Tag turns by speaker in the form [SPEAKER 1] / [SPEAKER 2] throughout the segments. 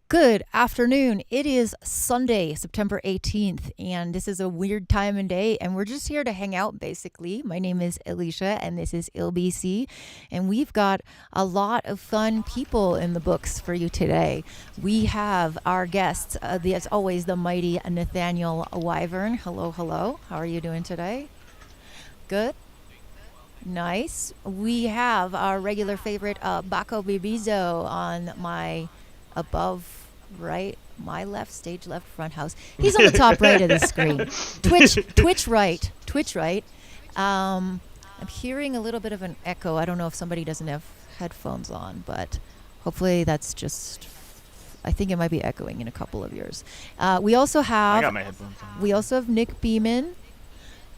[SPEAKER 1] Good afternoon. It is Sunday, September 18th, and this is a weird time and day, and we're just here to hang out, basically. My name is ill-esha, and this is ill-BC, and we've got a lot of fun people in the books for you today. We have our guests, as always, the mighty Nathaniel Wyvern. Hello, hello. How are you doing today? Good? Nice. We have our regular favorite, Bakobiibizo, on my above right, my left, stage left, front house. He's on the top right of the screen. Twitch right. I'm hearing a little bit of an echo. I don't know if somebody doesn't have headphones on, but hopefully that's just, I think it might be echoing in a couple of yours. We also have,
[SPEAKER 2] I got my headphones on.
[SPEAKER 1] We also have Nick Beman,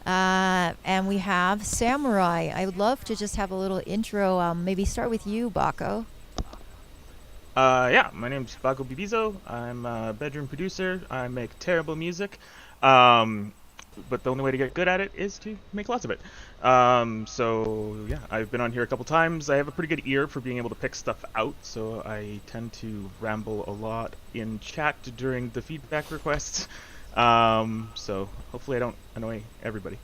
[SPEAKER 1] and we have Samurai. I would love to just have a little intro. Maybe start with you, Bako.
[SPEAKER 2] Yeah, my name's Bakobiibizo. I'm a bedroom producer. I make terrible music, but the only way to get good at it is to make lots of it. So yeah, I've been on here a couple times. I have a pretty good ear for being able to pick stuff out, so I tend to ramble a lot in chat during the feedback requests. So hopefully I don't annoy everybody.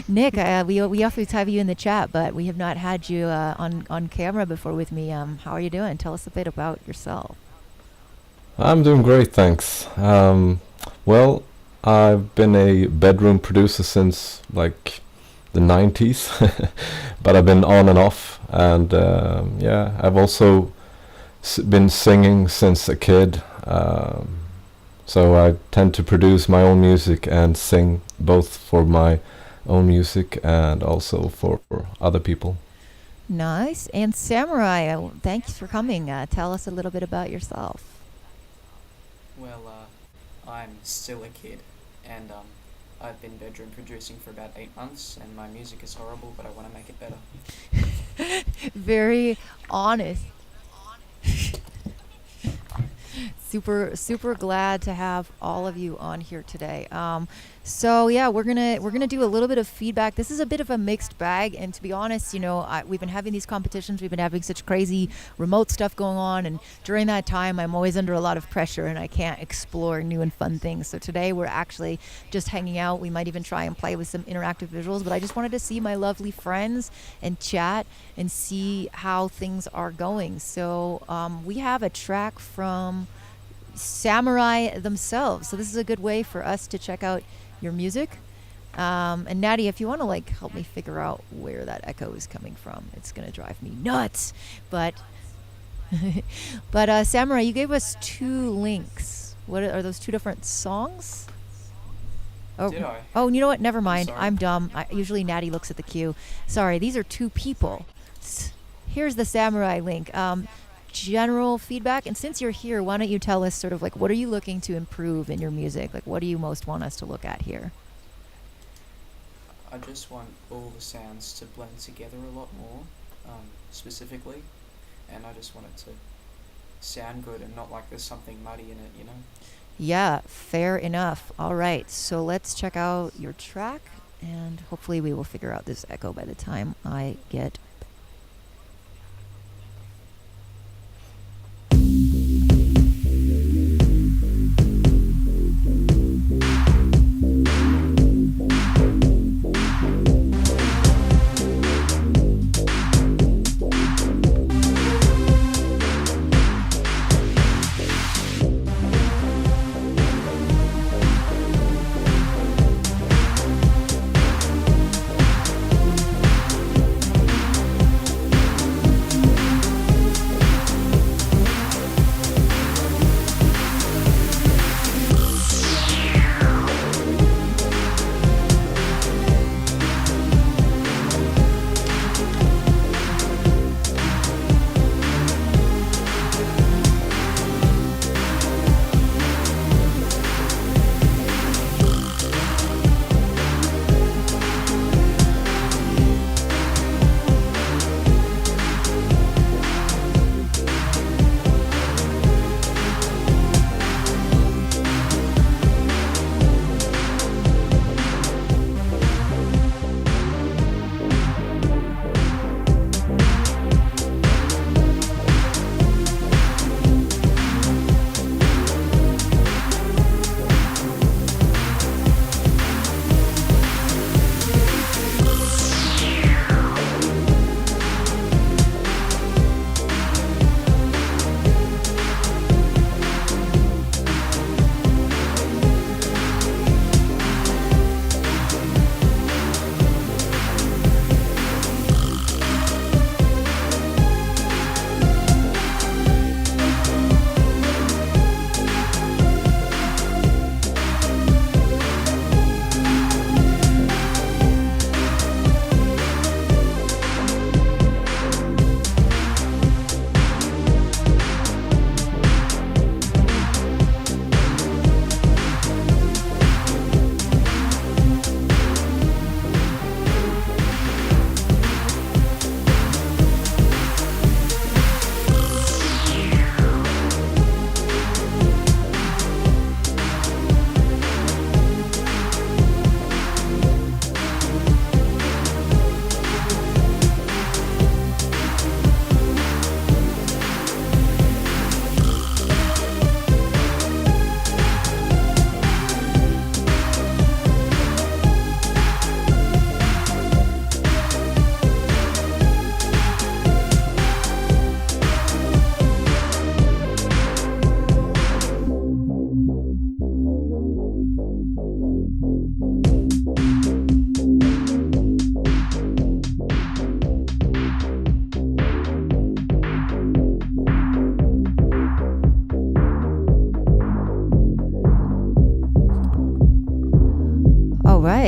[SPEAKER 1] Nick, we often have you in the chat, but we have not had you on camera before with me. How are you doing? Tell us a bit about yourself.
[SPEAKER 3] I'm doing great, thanks. Well, I've been a bedroom producer since like the 90s, but I've been on and off, and yeah, I've also been singing since a kid. So I tend to produce my own music and sing both for my own music and also for other people.
[SPEAKER 1] Nice. And Samurai, thanks for coming. Tell us a little bit about yourself.
[SPEAKER 4] Well, I'm still a kid, and I've been bedroom producing for about 8 months, and my music is horrible, but I want to make it better.
[SPEAKER 1] Very honest. Super glad to have all of you on here today. So yeah, we're gonna do a little bit of feedback. This is a bit of a mixed bag, and to be honest, you know, we've been having these competitions. We've been having such crazy remote stuff going on, and during that time, I'm always under a lot of pressure, and I can't explore new and fun things. So today, we're actually just hanging out. We might even try and play with some interactive visuals, but I just wanted to see my lovely friends and chat and see how things are going. So we have a track from Samurai themselves, so this is a good way for us to check out your music. And Natty, if you want to like help me figure out where that echo is coming from, it's gonna drive me nuts. But Samurai, you gave us 2 links. What are those 2 different songs? Oh,
[SPEAKER 4] Did I?
[SPEAKER 1] Oh, you know what? Never mind.
[SPEAKER 4] Sorry.
[SPEAKER 1] I'm dumb. Usually Natty looks at the queue. Sorry, these are 2 people. Here's the Samurai link. General feedback, and since you're here, why don't you tell us sort of like what are you looking to improve in your music? Like, what do you most want us to look at here?
[SPEAKER 4] I just want all the sounds to blend together a lot more, specifically, and I just want it to sound good and not like there's something muddy in it, you know?
[SPEAKER 1] Yeah, fair enough. All right, so let's check out your track, and hopefully we will figure out this echo by the time I get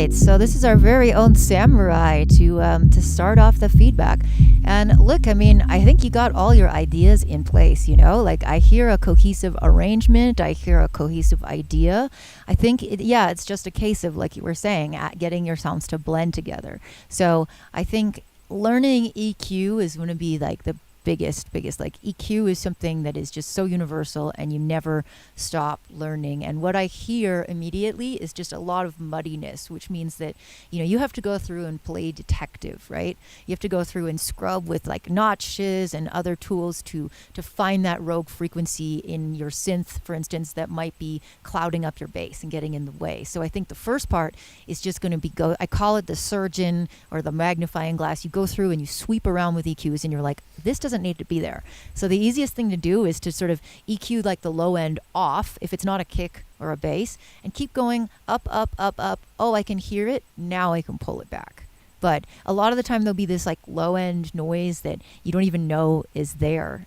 [SPEAKER 1] right, so this is our very own samurai to start off the feedback. And look, I mean, I think you got all your ideas in place. Like I hear a cohesive arrangement, I hear a cohesive idea. I think, it's just a case of, like you were saying, getting your sounds to blend together. So I think learning EQ is going to be like the biggest. Like EQ is something that is just so universal and you never stop learning. And what I hear immediately is just a lot of muddiness, which means that you have to go through and play detective, right? You have to go through and scrub with like notches and other tools to find that rogue frequency in your synth, for instance, that might be clouding up your bass and getting in the way. So I think the first part is just going to be I call it the surgeon or the magnifying glass. You go through and you sweep around with EQs and you're like, this doesn't need to be there. So the easiest thing to do is to sort of EQ like the low end off if it's not a kick or a bass, and keep going up, up, up, up. Oh, I can hear it. Now I can pull it back. But a lot of the time there'll be this like low end noise that you don't even know is there.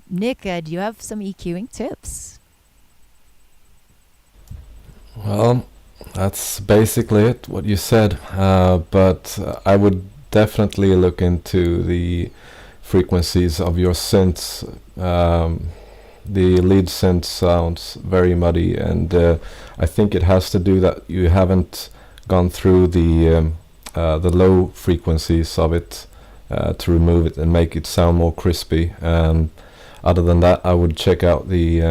[SPEAKER 1] Nick, do you have some EQing tips?
[SPEAKER 3] Well, that's basically it, what you said. But I would definitely look into the frequencies of your synths. The lead synth sounds very muddy, and I think it has to do that you haven't gone through the low frequencies of it to remove it and make it sound more crispy. And other than that, I would check out the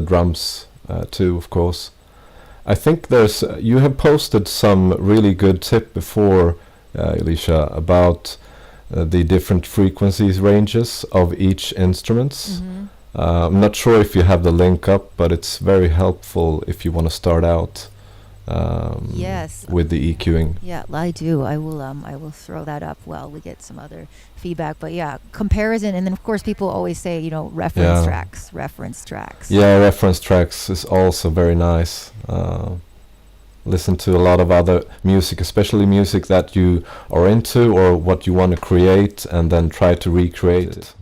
[SPEAKER 3] drums too, of course. I think you have posted some really good tip before, ill-esha, about the different frequencies ranges of each instruments.
[SPEAKER 1] Mm-hmm.
[SPEAKER 3] I'm not sure if you have the link up, but it's very helpful if you want to start out
[SPEAKER 1] Yes.
[SPEAKER 3] with the EQing.
[SPEAKER 1] Yeah, I do. I will throw that up while we get some other feedback. But yeah, comparison, and then of course people always say, reference tracks.
[SPEAKER 3] Yeah, reference tracks is also very nice. Listen to a lot of other music, especially music that you are into or what you want to create, and then try to recreate it.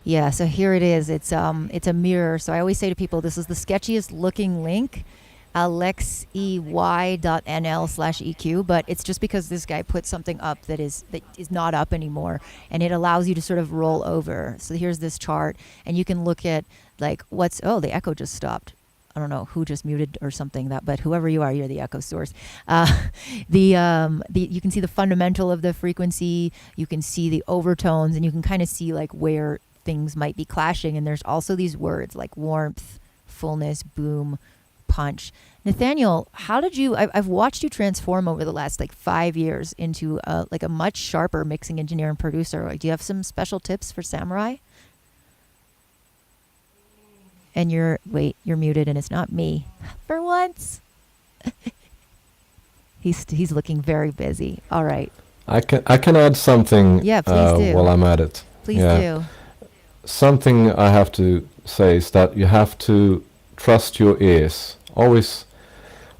[SPEAKER 1] Yeah, so here it is. It's a mirror. So I always say to people, this is the sketchiest looking link, alexey.nl/EQ, but it's just because this guy put something up that is not up anymore, and it allows you to sort of roll over. So here's this chart, and you can look at like the echo just stopped. I don't know who just muted or something, but whoever you are, you're the echo source. You can see the fundamental of the frequency. You can see the overtones, and you can kind of see like where things might be clashing. And there's also these words like warmth, fullness, boom, punch. Nathaniel, how did you? I've watched you transform over the last like 5 years into a much sharper mixing engineer and producer. Do you have some special tips for Samurai? And you're muted, and it's not me. For once. He's looking very busy. All right.
[SPEAKER 3] I can add something.
[SPEAKER 1] Yeah, please do.
[SPEAKER 3] While I'm at it.
[SPEAKER 1] Please do.
[SPEAKER 3] Something I have to say is that you have to trust your ears. Always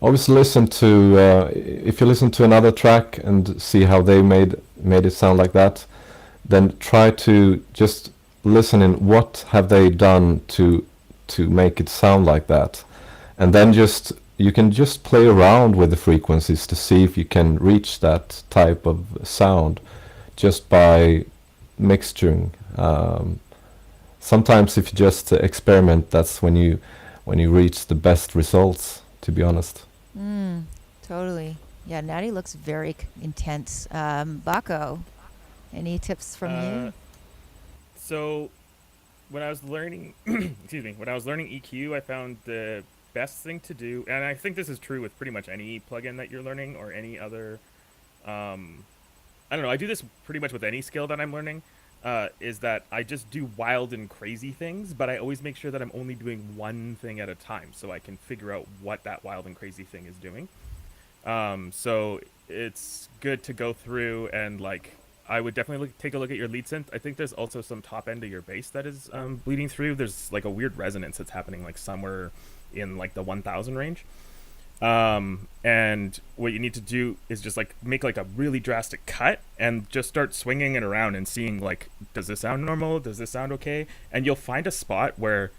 [SPEAKER 3] listen to if you listen to another track and see how they made it sound like that, then try to just listen in what have they done to make it sound like that, and then you can just play around with the frequencies to see if you can reach that type of sound just by mixturing. Sometimes if you just experiment, that's when you reach the best results, to be honest.
[SPEAKER 1] Totally. Yeah, Natty looks very intense. Bako, any tips from you?
[SPEAKER 2] So when I was learning EQ, I found the best thing to do, and I think this is true with pretty much any plugin that you're learning or any other, I don't know, I do this pretty much with any skill that I'm learning, is that I just do wild and crazy things, but I always make sure that I'm only doing one thing at a time so I can figure out what that wild and crazy thing is doing. So it's good to go through and I would definitely take a look at your lead synth. I think there's also some top end of your bass that is bleeding through. There's a weird resonance that's happening somewhere in the 1000 range. And what you need to do is just make a really drastic cut and just start swinging it around and seeing does this sound normal? Does this sound okay? And you'll find a spot where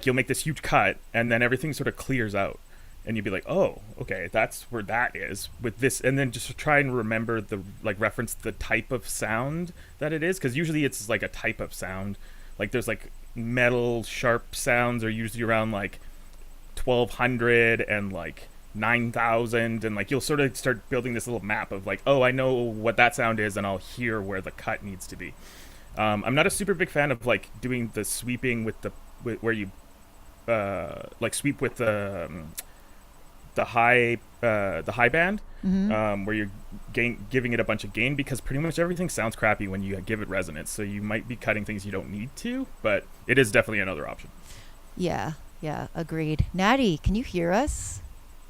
[SPEAKER 2] you'll make this huge cut and then everything sort of clears out. and you'd be like, oh, okay, that's where that is with this, and then just try and remember the like reference the type of sound that it is, because usually it's like a type of sound. Like there's like metal sharp sounds are usually around like 1200 and like 9000, and like you'll sort of start building this little map of like, oh, I know what that sound is, and I'll hear where the cut needs to be. I'm not a super big fan of like doing the sweeping with where you like sweep with the high band, where you're giving it a bunch of gain, because pretty much everything sounds crappy when you give it resonance. So you might be cutting things you don't need to, but it is definitely another option.
[SPEAKER 1] Yeah, agreed. Natty, can you hear us?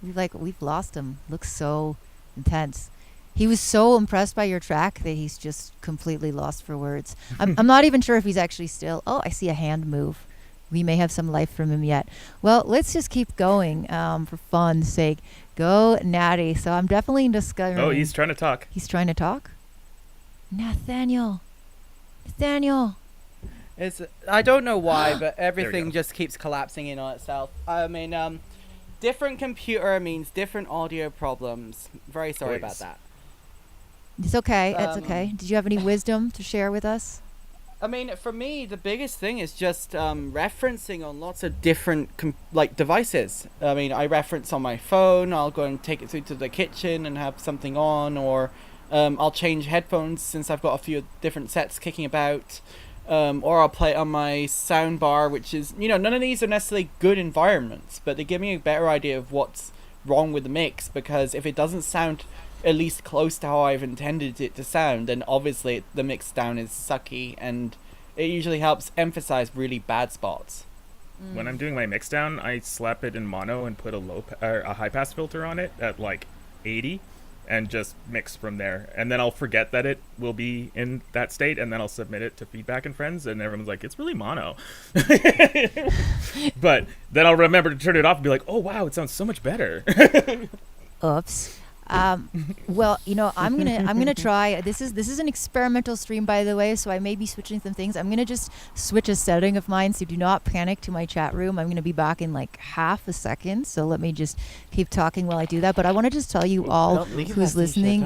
[SPEAKER 1] We've lost him. Looks so intense. He was so impressed by your track that he's just completely lost for words. I'm not even sure if he's actually still. Oh, I see a hand move. We may have some life from him yet. Well, let's just keep going for fun's sake. Go, Natty. So I'm definitely discovering.
[SPEAKER 2] Oh, he's trying to talk.
[SPEAKER 1] He's trying to talk? Nathaniel.
[SPEAKER 5] I don't know why, but everything just keeps collapsing in on itself. I mean, different computer means different audio problems. Very sorry about that.
[SPEAKER 1] It's okay. It's okay. Did you have any wisdom to share with us?
[SPEAKER 5] I mean, for me, the biggest thing is just referencing on lots of different devices. I mean, I reference on my phone. I'll go and take it through to the kitchen and have something on, or I'll change headphones since I've got a few different sets kicking about, or I'll play it on my sound bar, which is, none of these are necessarily good environments, but they give me a better idea of what's wrong with the mix, because if it doesn't sound at least close to how I've intended it to sound, then obviously the mix down is sucky, and it usually helps emphasize really bad spots.
[SPEAKER 2] When I'm doing my mix down, I slap it in mono and put a high pass filter on it at like 80, and just mix from there. And then I'll forget that it will be in that state, and then I'll submit it to feedback and friends, and everyone's like, it's really mono. But then I'll remember to turn it off and be like, oh wow, it sounds so much better.
[SPEAKER 1] Oops. Well, I'm gonna try. This is an experimental stream, by the way, so I may be switching some things. I'm gonna just switch a setting of mine, so do not panic to my chat room. I'm gonna be back in like half a second, so let me just keep talking while I do that. But I want to just tell you all who's listening,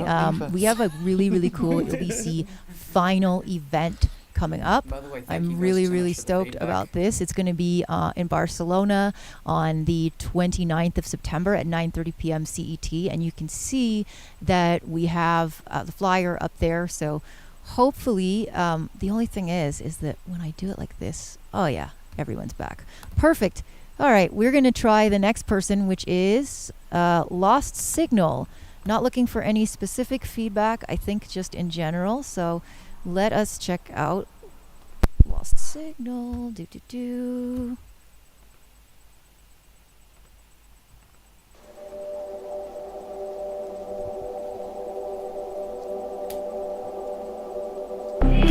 [SPEAKER 1] we have a really cool ill-esha final event coming up.
[SPEAKER 4] By the way,
[SPEAKER 1] I'm really stoked about this. It's going to be in Barcelona on the 29th of September at 9:30 p.m. CET, and you can see that we have the flyer up there. So hopefully, the only thing is that when I do it like this, oh yeah, everyone's back. Perfect. All right, we're going to try the next person, which is Lost Signal. Not looking for any specific feedback, I think just in general. So let us check out Lost Signal.
[SPEAKER 6] Don't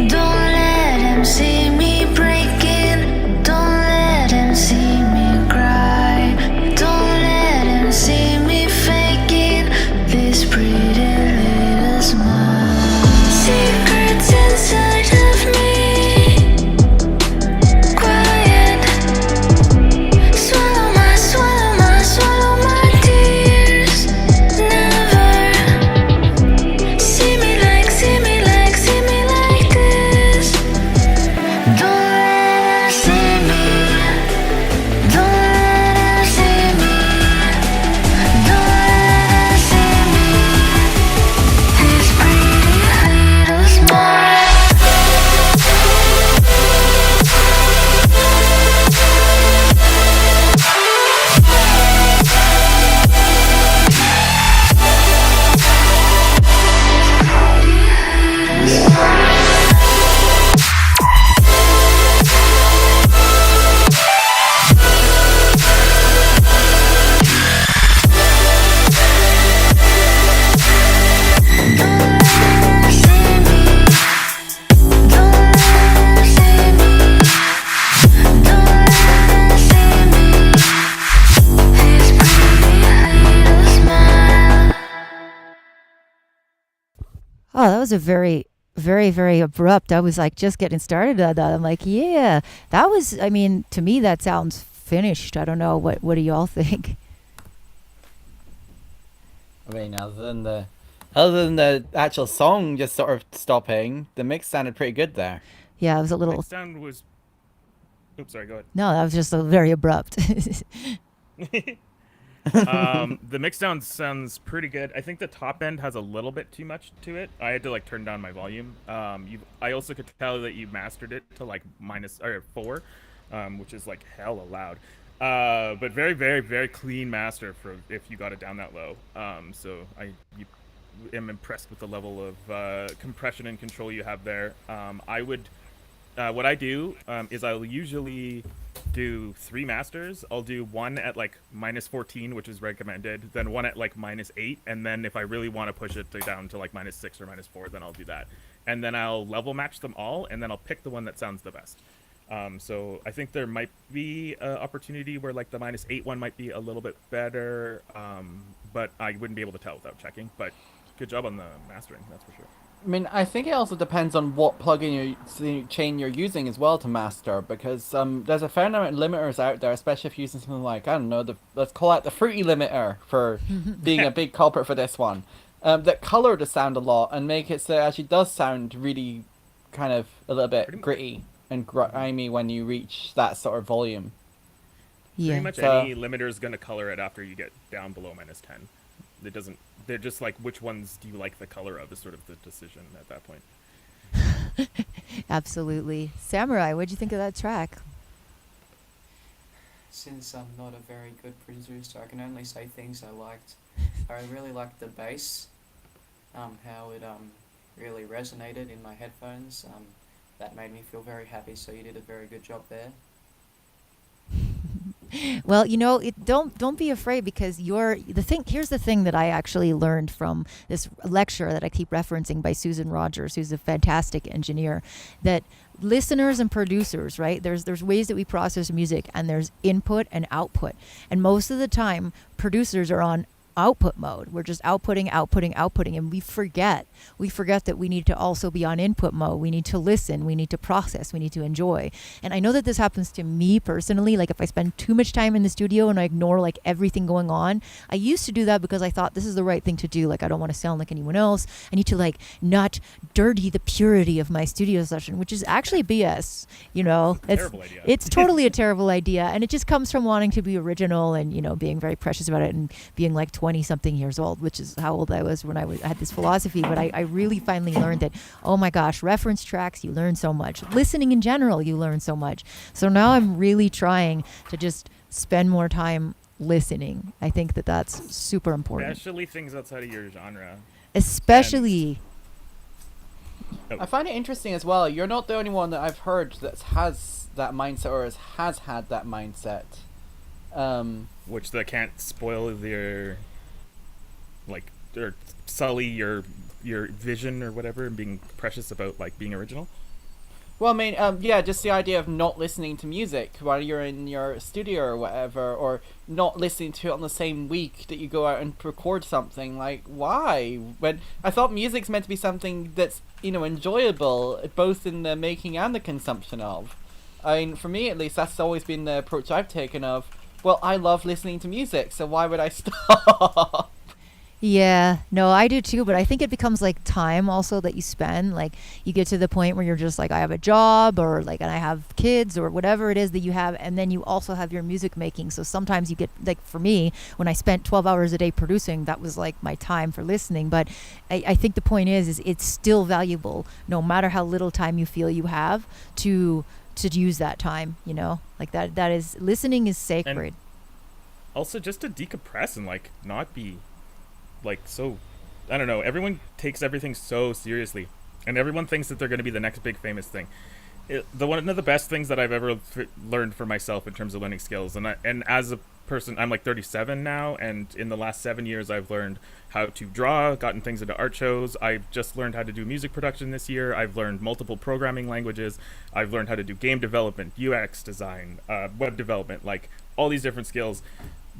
[SPEAKER 6] let him see me breaking. Don't let him see me cry. Don't let him see me faking this pretty little smile. Secrets inside of me. Quiet. Swallow my tears. Never see me like this. Don't let him see me. Don't let him see me. Don't let him see me. His pretty little smile.
[SPEAKER 1] Oh, that was a very abrupt. I was like just getting started on that. I'm like, yeah, that was, I mean, to me that sounds finished. I don't know. What do y'all think?
[SPEAKER 5] I mean, other than the actual song just sort of stopping, the mix sounded pretty good there.
[SPEAKER 1] Yeah, it was a little.
[SPEAKER 2] Next sound was. Oops, sorry. Go ahead.
[SPEAKER 1] No, that was just very abrupt.
[SPEAKER 2] The mix down sounds pretty good. I think the top end has a little bit too much to it. I had to like turn down my volume. I also could tell that you mastered it to like -4, which is like hella loud. But very, very, very clean master for if you got it down that low. So you am impressed with the level of compression and control you have there. What I do is I'll usually do 3 masters. I'll do one at like -14, which is recommended, then one at like -8, and then if I really want to push it down to like -6 or -4, then I'll do that. And then I'll level match them all, and then I'll pick the one that sounds the best. So I think there might be an opportunity where like the -8 one might be a little bit better, but I wouldn't be able to tell without checking. But good job on the mastering, that's for sure.
[SPEAKER 5] I mean, I think it also depends on what plugin chain you're using as well to master, because there's a fair number of limiters out there, especially if you're using something like, I don't know, let's call it the Fruity limiter for being a big culprit for this one, that color the sound a lot and make it so it actually does sound really kind of a little bit gritty and grimy when you reach that sort of volume.
[SPEAKER 1] Yeah.
[SPEAKER 2] Pretty much any limiter is going to color it after you get down below -10. It doesn't. They're just like, which ones do you like the color of is sort of the decision at that point.
[SPEAKER 1] Absolutely. Samurai, what'd you think of that track?
[SPEAKER 4] Since I'm not a very good producer, I can only say things I liked. I really liked the bass, how it really resonated in my headphones. That made me feel very happy, so you did a very good job there.
[SPEAKER 1] Well, don't be afraid, because here's the thing that I actually learned from this lecture that I keep referencing by Susan Rogers, who's a fantastic engineer, that listeners and producers, right? There's ways that we process music, and there's input and output. And most of the time producers are on output mode. We're just outputting, and we forget that we need to also be on input mode. We need to listen, we need to process, we need to enjoy. And I know that this happens to me personally. Like if I spend too much time in the studio and I ignore like everything going on. I used to do that because I thought this is the right thing to do. Like I don't want to sound like anyone else. I need to like not dirty the purity of my studio session, which is actually BS.
[SPEAKER 2] Terrible idea.
[SPEAKER 1] It's totally a terrible idea, and it just comes from wanting to be original and being very precious about it, and being like 20-something years old, which is how old I was when I had this philosophy. But I really finally learned that, oh my gosh, reference tracks, you learn so much. Listening in general, you learn so much. So now I'm really trying to just spend more time listening. I think that that's super important.
[SPEAKER 2] Especially things outside of your genre.
[SPEAKER 1] Especially.
[SPEAKER 5] I find it interesting as well. You're not the only one that I've heard that has that mindset or has had that mindset.
[SPEAKER 2] Which that can't spoil your, like, or sully your vision or whatever, and being precious about like being original.
[SPEAKER 5] Well, I mean, yeah, just the idea of not listening to music while you're in your studio or whatever, or not listening to it on the same week that you go out and record something. Like, why? When I thought music's meant to be something that's, enjoyable, both in the making and the consumption of. I mean, for me at least, that's always been the approach I've taken of, well, I love listening to music, so why would I stop?
[SPEAKER 1] Yeah, no, I do too, but I think it becomes like time also that you spend. Like you get to the point where you're just like, I have a job, or like, and I have kids, or whatever it is that you have, and then you also have your music making. So sometimes you get, like for me, when I spent 12 hours a day producing, that was like my time for listening. But I think the point is it's still valuable, no matter how little time you feel you have to use that time, like that is, listening is sacred.
[SPEAKER 2] And also just to decompress and like not be like so, I don't know, everyone takes everything so seriously, and everyone thinks that they're going to be the next big famous thing. One of the best things that I've ever learned for myself in terms of learning skills, and as a person, I'm like 37 now, and in the last 7 years I've learned how to draw, gotten things into art shows. I've just learned how to do music production this year. I've learned multiple programming languages. I've learned how to do game development, UX design, web development, like all these different skills.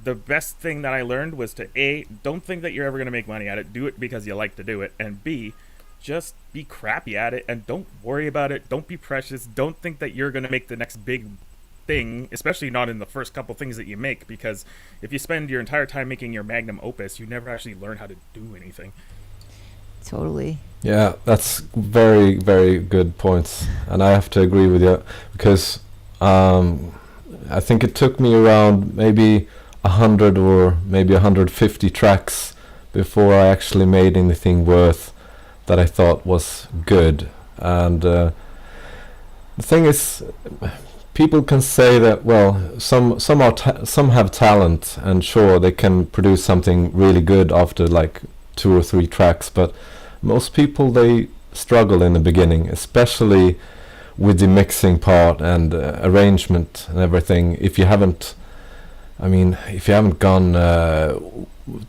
[SPEAKER 2] The best thing that I learned was to A, don't think that you're ever going to make money at it. Do it because you like to do it. And B, just be crappy at it and don't worry about it. Don't be precious. Don't think that you're going to make the next big thing, especially not in the first couple things that you make, because if you spend your entire time making your magnum opus, you never actually learn how to do anything.
[SPEAKER 1] Totally.
[SPEAKER 3] Yeah, that's very, very good points, and I have to agree with you because I think it took me around maybe 100 or maybe 150 tracks before I actually made anything worth that I thought was good. And the thing is, people can say that, well, some have talent, and sure, they can produce something really good after like 2 or 3 tracks, but most people, they struggle in the beginning, especially with the mixing part and arrangement and everything. If you haven't gone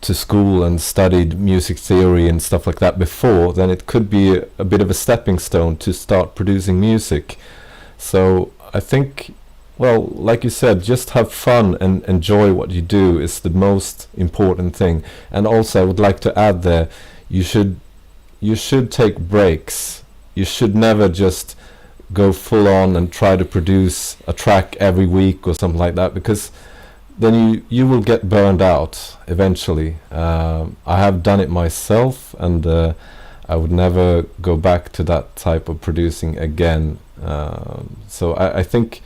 [SPEAKER 3] to school and studied music theory and stuff like that before, then it could be a bit of a stepping stone to start producing music. So I think, well, like you said, just have fun and enjoy what you do is the most important thing. And also I would like to add there, you should take breaks. You should never just go full on and try to produce a track every week or something like that, because then you will get burned out eventually. I have done it myself, and I would never go back to that type of producing again. So I think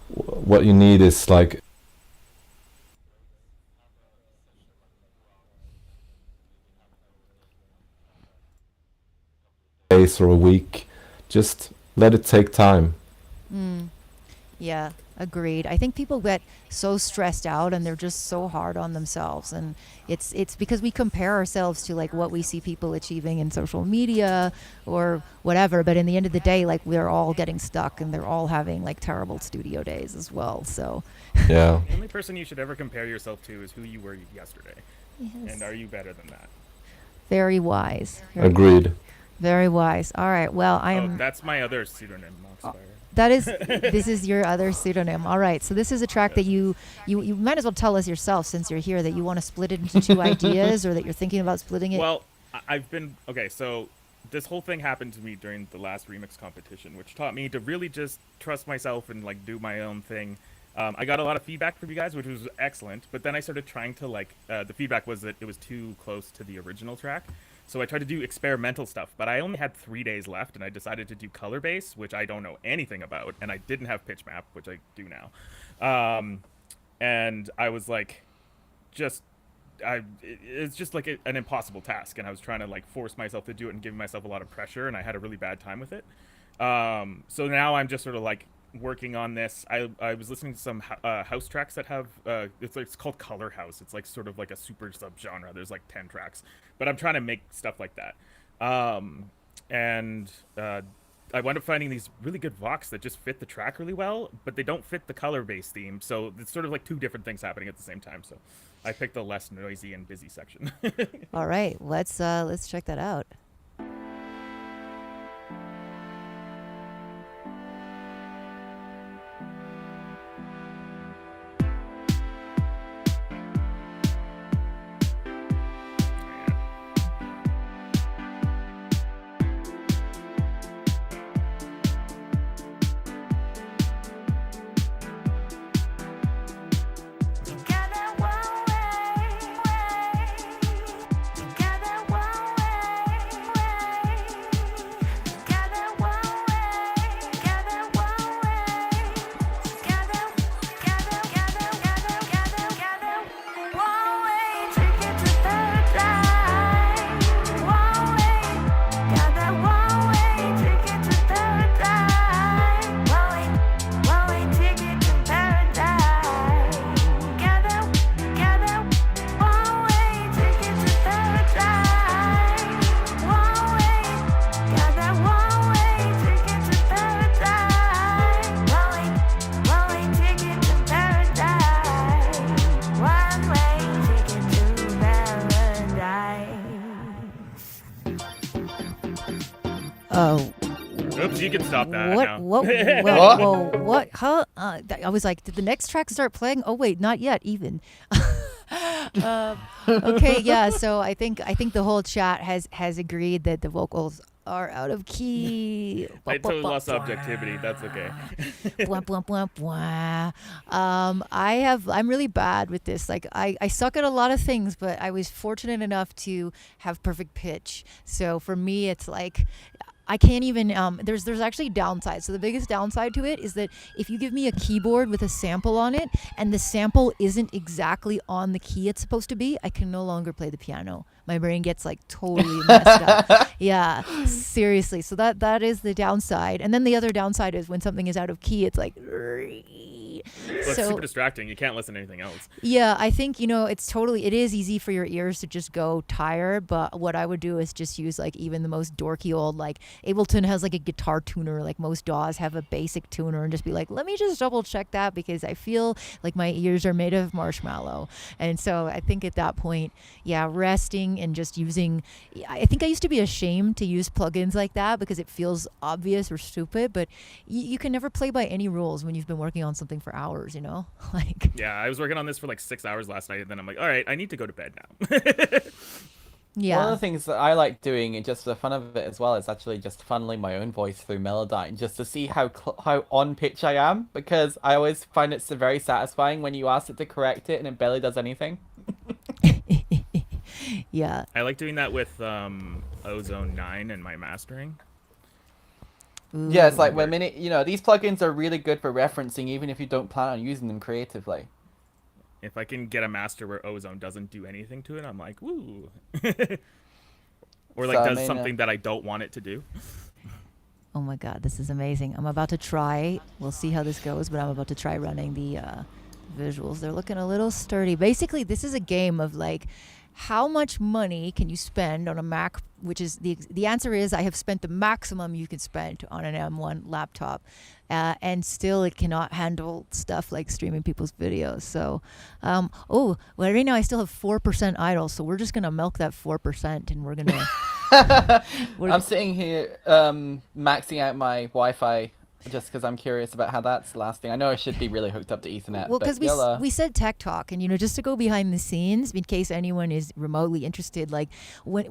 [SPEAKER 3] what you need is like days or a week. Just let it take time.
[SPEAKER 1] Yeah, agreed. I think people get so stressed out and they're just so hard on themselves, and it's because we compare ourselves to like what we see people achieving in social media or whatever, but in the end of the day, like, we're all getting stuck and they're all having like terrible studio days as well. So
[SPEAKER 3] Yeah.
[SPEAKER 2] The only person you should ever compare yourself to is who you were yesterday.
[SPEAKER 1] yes.
[SPEAKER 2] And are you better than that?
[SPEAKER 1] Very wise.
[SPEAKER 3] Agreed.
[SPEAKER 1] Very wise. All right. Well, I am.
[SPEAKER 2] Oh, that's my other pseudonym, Moxfire.
[SPEAKER 1] That is, this is your other pseudonym. All right. So this is a track that you might as well tell us yourself, since you're here, that you want to split it into 2 ideas, or that you're thinking about splitting it.
[SPEAKER 2] Well, I've been okay. So this whole thing happened to me during the last remix competition, which taught me to really just trust myself and like do my own thing. I got a lot of feedback from you guys, which was excellent. But then I started trying to like the feedback was that it was too close to the original track. So I tried to do experimental stuff, but I only had 3 days left, and I decided to do color bass, which I don't know anything about, and I didn't have pitch map, which I do now. And I was like, it's just like an impossible task, and I was trying to like force myself to do it and give myself a lot of pressure, and I had a really bad time with it. So now I'm just sort of like working on this. I was listening to some house tracks that have it's called color house. It's like sort of like a super subgenre. There's like 10 tracks, but I'm trying to make stuff like that. And I wound up finding these really good vox that just fit the track really well, but they don't fit the color based theme. So it's sort of like 2 different things happening at the same time. So I picked the less noisy and busy section.
[SPEAKER 1] All right. Let's check that out. Oh.
[SPEAKER 2] Oops, you can stop that
[SPEAKER 1] What?
[SPEAKER 2] now.
[SPEAKER 1] What? Huh? I was like, did the next track start playing? Oh wait, not yet. Even. Okay, yeah. So I think the whole chat has agreed that the vocals are out of key.
[SPEAKER 2] I totally lost objectivity. That's okay.
[SPEAKER 1] Bwah, bwah, bwah, bwah. I'm really bad with this. Like I suck at a lot of things, but I was fortunate enough to have perfect pitch. So for me, it's like I can't even there's actually downsides. So the biggest downside to it is that if you give me a keyboard with a sample on it and the sample isn't exactly on the key it's supposed to be, I can no longer play the piano. My brain gets like totally messed up. Yeah, seriously. So that is the downside. And then the other downside is when something is out of key, it's like
[SPEAKER 2] Well, it's super distracting. You can't listen to anything else.
[SPEAKER 1] Yeah, I think, it is easy for your ears to just go tired, but what I would do is just use like even the most dorky old, like Ableton has like a guitar tuner, like most DAWs have a basic tuner, and just be like, let me just double check that because I feel like my ears are made of marshmallow. And so I think at that point, yeah, resting and just using, I think I used to be ashamed to use plugins like that because it feels obvious or stupid, but you can never play by any rules when you've been working on something for hours, like.
[SPEAKER 2] Yeah, I was working on this for like 6 hours last night, and then I'm like, all right, I need to go to bed now.
[SPEAKER 1] Yeah.
[SPEAKER 5] One of the things that I like doing, and just for the fun of it as well, is actually just funneling my own voice through Melodyne, just to see how on pitch I am, because I always find it's very satisfying when you ask it to correct it and it barely does anything.
[SPEAKER 1] Yeah.
[SPEAKER 2] I like doing that with Ozone 9 and my mastering.
[SPEAKER 1] Ooh.
[SPEAKER 5] Yeah, it's like these plugins are really good for referencing, even if you don't plan on using them creatively.
[SPEAKER 2] If I can get a master where Ozone doesn't do anything to it, I'm like, woo. Or like does something that I don't want it to do.
[SPEAKER 1] Oh my God, this is amazing. I'm about to try, we'll see how this goes, but I'm about to try running the visuals. They're looking a little sturdy. Basically, this is a game of like, how much money can you spend on a Mac, which is the answer is I have spent the maximum you can spend on an M1 laptop, and still it cannot handle stuff like streaming people's videos. So, right now I still have 4% idle, so we're just going to milk that 4% and we're going to...
[SPEAKER 5] I'm sitting here maxing out my Wi-Fi just because I'm curious about how that's lasting. I know I should be really hooked up to Ethernet.
[SPEAKER 1] Well, because we said tech talk, and just to go behind the scenes, in case anyone is remotely interested, like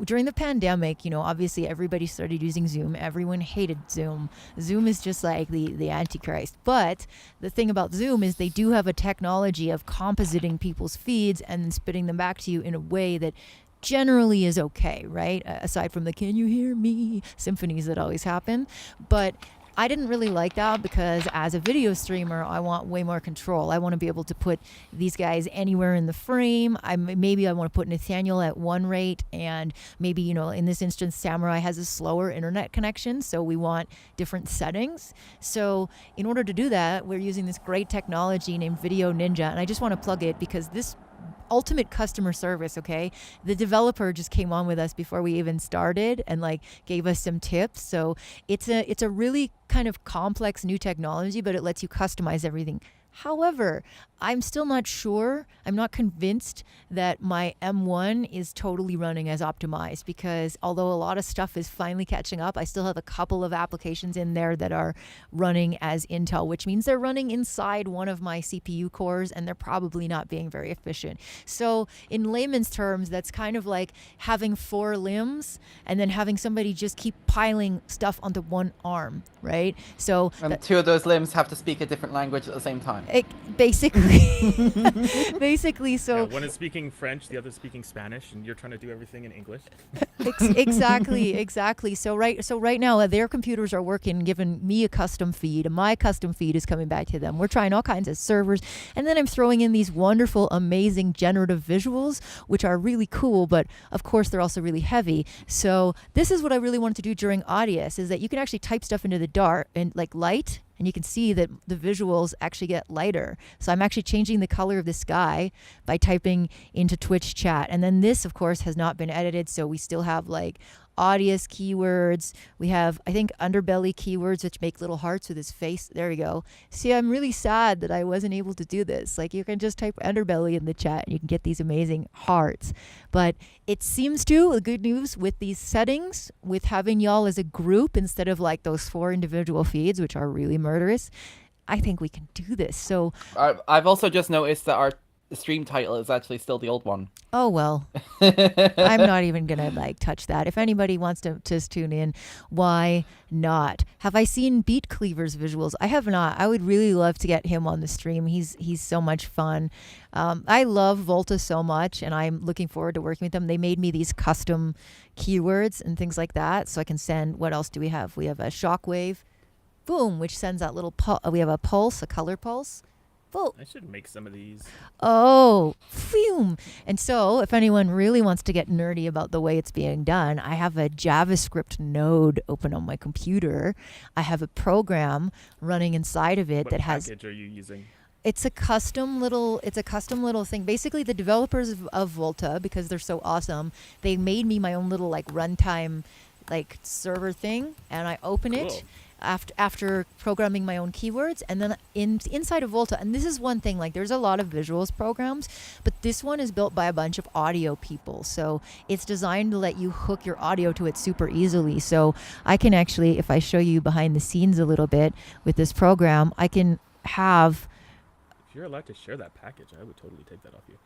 [SPEAKER 1] during the pandemic, obviously everybody started using Zoom. Everyone hated Zoom. Zoom is just like the Antichrist. But the thing about Zoom is they do have a technology of compositing people's feeds and then spitting them back to you in a way that generally is okay, right? Aside from the "can you hear me" symphonies that always happen. But I didn't really like that because as a video streamer, I want way more control. I want to be able to put these guys anywhere in the frame. Maybe I want to put Nathaniel at one rate, and maybe, in this instance, Samurai has a slower internet connection, so we want different settings. So in order to do that, we're using this great technology named Video Ninja, and I just want to plug it because this ultimate customer service, okay? The developer just came on with us before we even started and like gave us some tips. So it's a really kind of complex new technology, but it lets you customize everything. However, I'm still not sure. I'm not convinced that my M1 is totally running as optimized because although a lot of stuff is finally catching up, I still have a couple of applications in there that are running as Intel, which means they're running inside one of my CPU cores and they're probably not being very efficient. So in layman's terms, that's kind of like having 4 limbs and then having somebody just keep piling stuff onto one arm, right? So
[SPEAKER 5] and 2 of those limbs have to speak a different language at the same time.
[SPEAKER 1] Basically, so
[SPEAKER 2] yeah, one is speaking French, the other is speaking Spanish, and you're trying to do everything in English.
[SPEAKER 1] Exactly. So right now, their computers are working, giving me a custom feed, and my custom feed is coming back to them. We're trying all kinds of servers, and then I'm throwing in these wonderful, amazing generative visuals, which are really cool, but of course they're also really heavy. So this is what I really wanted to do during Audius, is that you can actually type stuff into the dark and like light. And you can see that the visuals actually get lighter. So I'm actually changing the color of the sky by typing into Twitch chat. And then this, of course, has not been edited. So we still have like Audius keywords. We have, I think, underbelly keywords, which make little hearts with his face. There we go. See, I'm really sad that I wasn't able to do this. Like, you can just type underbelly in the chat and you can get these amazing hearts. But it seems to, the good news with these settings, with having y'all as a group instead of like those 4 individual feeds, which are really murderous, I think we can do this. So
[SPEAKER 5] I've also just noticed that our stream title is actually still the old one.
[SPEAKER 1] Oh, well, I'm not even going to like touch that. If anybody wants to just tune in, why not? Have I seen Beat Cleaver's visuals? I have not. I would really love to get him on the stream. He's so much fun. I love Volta so much, and I'm looking forward to working with them. They made me these custom keywords and things like that, so I can send. What else do we have? We have a shockwave, boom, which sends that little we have a pulse, a color pulse. Boom.
[SPEAKER 2] I should make some of these.
[SPEAKER 1] Oh, phew. And so if anyone really wants to get nerdy about the way it's being done, I have a JavaScript node open on my computer. I have a program running inside of it
[SPEAKER 2] What
[SPEAKER 1] that has.
[SPEAKER 2] package are you using?
[SPEAKER 1] It's a custom little thing. Basically, the developers of Volta, because they're so awesome, they made me my own little like runtime like server thing, and I open it
[SPEAKER 2] Cool.
[SPEAKER 1] after programming my own keywords, and then inside of Volta. And this is one thing, like there's a lot of visuals programs, but this one is built by a bunch of audio people, so it's designed to let you hook your audio to it super easily. So I can actually, if I show you behind the scenes a little bit with this program, I can have.
[SPEAKER 2] If you're allowed to share that package, I would totally take that off you.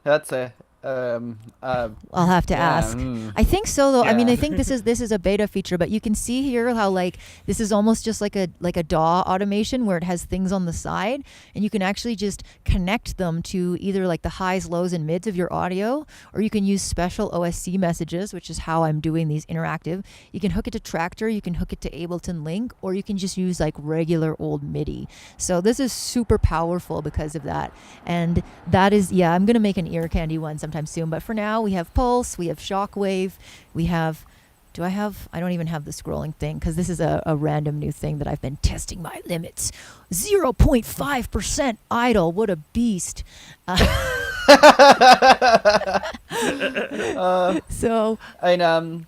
[SPEAKER 5] That's a
[SPEAKER 1] I'll have to ask. I think so, though. I mean, I think this is a beta feature, but you can see here how like this is almost just like a DAW automation where it has things on the side, and you can actually just connect them to either like the highs, lows, and mids of your audio, or you can use special OSC messages, which is how I'm doing these interactive. You can hook it to Tractor, you can hook it to Ableton Link, or you can just use like regular old MIDI. So this is super powerful because of that, and that is I'm gonna make an ear candy one sometime soon, but for now we have Pulse, we have Shockwave, we have I don't even have the scrolling thing because this is a random new thing that I've been testing my limits. 0.5% idle, what a beast. So
[SPEAKER 5] and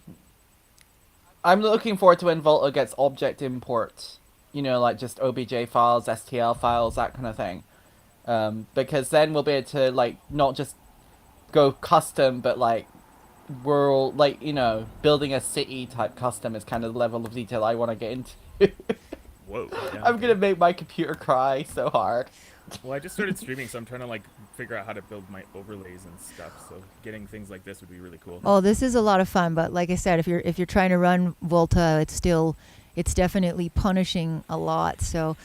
[SPEAKER 5] I'm looking forward to when Volta gets object imports, like just OBJ files, STL files, that kind of thing, because then we'll be able to like not just go custom, but like world, like building a city type custom is kind of the level of detail I want to get into.
[SPEAKER 2] Whoa. Yeah,
[SPEAKER 5] I'm gonna make my computer cry so hard.
[SPEAKER 2] Well, I just started streaming, so I'm trying to like figure out how to build my overlays and stuff. So getting things like this would be really cool.
[SPEAKER 1] Oh, this is a lot of fun, but like I said, if you're trying to run Volta, it's definitely punishing a lot. So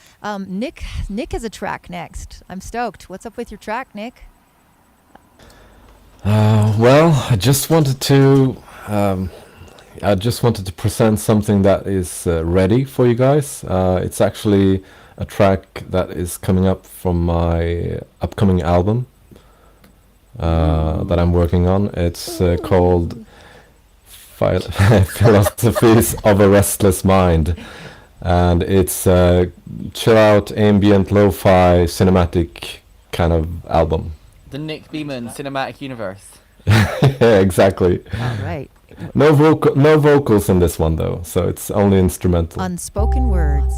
[SPEAKER 1] Nick has a track next. I'm stoked. What's up with your track, Nick?
[SPEAKER 3] Well, I just wanted to present something that is ready for you guys. It's actually a track that is coming up from my upcoming album that I'm working on. It's called Philosophies of a Restless Mind, and it's a chill out, ambient, lo-fi, cinematic kind of album.
[SPEAKER 5] The Nick Beman cinematic universe.
[SPEAKER 3] Yeah, exactly.
[SPEAKER 1] All right.
[SPEAKER 3] No vocals in this one though, so it's only instrumental.
[SPEAKER 1] Unspoken words.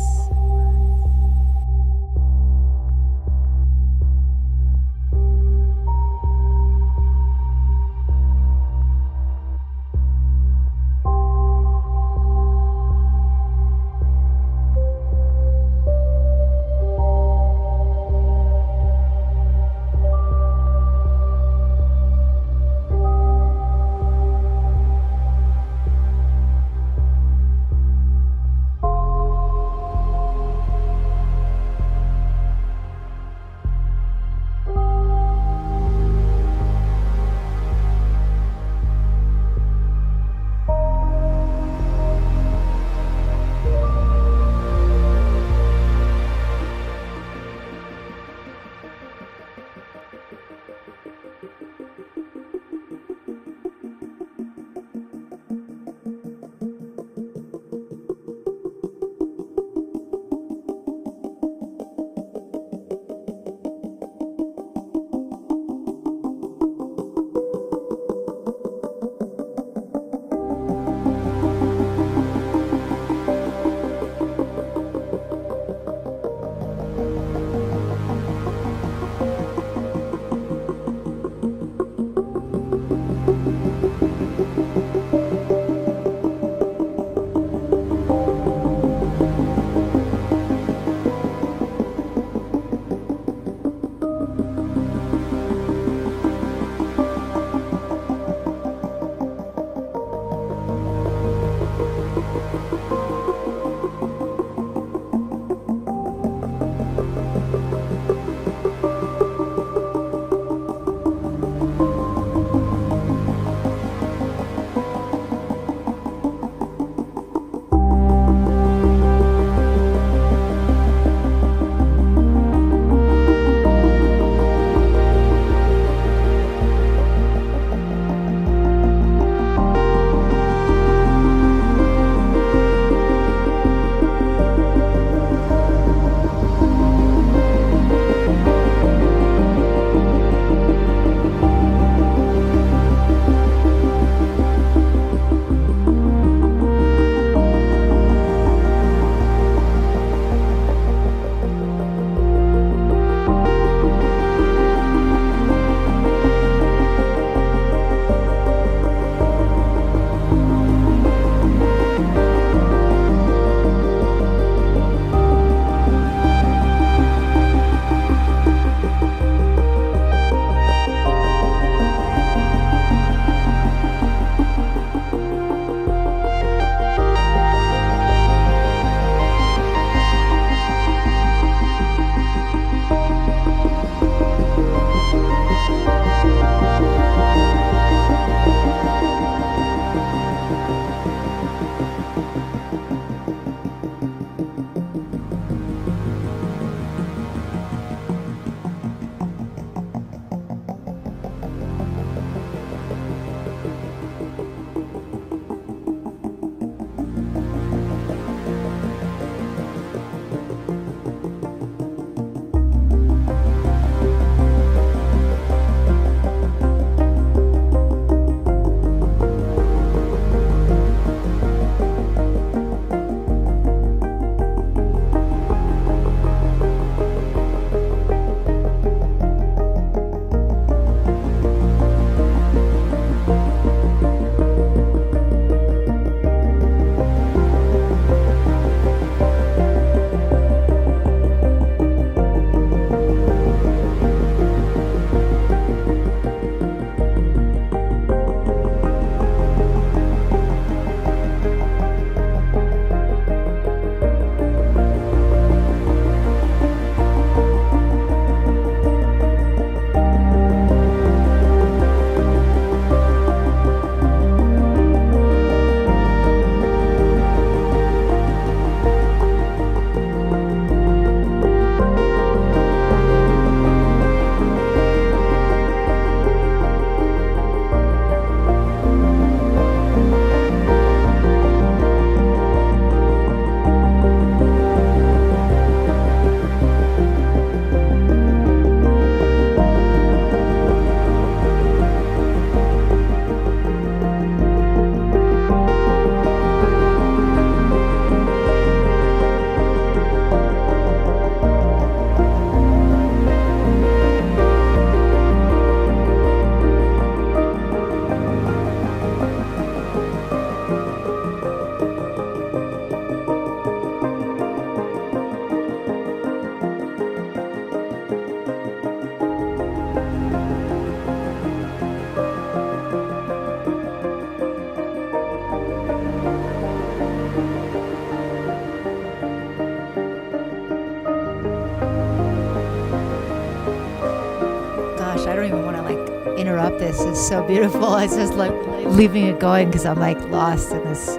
[SPEAKER 1] interrupt this. It's so beautiful. It's just like leaving it going because I'm like lost in this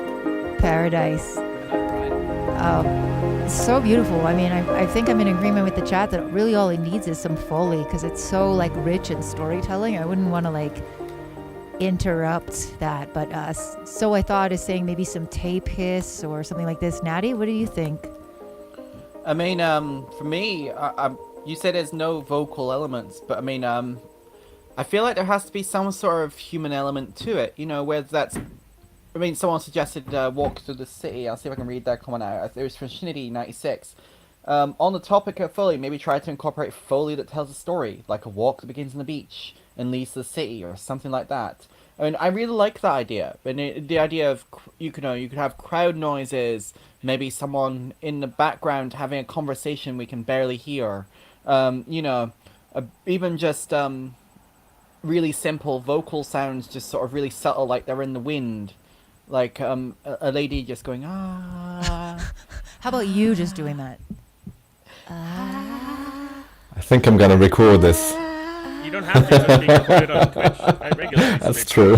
[SPEAKER 1] paradise. It's so beautiful. I mean, I think I'm in agreement with the chat that really all it needs is some Foley because it's so like rich in storytelling. I wouldn't want to like interrupt that. But so I thought is saying maybe some tape hiss or something like this. Natty, what do you think?
[SPEAKER 5] I mean, for me, you said there's no vocal elements, but I mean, I feel like there has to be some sort of human element to it. You know, whether that's, I mean, someone suggested Walk Through the City. I'll see if I can read that comment out. It was from Shinity96. On the topic of Foley, maybe try to incorporate Foley that tells a story, like a walk that begins on the beach and leads to the city, or something like that. I mean, I really like that idea. And the idea of, you could have crowd noises, maybe someone in the background having a conversation we can barely hear. Even just really simple vocal sounds, just sort of really subtle, like they're in the wind. Like a lady just going, ah.
[SPEAKER 1] How about you just doing that?
[SPEAKER 3] I think I'm gonna record this.
[SPEAKER 2] You don't have to just being recorded on Twitch. I regularly.
[SPEAKER 3] That's true.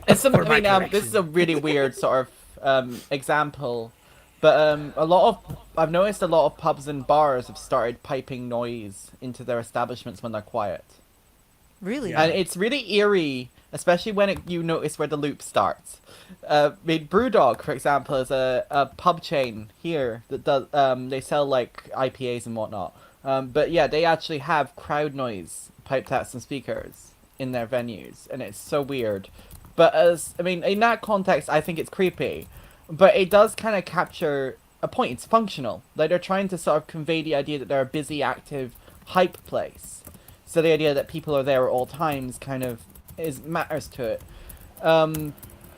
[SPEAKER 5] This is a really weird sort of example, but I've noticed a lot of pubs and bars have started piping noise into their establishments when they're quiet.
[SPEAKER 1] Really?
[SPEAKER 5] And it's really eerie, especially when you notice where the loop starts. Brewdog, for example, is a pub chain here that does they sell like IPAs and whatnot. But yeah, they actually have crowd noise piped out some speakers in their venues, and it's so weird. But in that context, I think it's creepy. But it does kind of capture a point. It's functional. Like, they're trying to sort of convey the idea that they're a busy, active, hype place. So the idea that people are there at all times kind of matters to it.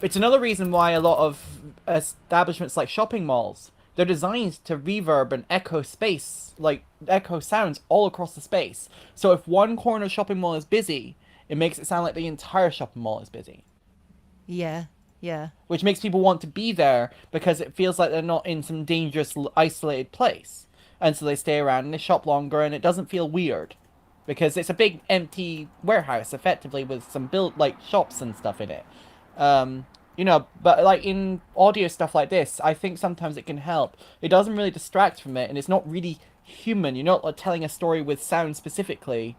[SPEAKER 5] It's another reason why a lot of establishments like shopping malls, they're designed to reverb and echo space, like echo sounds all across the space. So if one corner of the shopping mall is busy, it makes it sound like the entire shopping mall is busy.
[SPEAKER 1] Yeah.
[SPEAKER 5] Which makes people want to be there because it feels like they're not in some dangerous, isolated place. And so they stay around and they shop longer, and it doesn't feel weird. Because it's a big empty warehouse, effectively, with some shops and stuff in it. But like in audio stuff like this, I think sometimes it can help. It doesn't really distract from it, and it's not really human. You're not telling a story with sound specifically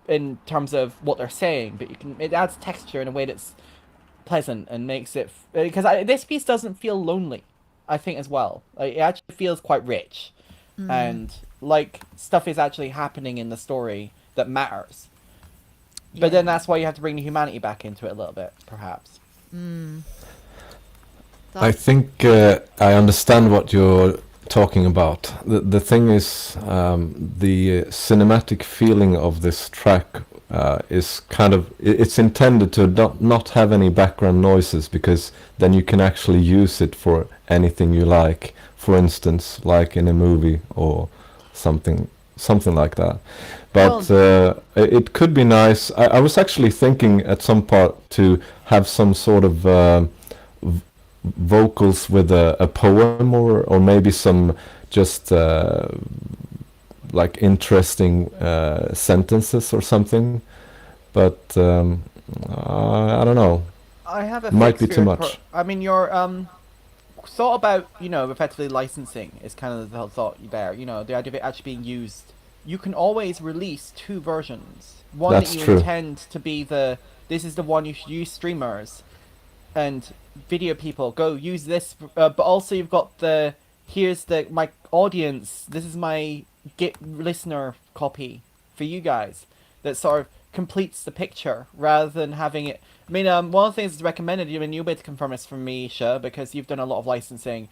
[SPEAKER 5] in terms of what they're saying, but it adds texture in a way that's pleasant and makes it because this piece doesn't feel lonely, I think, as well. Like, it actually feels quite rich, and like stuff is actually happening in the story that matters. But then that's why you have to bring the humanity back into it a little bit, perhaps.
[SPEAKER 3] I think I understand what you're talking about. The thing is, the cinematic feeling of this track is kind of, it's intended to not have any background noises, because then you can actually use it for anything you like. For instance, like in a movie or something like that. But it could be nice. I was actually thinking at some part to have some sort of vocals with a poem or maybe some just like interesting sentences or something. But I don't know.
[SPEAKER 5] I have a
[SPEAKER 3] might be too much.
[SPEAKER 5] Your thought about, effectively licensing is kind of the thought there. The idea of it actually being used. You can always release two versions. One
[SPEAKER 3] That's
[SPEAKER 5] that you
[SPEAKER 3] true.
[SPEAKER 5] intend to be this is the one you should use, streamers and video people, go use this. But also you've got here's my audience, this is my listener copy for you guys, that sort of completes the picture rather than having it. One of the things that's recommended, you'll be able to confirm this from me, Isha, because you've done a lot of licensing.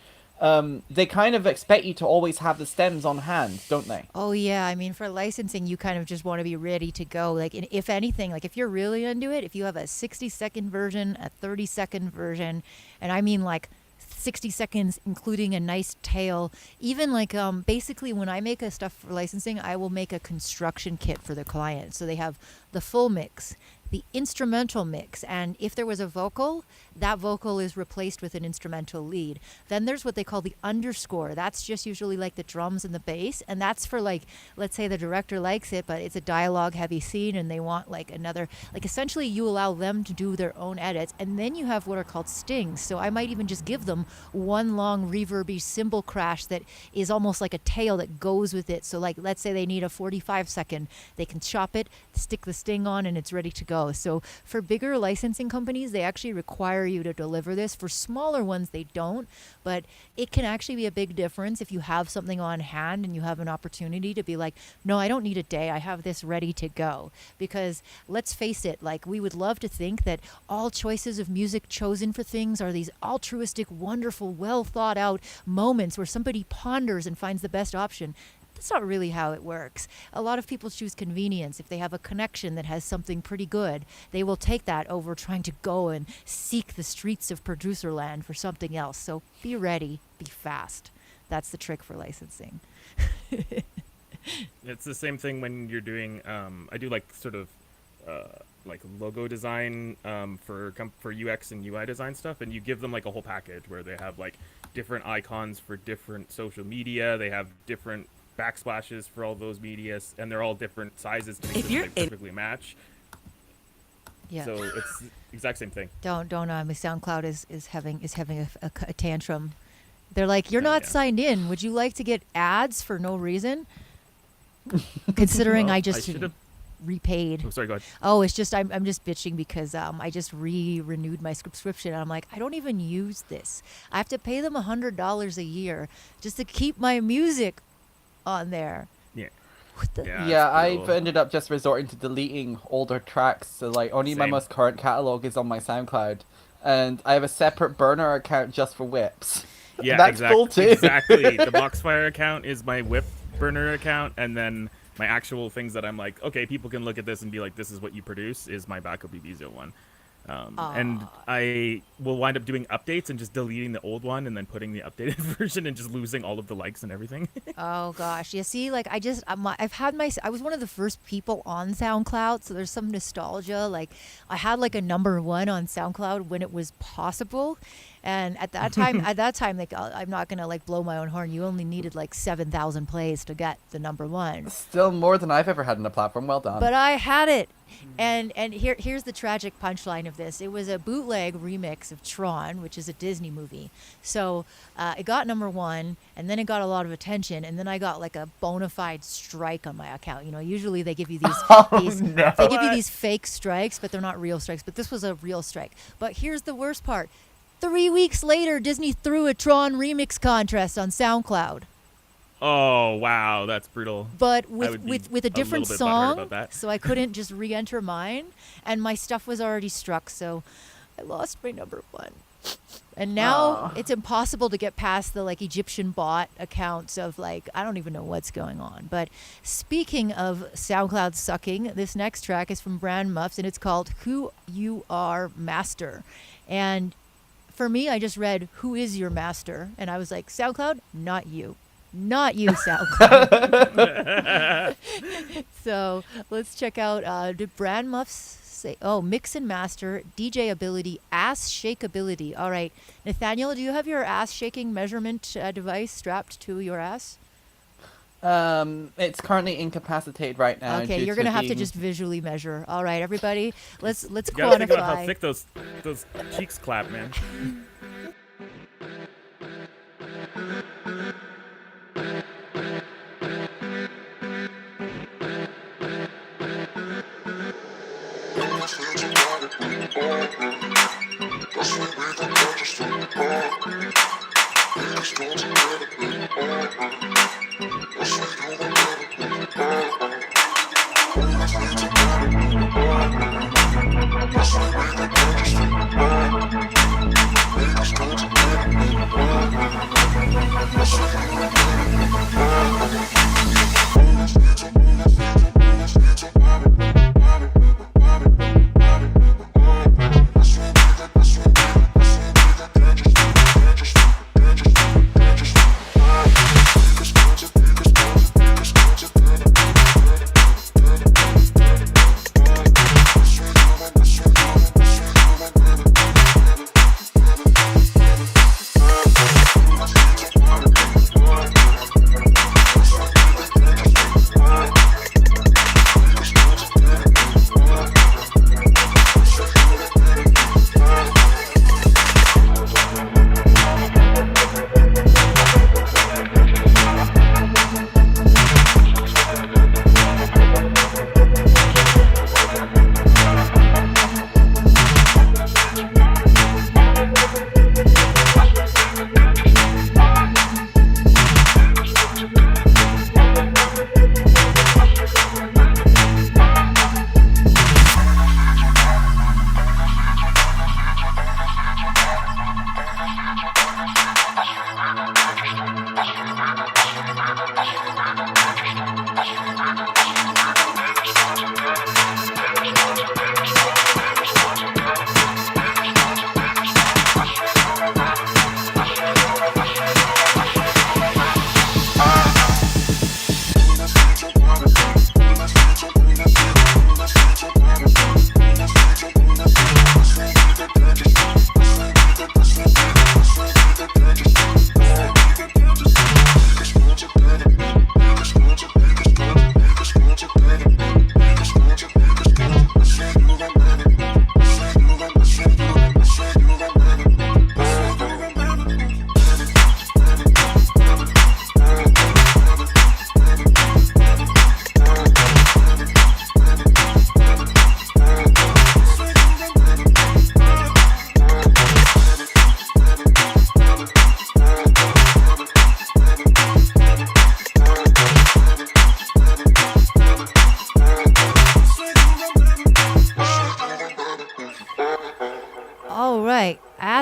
[SPEAKER 5] They kind of expect you to always have the stems on hand, don't they?
[SPEAKER 1] Oh yeah, for licensing, you kind of just want to be ready to go. Like, if anything, like if you're really into it, if you have a 60-second version, a 30-second version, and like 60 seconds including a nice tail, even like basically when I make a stuff for licensing, I will make a construction kit for the client, so they have the full mix, the instrumental mix. And if there was a vocal, that vocal is replaced with an instrumental lead. Then there's what they call the underscore. That's just usually like the drums and the bass. And that's for like, let's say the director likes it, but it's a dialogue heavy scene and they want like another, like essentially you allow them to do their own edits. And then you have what are called stings. So I might even just give them one long reverby cymbal crash that is almost like a tail that goes with it. So like, let's say they need a 45 second, they can chop it, stick the sting on, and it's ready to go. So for bigger licensing companies, they actually require you to deliver this. For smaller ones, they don't, but it can actually be a big difference if you have something on hand and you have an opportunity to be like, no, I don't need a day. I have this ready to go. Because let's face it, like we would love to think that all choices of music chosen for things are these altruistic, wonderful, well thought out moments where somebody ponders and finds the best option. That's not really how it works. A lot of people choose convenience. If they have a connection that has something pretty good, they will take that over trying to go and seek the streets of producer land for something else. So be ready, be fast. That's the trick for licensing.
[SPEAKER 2] It's the same thing when you're doing. I do like sort of like logo design for UX and UI design stuff, and you give them like a whole package where they have like different icons for different social media. They have different backsplashes for all those medias, and they're all different sizes to make them like perfectly match.
[SPEAKER 1] Yeah.
[SPEAKER 2] So it's the exact same thing.
[SPEAKER 1] Don't my SoundCloud is having a tantrum. They're like, you're not signed in. Would you like to get ads for no reason? Considering
[SPEAKER 2] Well,
[SPEAKER 1] I just repaid.
[SPEAKER 2] Oh, sorry, go ahead.
[SPEAKER 1] Oh, it's just I'm just bitching because I just renewed my subscription. And I'm like, I don't even use this. I have to pay them $100 a year just to keep my music on there.
[SPEAKER 2] Yeah.
[SPEAKER 1] What the?
[SPEAKER 5] Yeah,
[SPEAKER 2] it's
[SPEAKER 5] I've
[SPEAKER 2] brutal.
[SPEAKER 5] ended up just resorting to deleting older tracks. So like only my
[SPEAKER 2] Same.
[SPEAKER 5] most current catalog is on my SoundCloud, and I have a separate burner account just for whips.
[SPEAKER 2] Yeah,
[SPEAKER 5] That's cool too.
[SPEAKER 2] Exactly. The Boxfire account is my whip burner account, and then my actual things that I'm like, okay, people can look at this and be like, this is what you produce, is my Bakobiibizo one. And I will wind up doing updates and just deleting the old one and then putting the updated version and just losing all of the likes and everything.
[SPEAKER 1] Oh gosh, you see, like I was one of the first people on SoundCloud, so there's some nostalgia. Like I had like a number one on SoundCloud when it was possible, and at that time, like I'm not gonna like blow my own horn. You only needed like 7,000 plays to get the number one.
[SPEAKER 5] Still more than I've ever had on a platform. Well done.
[SPEAKER 1] But I had it. And here's the tragic punchline of this. It was a bootleg remix of Tron, which is a Disney movie. So it got number one, and then it got a lot of attention, and then I got like a bona fide strike on my account. You know, usually they give you they give you these fake strikes, but they're not real strikes. But this was a real strike. But here's the worst part. 3 weeks later, Disney threw a Tron remix contest on SoundCloud.
[SPEAKER 2] Oh, wow, that's brutal.
[SPEAKER 1] But
[SPEAKER 2] I would be
[SPEAKER 1] with a different
[SPEAKER 2] little bit butthurt
[SPEAKER 1] song,
[SPEAKER 2] about that.
[SPEAKER 1] so I couldn't just re-enter mine, and my stuff was already struck, so I lost my number one. And now it's impossible to get past the like Egyptian bot accounts of like, I don't even know what's going on. But speaking of SoundCloud sucking, this next track is from Brand Muffs, and it's called Who You Are Master. And for me, I just read, who is your master? And I was like, SoundCloud, not you. Not you, SoundCloud. So let's check out, did Brand Muffs say, mix and master, DJ ability, ass shake ability. All right. Nathaniel, do you have your ass shaking measurement device strapped to your ass?
[SPEAKER 5] It's currently incapacitated right now.
[SPEAKER 1] Okay, you're going to have to just visually measure. All right, everybody, let's
[SPEAKER 2] You gotta think about how
[SPEAKER 1] quantify.
[SPEAKER 2] thick those cheeks clap, man.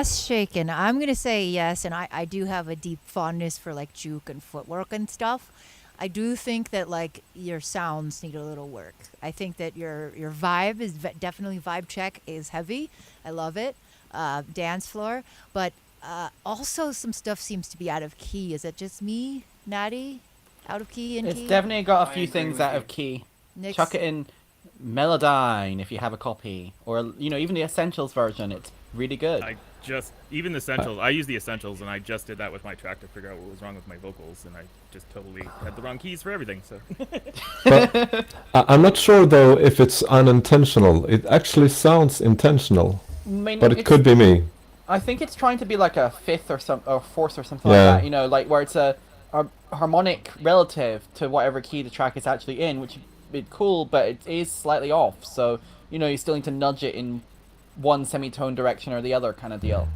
[SPEAKER 1] Ass shaking. I'm gonna say yes, and I do have a deep fondness for like juke and footwork and stuff. I do think that like your sounds need a little work. I think that your vibe is definitely vibe check is heavy. I love it. Dance floor, but also some stuff seems to be out of key. Is it just me, Natty? Out of key in
[SPEAKER 5] It's
[SPEAKER 1] key?
[SPEAKER 5] definitely got a
[SPEAKER 4] I
[SPEAKER 5] few
[SPEAKER 4] agree
[SPEAKER 5] things
[SPEAKER 4] with
[SPEAKER 5] out
[SPEAKER 4] you.
[SPEAKER 5] of key.
[SPEAKER 1] Nick's-
[SPEAKER 5] Chuck it in Melodyne if you have a copy, or even the Essentials version. It's really good.
[SPEAKER 2] I just even the essentials. I use the essentials, and I just did that with my track to figure out what was wrong with my vocals, and I just totally had the wrong keys for everything. So
[SPEAKER 3] But I'm not sure though if it's unintentional. It actually sounds intentional,
[SPEAKER 5] I mean,
[SPEAKER 3] but it
[SPEAKER 5] it's-
[SPEAKER 3] could be me.
[SPEAKER 5] I think it's trying to be like a fifth or fourth or something
[SPEAKER 3] Yeah.
[SPEAKER 5] like that. Like where it's a harmonic relative to whatever key the track is actually in, which is cool, but it is slightly off. So you still need to nudge it in one semitone direction or the other, kind of deal.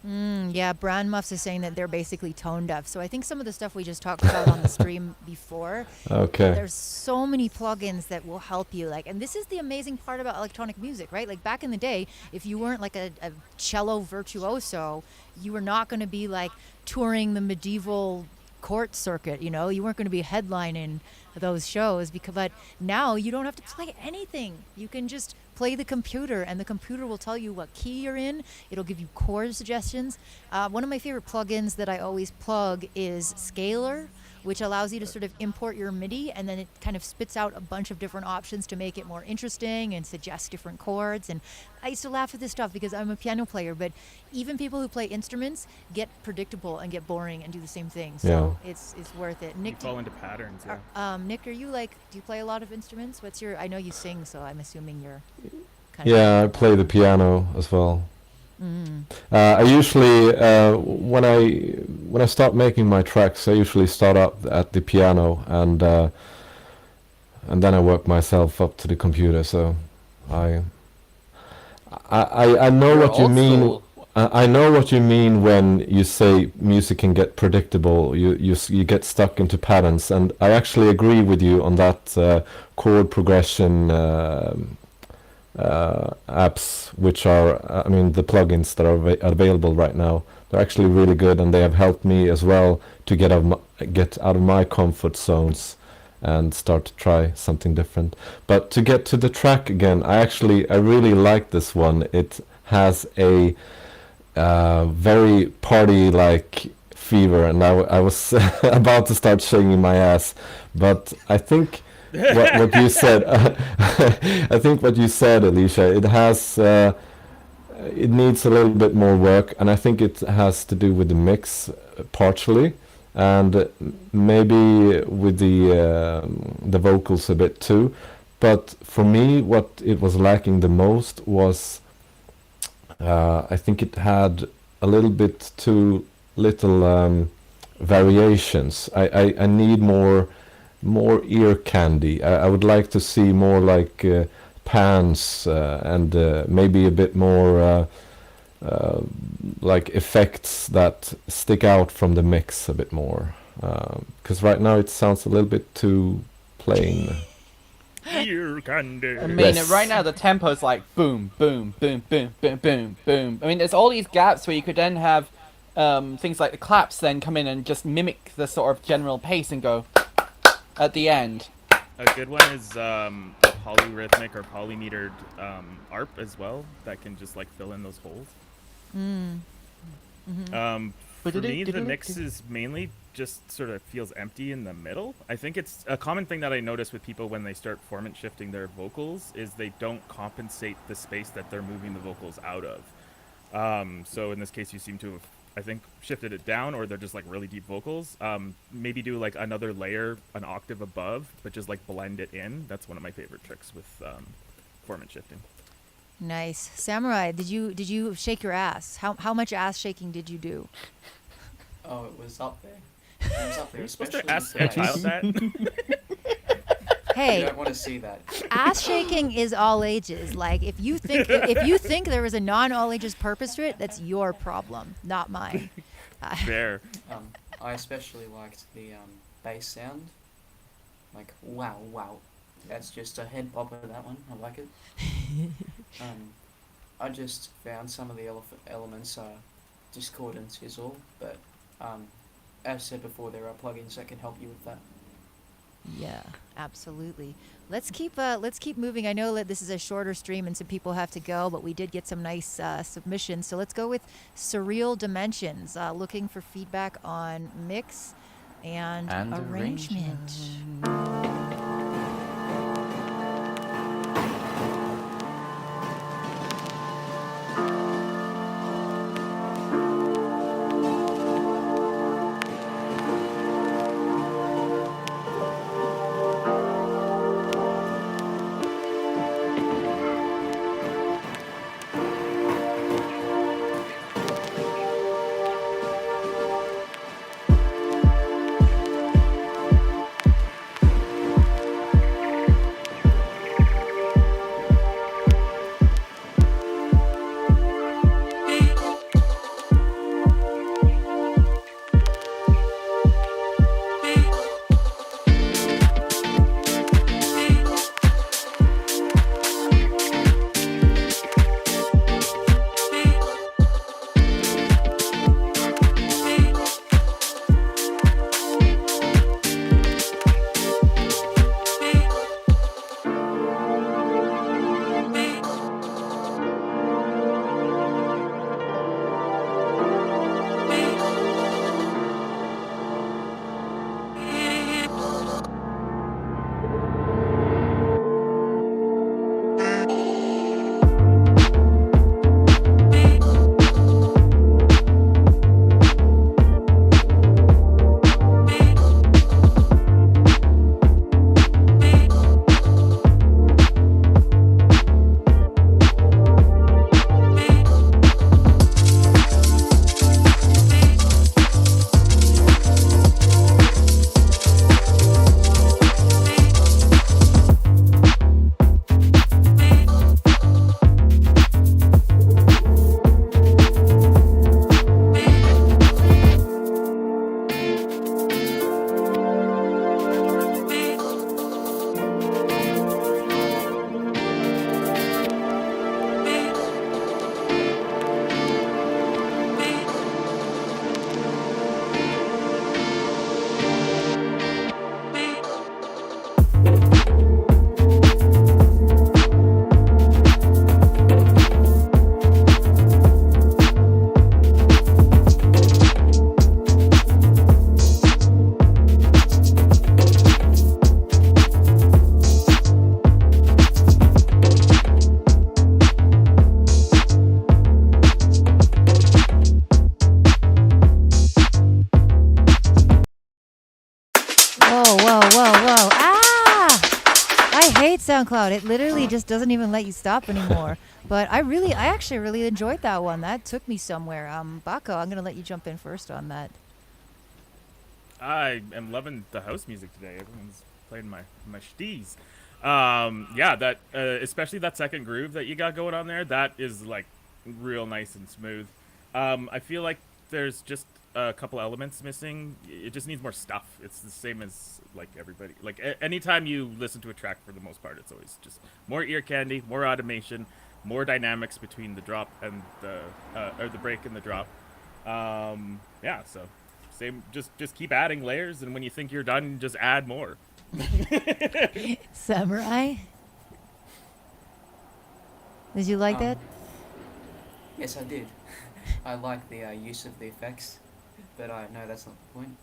[SPEAKER 1] Yeah, Brand Muffs is saying that they're basically tone deaf. So I think some of the stuff we just talked about on the stream before,
[SPEAKER 3] Okay.
[SPEAKER 1] there's so many plugins that will help you. Like, and this is the amazing part about electronic music, right? Like back in the day, if you weren't like a cello virtuoso, you were not going to be like touring the medieval court circuit. You weren't going to be headlining those shows but now you don't have to play anything. You can just play the computer, and the computer will tell you what key you're in. It'll give you chord suggestions. One of my favorite plugins that I always plug is Scalar, which allows you to sort of import your MIDI, and then it kind of spits out a bunch of different options to make it more interesting and suggest different chords. And I used to laugh at this stuff because I'm a piano player, but even people who play instruments get predictable and get boring and do the same thing. So it's worth it.
[SPEAKER 2] you
[SPEAKER 1] Nick,
[SPEAKER 2] fall into patterns. Yeah.
[SPEAKER 1] Nick, are you do you play a lot of instruments? I know you sing, so I'm assuming you're
[SPEAKER 3] Yeah, I play the piano as well. I usually when I start making my tracks, I usually start up at the piano and then I work myself up to the computer. So I know
[SPEAKER 5] You're
[SPEAKER 3] what you
[SPEAKER 5] old
[SPEAKER 3] mean.
[SPEAKER 5] school.
[SPEAKER 3] I know what you mean when you say music can get predictable. You get stuck into patterns, and I actually agree with you on that chord progression apps, which are the plugins that are available right now. They're actually really good, and they have helped me as well to get out of my comfort zones and start to try something different. But to get to the track again, I really like this one. It has a very party-like fever, and I was about to start shaking my ass, but I think what you said, I think what you said, ill-esha, it has, it needs a little bit more work, and I think it has to do with the mix partially, and maybe with the vocals a bit too. But for me, what it was lacking the most was, I think it had a little bit too little variations. I need more ear candy. I would like to see more like pans and maybe a bit more like effects that stick out from the mix a bit more. Because right now it sounds a little bit too plain.
[SPEAKER 2] Ear candy.
[SPEAKER 5] I mean,
[SPEAKER 3] Yes.
[SPEAKER 5] right now the tempo is like boom, boom, boom, boom, boom, boom, boom. I mean, there's all these gaps where you could then have things like the claps then come in and just mimic the sort of general pace and go at the end.
[SPEAKER 2] A good one is polyrhythmic or polymetered ARP as well. That can just like fill in those holes. For me, the mix is mainly just sort of feels empty in the middle. I think it's a common thing that I notice with people when they start formant shifting their vocals is they don't compensate the space that they're moving the vocals out of. So in this case, you seem to have, I think, shifted it down, or they're just like really deep vocals. Maybe do like another layer, an octave above, but just like blend it in. That's one of my favorite tricks with formant shifting.
[SPEAKER 1] Nice. Samurai, did you shake your ass? How much ass shaking did you do?
[SPEAKER 4] Oh, it was up there. It was up there,
[SPEAKER 2] You're supposed
[SPEAKER 4] especially
[SPEAKER 2] to ask a
[SPEAKER 4] today.
[SPEAKER 2] child that.
[SPEAKER 4] You
[SPEAKER 1] Hey,
[SPEAKER 4] don't want to see that.
[SPEAKER 1] ass shaking is all ages. Like if you think there was a non all ages purpose to it, that's your problem, not mine.
[SPEAKER 2] Fair.
[SPEAKER 4] I especially liked the bass sound. Like wow, that's just a head bopper. That one, I like it. I just found some of the elements are discordant is all, but as said before, there are plugins that can help you with that.
[SPEAKER 1] Yeah, absolutely. Let's keep moving. I know that this is a shorter stream and some people have to go, but we did get some nice submissions. So let's go with Surreal Dimensions, looking for feedback on mix and arrangement. Whoa. Ah! I hate SoundCloud. It literally just doesn't even let you stop anymore. But I actually really enjoyed that one. That took me somewhere. Bako, I'm going to let you jump in first on that.
[SPEAKER 2] I am loving the house music today. Everyone's playing my shtees. Yeah, that especially that second groove that you got going on there, that is like real nice and smooth. I feel like there's just a couple elements missing. It just needs more stuff. It's the same as like everybody. Like anytime you listen to a track, for the most part, it's always just more ear candy, more automation, more dynamics between the drop and the or the break and the drop. Yeah, so same. Just keep adding layers, and when you think you're done, just add more.
[SPEAKER 1] Samurai? Did you like that?
[SPEAKER 4] Yes, I did. I like the use of the effects, but no, that's not the point.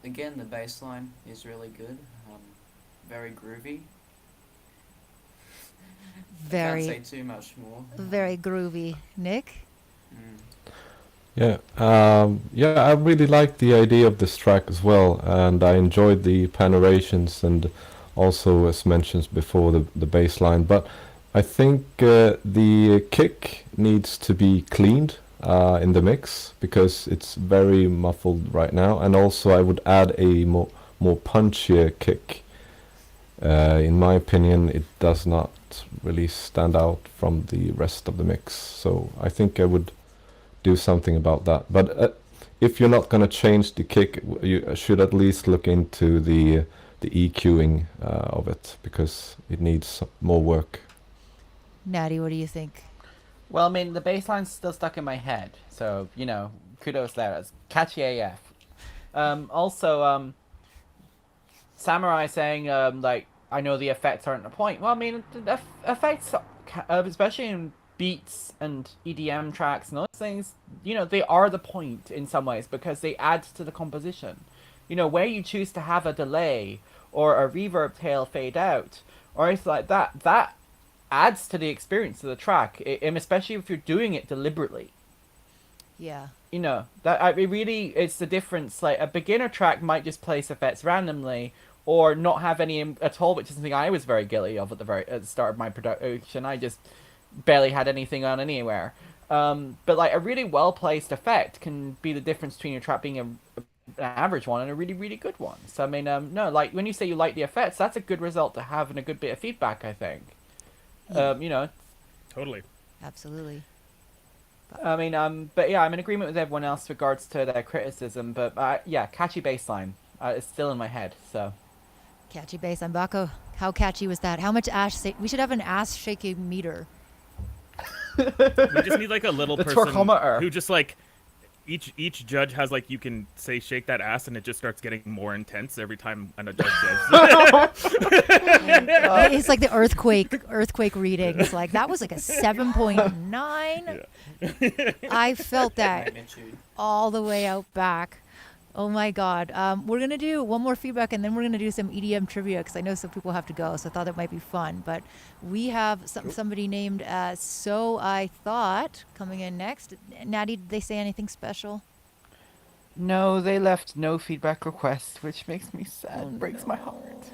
[SPEAKER 4] Again, the bass line is really good. Very groovy.
[SPEAKER 1] Very.
[SPEAKER 4] Can't say too much more.
[SPEAKER 1] Very groovy. Nick?
[SPEAKER 3] Yeah, I really like the idea of this track as well, and I enjoyed the panorations and also, as mentioned before, the bass line. But I think the kick needs to be cleaned in the mix because it's very muffled right now, and also I would add a more punchier kick. In my opinion, it does not really stand out from the rest of the mix, so I think I would do something about that. But if you're not going to change the kick, you should at least look into the EQing of it, because it needs more work.
[SPEAKER 1] Natty, what do you think?
[SPEAKER 5] Well, I mean, the bass line's still stuck in my head, so kudos there. It's catchy AF. Also, Samurai saying like I know the effects aren't the point. Well, I mean, the effects, especially in beats and EDM tracks and those things, they are the point in some ways because they add to the composition. Where you choose to have a delay or a reverb tail fade out or anything like that, that adds to the experience of the track, and especially if you're doing it deliberately.
[SPEAKER 1] Yeah.
[SPEAKER 5] It's the difference. Like a beginner track might just place effects randomly or not have any at all, which is something I was very guilty of at the start of my production. I just barely had anything on anywhere. But like a really well placed effect can be the difference between your track being an average one and a really, really good one. So I mean, no, like when you say you like the effects, that's a good result to have and a good bit of feedback, I think.
[SPEAKER 2] Totally.
[SPEAKER 1] Absolutely.
[SPEAKER 5] I mean, but yeah, I'm in agreement with everyone else with regards to their criticism. But yeah, catchy bass line. It's still in my head. So
[SPEAKER 1] Catchy bass on Bako. How catchy was that? How much we should have an ass shaking meter.
[SPEAKER 2] We just need like a little
[SPEAKER 5] the
[SPEAKER 2] person
[SPEAKER 5] torcometer.
[SPEAKER 2] who just like each judge has like you can say shake that ass and it just starts getting more intense every time a judge says.
[SPEAKER 1] It's like the earthquake readings. Like that was like a 7.9.
[SPEAKER 2] Yeah.
[SPEAKER 1] I felt that
[SPEAKER 4] Magnitude.
[SPEAKER 1] all the way out back. Oh my God. We're going to do one more feedback and then we're going to do some EDM trivia because I know some people have to go. So I thought that might be fun. But we have somebody named So I Thought coming in next. Natty, did they say anything special?
[SPEAKER 5] No, they left no feedback requests, which makes me sad. Breaks my heart.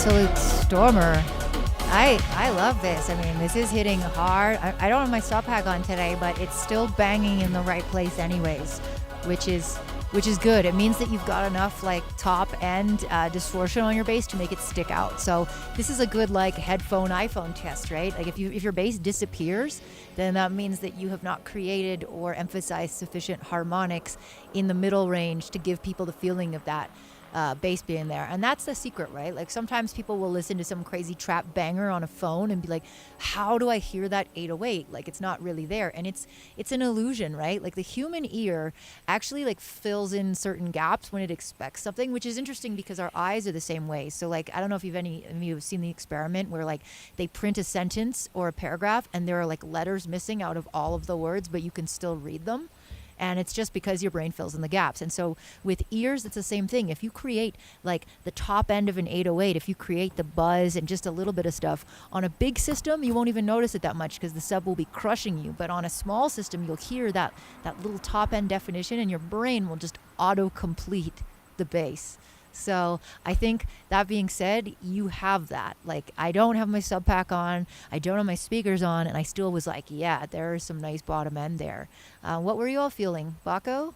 [SPEAKER 1] absolute stormer. I love this. I mean, this is hitting hard. I don't have my stop pack on today, but it's still banging in the right place anyways, which is good. It means that you've got enough like top end distortion on your bass to make it stick out. So this is a good like headphone iPhone test, right? Like if your bass disappears, then that means that you have not created or emphasized sufficient harmonics in the middle range to give people the feeling of that bass being there. And that's the secret, right? Like sometimes people will listen to some crazy trap banger on a phone and be like, how do I hear that 808? Like it's not really there. And it's an illusion, right? Like the human ear actually like fills in certain gaps when it expects something, which is interesting because our eyes are the same way. So like, I don't know if any of you have seen the experiment where like they print a sentence or a paragraph and there are like letters missing out of all of the words, but you can still read them. And it's just because your brain fills in the gaps. And so with ears, it's the same thing. If you create like the top end of an 808, if you create the buzz and just a little bit of stuff on a big system, you won't even notice it that much because the sub will be crushing you. But on a small system, you'll hear that little top end definition and your brain will just auto-complete the bass. So I think that being said, you have that. Like I don't have my sub pack on, I don't have my speakers on, and I still was like, yeah, there is some nice bottom end there. What were you all feeling, Bako?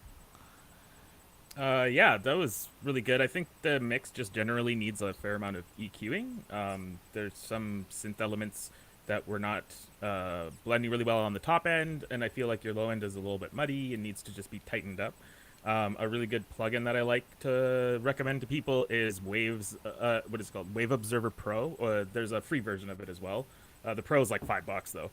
[SPEAKER 2] Yeah, that was really good. I think the mix just generally needs a fair amount of EQing. There's some synth elements that were not blending really well on the top end, and I feel like your low end is a little bit muddy and needs to just be tightened up. A really good plugin that I like to recommend to people is Waves, what is it called? Wave Observer Pro. There's a free version of it as well. The Pro is like $5 though.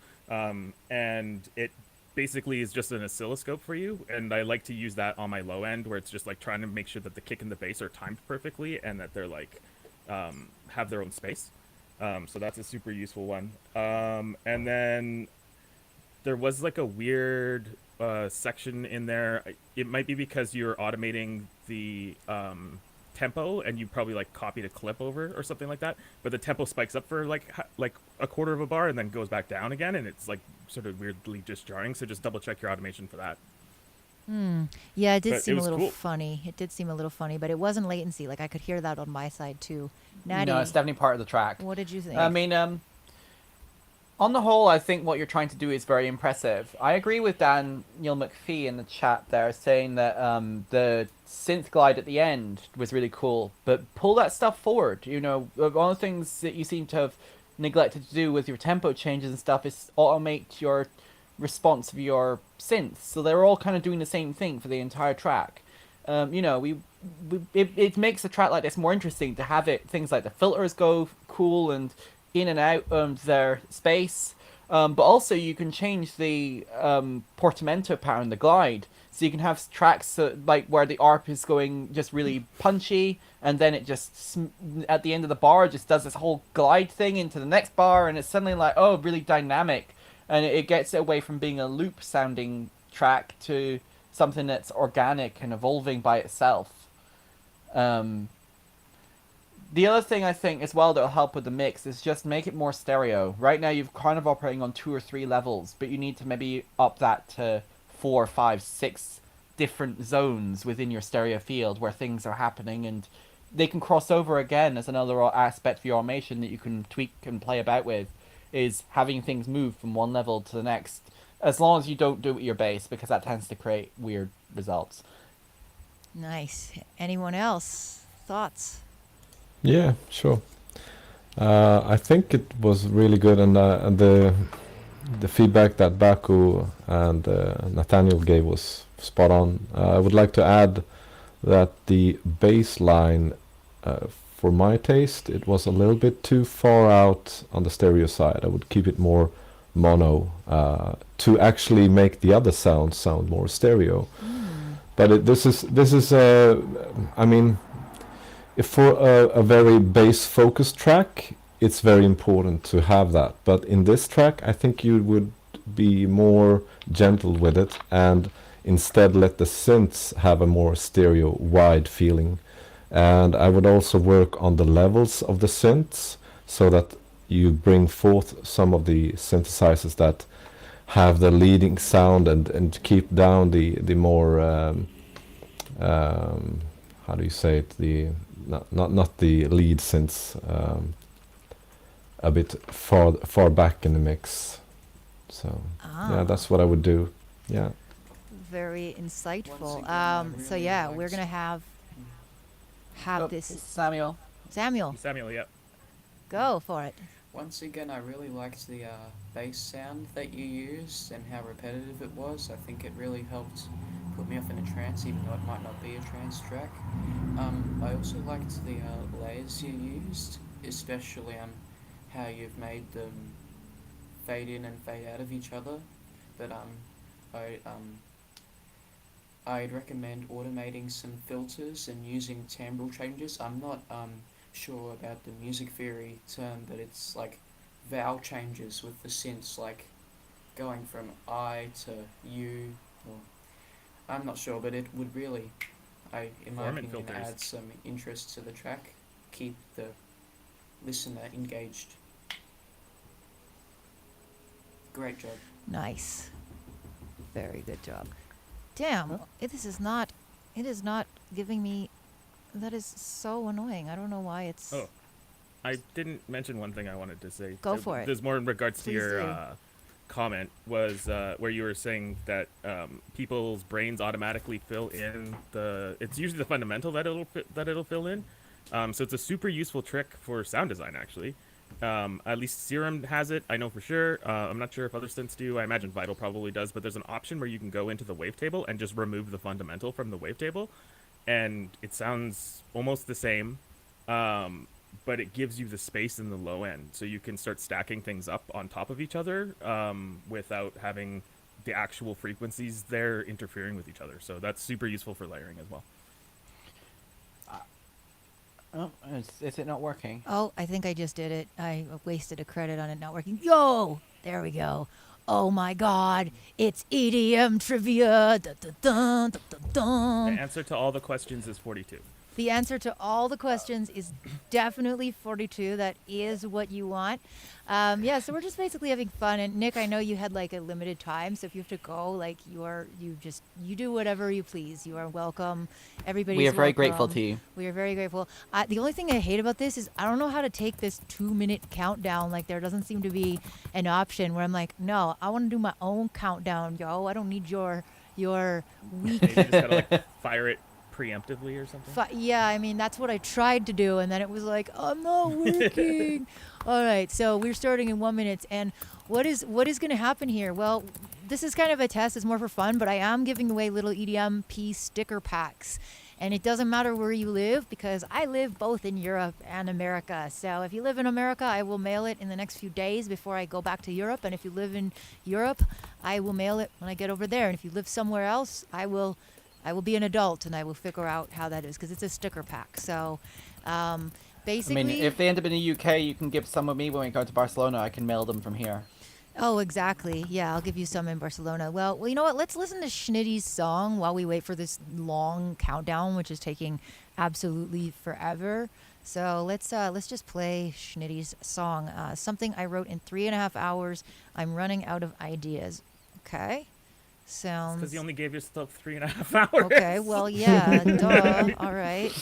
[SPEAKER 2] And it basically is just an oscilloscope for you. And I like to use that on my low end where it's just like trying to make sure that the kick and the bass are timed perfectly and that they're like, have their own space. So that's a super useful one. And then there was like a weird section in there. It might be because you're automating the tempo and you probably like copied a clip over or something like that, but the tempo spikes up for like a quarter of a bar and then goes back down again, and it's like sort of weirdly disjarring. So just double check your automation for that.
[SPEAKER 1] Yeah, it did
[SPEAKER 2] But
[SPEAKER 1] seem
[SPEAKER 2] it
[SPEAKER 1] a
[SPEAKER 2] was
[SPEAKER 1] little
[SPEAKER 2] cool.
[SPEAKER 1] funny. It did seem a little funny, but it wasn't latency. Like I could hear that on my side too. Natty,
[SPEAKER 5] No, it's definitely part of the track.
[SPEAKER 1] what did you think?
[SPEAKER 5] I mean, on the whole, I think what you're trying to do is very impressive. I agree with Neil McPhee in the chat there, saying that the synth glide at the end was really cool, but pull that stuff forward. You know, one of the things that you seem to have neglected to do with your tempo changes and stuff is automate your response of your synths. So they're all kind of doing the same thing for the entire track. You know, it makes a track like this more interesting to have things like the filters go cool and in and out of their space, but also you can change the portamento pattern, the glide, so you can have tracks like where the ARP is going just really punchy, and then it just at the end of the bar just does this whole glide thing into the next bar, and it's suddenly like, oh, really dynamic, and it gets it away from being a loop sounding track to something that's organic and evolving by itself. The other thing I think as well that will help with the mix is just make it more stereo. Right now you're kind of operating on 2 or 3 levels, but you need to maybe up that to 4, 5, 6 different zones within your stereo field where things are happening, and they can cross over again as another aspect of your automation that you can tweak and play about with, is having things move from one level to the next, as long as you don't do it with your bass, because that tends to create weird results.
[SPEAKER 1] Nice. Anyone else? Thoughts?
[SPEAKER 3] Yeah, sure. I think it was really good, and the feedback that Baku and Nathaniel gave was spot on. I would like to add that the bass line, for my taste, it was a little bit too far out on the stereo side. I would keep it more mono to actually make the other sounds sound more stereo. But this is I mean, if for a very bass focused track, it's very important to have that. But in this track, I think you would be more gentle with it and instead let the synths have a more stereo wide feeling. And I would also work on the levels of the synths so that you bring forth some of the synthesizers that have the leading sound and keep down the more how do you say it, the not the lead synths, a bit far back in the mix. So yeah, that's what I would do. Yeah.
[SPEAKER 1] Very insightful.
[SPEAKER 4] Once again, I
[SPEAKER 1] So
[SPEAKER 4] really
[SPEAKER 1] yeah,
[SPEAKER 4] liked-
[SPEAKER 1] we're gonna have
[SPEAKER 5] Oh,
[SPEAKER 1] this.
[SPEAKER 5] Samuel.
[SPEAKER 1] Samuel,
[SPEAKER 2] Samuel, yep.
[SPEAKER 1] go for it.
[SPEAKER 4] Once again, I really liked the bass sound that you used and how repetitive it was. I think it really helped put me off in a trance, even though it might not be a trance track. I also liked the layers you used, especially on how you've made them fade in and fade out of each other. But I'd recommend automating some filters and using timbral changes. I'm not sure about the music theory term, but it's like vowel changes with the synths, like going from I to you. Or I'm not sure, but it would really, in my
[SPEAKER 2] Formant
[SPEAKER 4] opinion,
[SPEAKER 2] filters.
[SPEAKER 4] add some interest to the track, keep the listener engaged. Great job.
[SPEAKER 1] Nice. Very good job. Damn, this is not. It is not giving me. That is so annoying. I don't know why it's.
[SPEAKER 2] Oh. I didn't mention one thing I wanted to say.
[SPEAKER 1] Go for it.
[SPEAKER 2] There's more in regards to
[SPEAKER 1] Please
[SPEAKER 2] your
[SPEAKER 1] do.
[SPEAKER 2] comment, was where you were saying that people's brains automatically fill in the. It's usually the fundamental that it'll fill in. So it's a super useful trick for sound design, actually. At least Serum has it, I know for sure. I'm not sure if other synths do. I imagine Vital probably does, but there's an option where you can go into the wavetable and just remove the fundamental from the wavetable, and it sounds almost the same, but it gives you the space in the low end, so you can start stacking things up on top of each other without having the actual frequencies there interfering with each other. So that's super useful for layering as well.
[SPEAKER 5] Oh, is it not working?
[SPEAKER 1] Oh, I think I just did it. I wasted a credit on it not working. Yo, there we go. Oh my God, it's EDM trivia. Dun, dun, dun, dun, dun, dun.
[SPEAKER 2] The answer to all the questions is 42.
[SPEAKER 1] The answer to all the questions is definitely 42. That is what you want. Yeah, so we're just basically having fun. And Nick, I know you had like a limited time, so if you have to go, like you do whatever you please. You are welcome. Everybody's
[SPEAKER 5] We are very grateful
[SPEAKER 1] welcome.
[SPEAKER 5] to you.
[SPEAKER 1] We are very grateful. The only thing I hate about this is I don't know how to take this 2-minute countdown. Like there doesn't seem to be an option where I'm like, no, I want to do my own countdown, yo. I don't need your weak.
[SPEAKER 2] Maybe you just gotta like fire it preemptively or something.
[SPEAKER 1] Yeah, I mean that's what I tried to do, and then it was like, I'm not working. All right, so we're starting in 1 minute, and what is going to happen here? Well, this is kind of a test. It's more for fun, but I am giving away little EDMP sticker packs. And it doesn't matter where you live because I live both in Europe and America. So if you live in America, I will mail it in the next few days before I go back to Europe. And if you live in Europe, I will mail it when I get over there. And if you live somewhere else, I will be an adult and I will figure out how that is because it's a sticker pack. So basically.
[SPEAKER 5] I mean, if they end up in the UK, you can give some of me when we go to Barcelona. I can mail them from here.
[SPEAKER 1] Oh, exactly. Yeah, I'll give you some in Barcelona. Well, you know what? Let's listen to Schnitty's song while we wait for this long countdown, which is taking absolutely forever. So let's just play Schnitty's song. Something I wrote in 3.5 hours. I'm running out of ideas. Okay. Sounds.
[SPEAKER 2] Because you only gave yourself 3.5 hours.
[SPEAKER 1] Okay. Well, yeah. Duh. All right.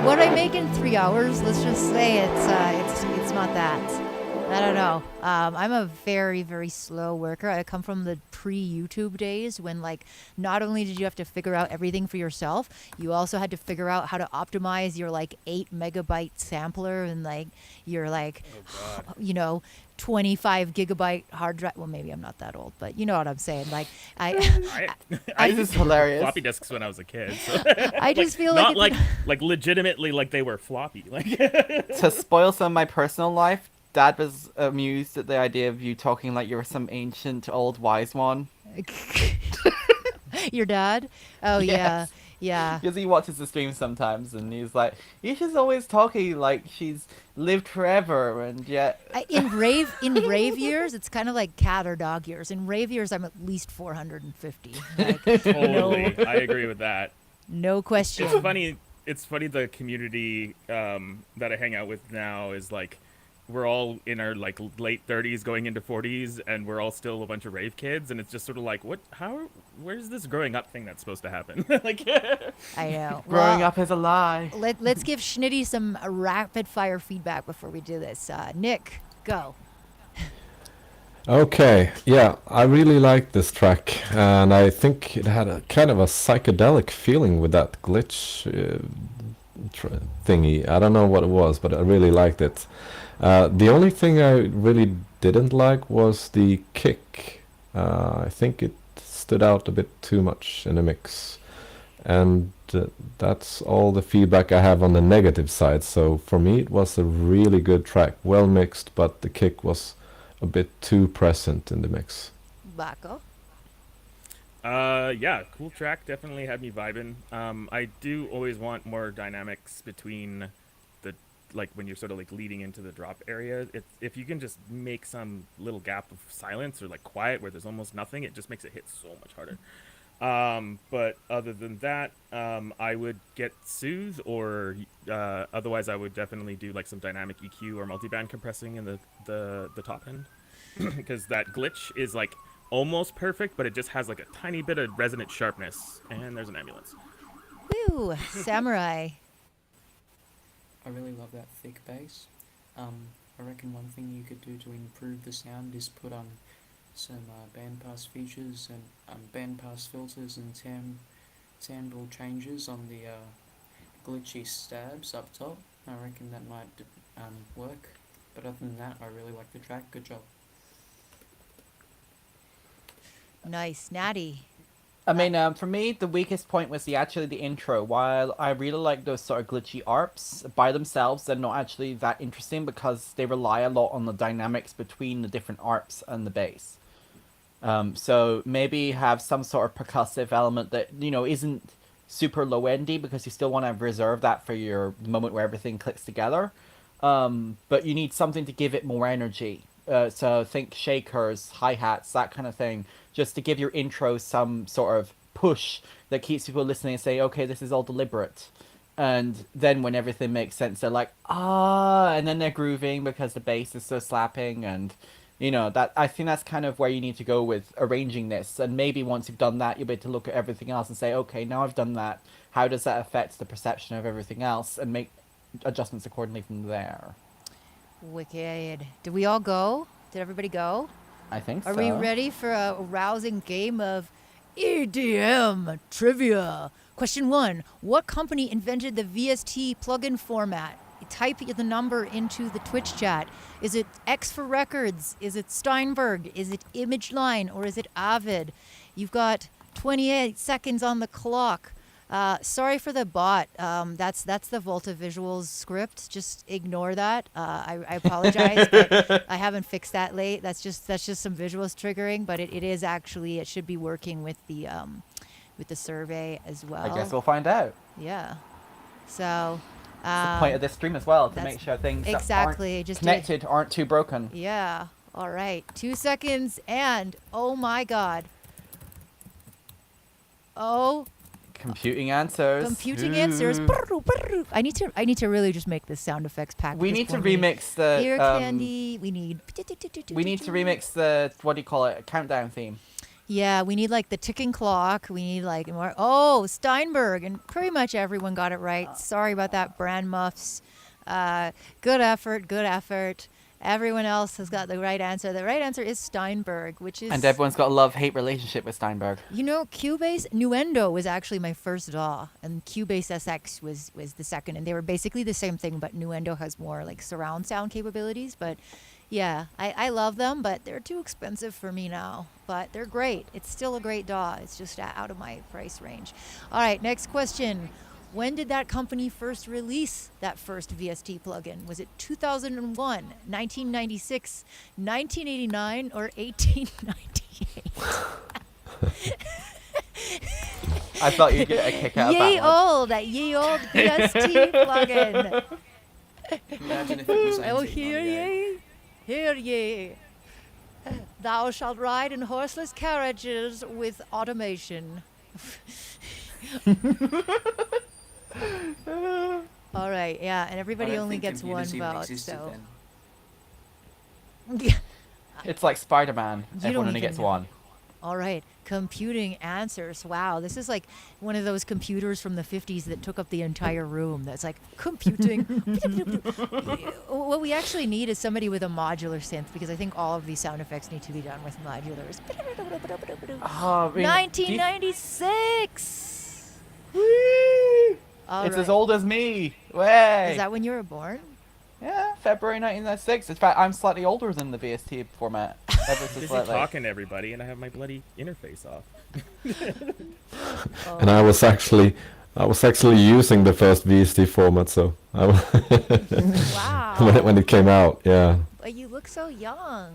[SPEAKER 1] What I make in 3 hours, let's just say it's not that. I don't know. I'm a very, very slow worker. I come from the pre-YouTube days when, like, not only did you have to figure out everything for yourself, you also had to figure out how to optimize your, like, 8 megabyte sampler and, like, your, like, 25 gigabyte hard drive. Well, maybe I'm not that old, but you know what I'm saying. Like,
[SPEAKER 2] I
[SPEAKER 5] This
[SPEAKER 2] used
[SPEAKER 5] is
[SPEAKER 2] to
[SPEAKER 5] hilarious.
[SPEAKER 2] floppy disks when I was a kid. So.
[SPEAKER 1] I just feel
[SPEAKER 2] not
[SPEAKER 1] like
[SPEAKER 2] like legitimately like they were floppy. Like
[SPEAKER 5] To spoil some of my personal life, Dad was amused at the idea of you talking like you were some ancient old wise one.
[SPEAKER 1] your dad. Oh
[SPEAKER 5] Yes.
[SPEAKER 1] yeah.
[SPEAKER 5] Because he watches the stream sometimes, and he's like, "Isha's always talking like she's lived forever, and yet."
[SPEAKER 1] In rave years, it's kind of like cat or dog years. In rave years, I'm at least 450. Like,
[SPEAKER 2] totally, I agree with that.
[SPEAKER 1] no question.
[SPEAKER 2] It's funny. It's funny. The community that I hang out with now is like, we're all in our like late 30s, going into 40s, and we're all still a bunch of rave kids. And it's just sort of like, where's this growing up thing that's supposed to happen? Like,
[SPEAKER 1] I know.
[SPEAKER 5] Growing
[SPEAKER 1] Well,
[SPEAKER 5] up is a lie.
[SPEAKER 1] Let's give Schnitty some rapid fire feedback before we do this. Nick, go.
[SPEAKER 3] Okay, yeah, I really like this track, and I think it had a kind of a psychedelic feeling with that glitch thingy. I don't know what it was, but I really liked it. The only thing I really didn't like was the kick. I think it stood out a bit too much in the mix, and that's all the feedback I have on the negative side. So for me, it was a really good track, well mixed, but the kick was a bit too present in the mix.
[SPEAKER 1] Bako.
[SPEAKER 2] yeah, cool track. Definitely had me vibing. I do always want more dynamics between the, like, when you're sort of like leading into the drop area. If you can just make some little gap of silence or like quiet where there's almost nothing, it just makes it hit so much harder. But other than that, I would get Soothe, or otherwise I would definitely do like some dynamic EQ or multiband compressing in the top end, because that glitch is like almost perfect, but it just has like a tiny bit of resonant sharpness. And there's an ambulance.
[SPEAKER 1] Woo, Samurai.
[SPEAKER 4] I really love that thick bass. I reckon one thing you could do to improve the sound is put on some bandpass features and bandpass filters and timbre changes on the glitchy stabs up top. I reckon that might work. But other than that, I really like the track. Good job.
[SPEAKER 1] Nice. Natty.
[SPEAKER 5] I mean, for me, the weakest point was actually the intro. While I really like those sort of glitchy ARPs, by themselves, they're not actually that interesting because they rely a lot on the dynamics between the different ARPs and the bass. So maybe have some sort of percussive element that, you know, isn't super low-endy because you still want to reserve that for your moment where everything clicks together. But you need something to give it more energy. So think shakers, hi-hats, that kind of thing, just to give your intro some sort of push that keeps people listening and say, okay, this is all deliberate. And then when everything makes sense, they're like, and then they're grooving because the bass is so slapping. And, you know, that I think that's kind of where you need to go with arranging this. And maybe once you've done that, you'll be able to look at everything else and say, okay, now I've done that. How does that affect the perception of everything else? And make adjustments accordingly from there.
[SPEAKER 1] Wicked. Did we all go? Did everybody go?
[SPEAKER 5] I think so.
[SPEAKER 1] Are we ready for a rousing game of EDM trivia? Question 1. What company invented the VST plugin format? Type the number into the Twitch chat. Is it X for Records? Is it Steinberg? Is it Image Line? Or is it Avid? You've got 28 seconds on the clock. Sorry for the bot. That's the Volta Visuals script. Just ignore that. I apologize, but I haven't fixed that late. That's just some visuals triggering, but it is actually, it should be working with the survey as well.
[SPEAKER 5] I guess we'll find out.
[SPEAKER 1] Yeah. So.
[SPEAKER 5] That's the point of this stream as well, to
[SPEAKER 1] that's
[SPEAKER 5] make sure things
[SPEAKER 1] exactly
[SPEAKER 5] that aren't connected aren't too broken.
[SPEAKER 1] Yeah. All right. 2 seconds, and oh my God. Oh.
[SPEAKER 5] Computing answers.
[SPEAKER 1] Computing answers. I need to really just make this sound effects pack.
[SPEAKER 5] We need to remix the
[SPEAKER 1] ear candy. We need.
[SPEAKER 5] We need to remix the, what do you call it, countdown theme.
[SPEAKER 1] Yeah, we need like the ticking clock. We need like more. Oh, Steinberg, and pretty much everyone got it right. Sorry about that, Brand Muffs. Good effort, good effort. Everyone else has got the right answer. The right answer is Steinberg, which is
[SPEAKER 5] And everyone's got a love-hate relationship with Steinberg.
[SPEAKER 1] Cubase Nuendo was actually my first DAW, and Cubase SX was the second, and they were basically the same thing, but Nuendo has more like surround sound capabilities. But yeah, I love them, but they're too expensive for me now. But they're great. It's still a great DAW. It's just out of my price range. All right, next question. When did that company first release that first VST plugin? Was it 2001, 1996, 1989, or 1898?
[SPEAKER 5] I thought you'd get a kick out of
[SPEAKER 1] Ye
[SPEAKER 5] that one.
[SPEAKER 1] old, that ye old VST plugin.
[SPEAKER 4] Imagine if it was
[SPEAKER 1] Oh, hear
[SPEAKER 4] 1898.
[SPEAKER 1] ye, hear ye. Thou shalt ride in horseless carriages with automation. All right, yeah, and
[SPEAKER 4] I
[SPEAKER 1] everybody
[SPEAKER 4] don't
[SPEAKER 1] only
[SPEAKER 4] think
[SPEAKER 1] gets one
[SPEAKER 4] computers even
[SPEAKER 1] vote,
[SPEAKER 4] existed
[SPEAKER 1] so.
[SPEAKER 4] then.
[SPEAKER 5] It's like Spider-Man.
[SPEAKER 1] You
[SPEAKER 5] Everyone
[SPEAKER 1] don't
[SPEAKER 5] only
[SPEAKER 1] even
[SPEAKER 5] gets
[SPEAKER 1] know.
[SPEAKER 5] one.
[SPEAKER 1] All right, computing answers. Wow, this is like one of those computers from the 50s that took up the entire room. That's like computing. What we actually need is somebody with a modular synth, because I think all of these sound effects need to be done with modulars.
[SPEAKER 5] Oh, I mean,
[SPEAKER 1] 1996. All
[SPEAKER 5] it's
[SPEAKER 1] right.
[SPEAKER 5] as old as me. Way.
[SPEAKER 1] Is that when you were born?
[SPEAKER 5] Yeah, February 1996. In fact, I'm slightly older than the VST format. Ever so
[SPEAKER 2] Busy
[SPEAKER 5] slightly.
[SPEAKER 2] talking to everybody, and I have my bloody interface off.
[SPEAKER 1] Oh.
[SPEAKER 3] And I was actually using the first VST format, so
[SPEAKER 1] Wow.
[SPEAKER 3] when it came out, yeah.
[SPEAKER 1] But you look so young.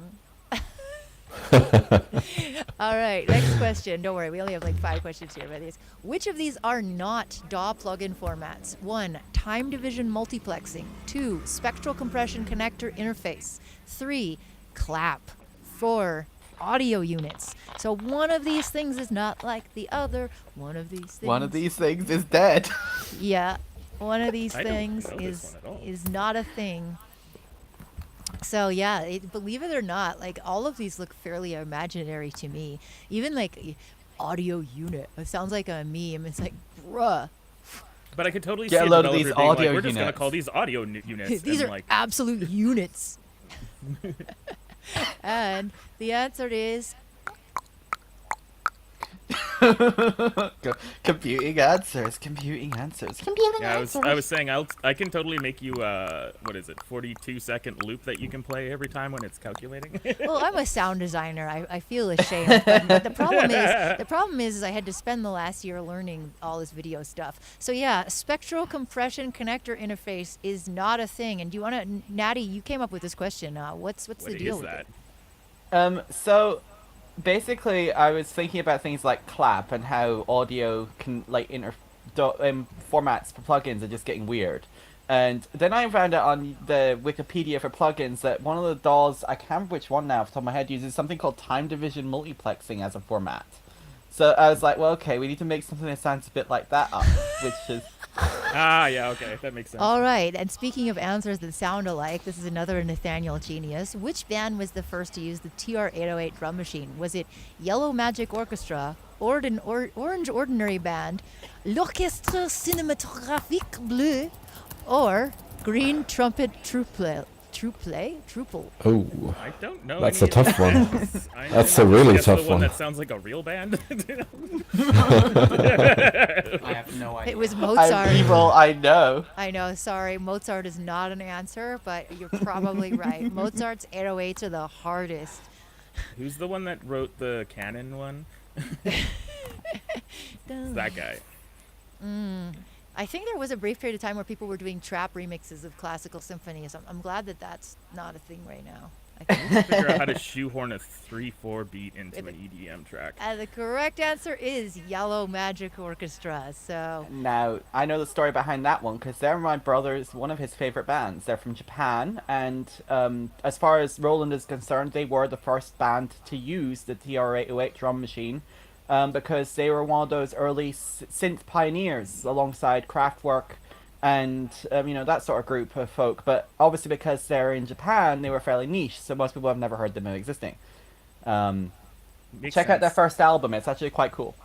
[SPEAKER 1] All right, next question. Don't worry, we only have like 5 questions here. But which of these are not DAW plugin formats? 1. Time division multiplexing. 2. Spectral compression connector interface. 3. Clap. 4. Audio units. So one of these things is not like the other. One of these things.
[SPEAKER 5] One of these things is dead.
[SPEAKER 1] Yeah. One of these
[SPEAKER 2] I don't
[SPEAKER 1] things
[SPEAKER 2] know this one at all.
[SPEAKER 1] is not a thing. So yeah, believe it or not, like all of these look fairly imaginary to me. Even like audio unit, it sounds like a meme. It's like, bruh,
[SPEAKER 2] But I could totally
[SPEAKER 5] Get
[SPEAKER 2] see
[SPEAKER 5] a
[SPEAKER 2] a
[SPEAKER 5] load of
[SPEAKER 2] developer
[SPEAKER 5] these
[SPEAKER 2] being like,
[SPEAKER 5] audio
[SPEAKER 2] we're just gonna
[SPEAKER 5] units.
[SPEAKER 2] call these audio units.
[SPEAKER 1] these
[SPEAKER 2] and
[SPEAKER 1] are
[SPEAKER 2] like,
[SPEAKER 1] absolute units. And the answer is
[SPEAKER 5] Computing answers. Computing answers.
[SPEAKER 2] yeah, I was saying I can totally make you what is it, 42-second loop that you can play every time when it's calculating.
[SPEAKER 1] well, I'm a sound designer. I feel ashamed, but the problem is I had to spend the last year learning all this video stuff. So yeah, spectral compression connector interface is not a thing. And do you want to, Natty? You came up with this question. What's
[SPEAKER 2] What
[SPEAKER 1] the deal
[SPEAKER 2] is
[SPEAKER 1] with
[SPEAKER 2] that?
[SPEAKER 1] it?
[SPEAKER 5] So basically, I was thinking about things like clap and how audio can like formats for plugins are just getting weird. And then I found out on the Wikipedia for plugins that one of the DAWs, I can't remember which one now off the top of my head, uses something called time division multiplexing as a format. So I was like, well, okay, we need to make something that sounds a bit like that up, which is
[SPEAKER 2] Ah, yeah, okay, that makes sense.
[SPEAKER 1] All right, and speaking of answers that sound alike, this is another Nathaniel genius. Which band was the first to use the TR-808 drum machine? Was it Yellow Magic Orchestra, Orange Ordinary Band, L'Orchestre Cinématographique Bleu, or Green Trumpet Trouple?
[SPEAKER 3] Oh,
[SPEAKER 2] I don't know.
[SPEAKER 3] that's
[SPEAKER 2] any
[SPEAKER 3] a tough
[SPEAKER 2] of
[SPEAKER 3] one.
[SPEAKER 2] those. I
[SPEAKER 3] That's
[SPEAKER 2] know-
[SPEAKER 3] a really
[SPEAKER 2] guess
[SPEAKER 3] tough
[SPEAKER 2] the one.
[SPEAKER 3] one.
[SPEAKER 2] That sounds like a real band.
[SPEAKER 4] I have no idea.
[SPEAKER 1] It was
[SPEAKER 5] I'm
[SPEAKER 1] Mozart.
[SPEAKER 5] evil, I know.
[SPEAKER 1] I know, sorry. Mozart is not an answer, but you're probably right. Mozart's 808s are the hardest.
[SPEAKER 2] Who's the one that wrote the canon one? It's that guy.
[SPEAKER 1] I think there was a brief period of time where people were doing trap remixes of classical symphonies. I'm glad that that's not a thing right now. I think.
[SPEAKER 2] Figure out how to shoehorn a 3/4 beat into an EDM track.
[SPEAKER 1] The correct answer is Yellow Magic Orchestra. So,
[SPEAKER 5] Now, I know the story behind that one because they're my brother's, one of his favorite bands. They're from Japan, and as far as Roland is concerned, they were the first band to use the TR-808 drum machine because they were one of those early synth pioneers alongside Kraftwerk and that sort of group of folk. But obviously because they're in Japan, they were fairly niche, so most people have never heard them existing.
[SPEAKER 2] Makes
[SPEAKER 5] check out their
[SPEAKER 2] sense.
[SPEAKER 5] first album. It's actually quite cool.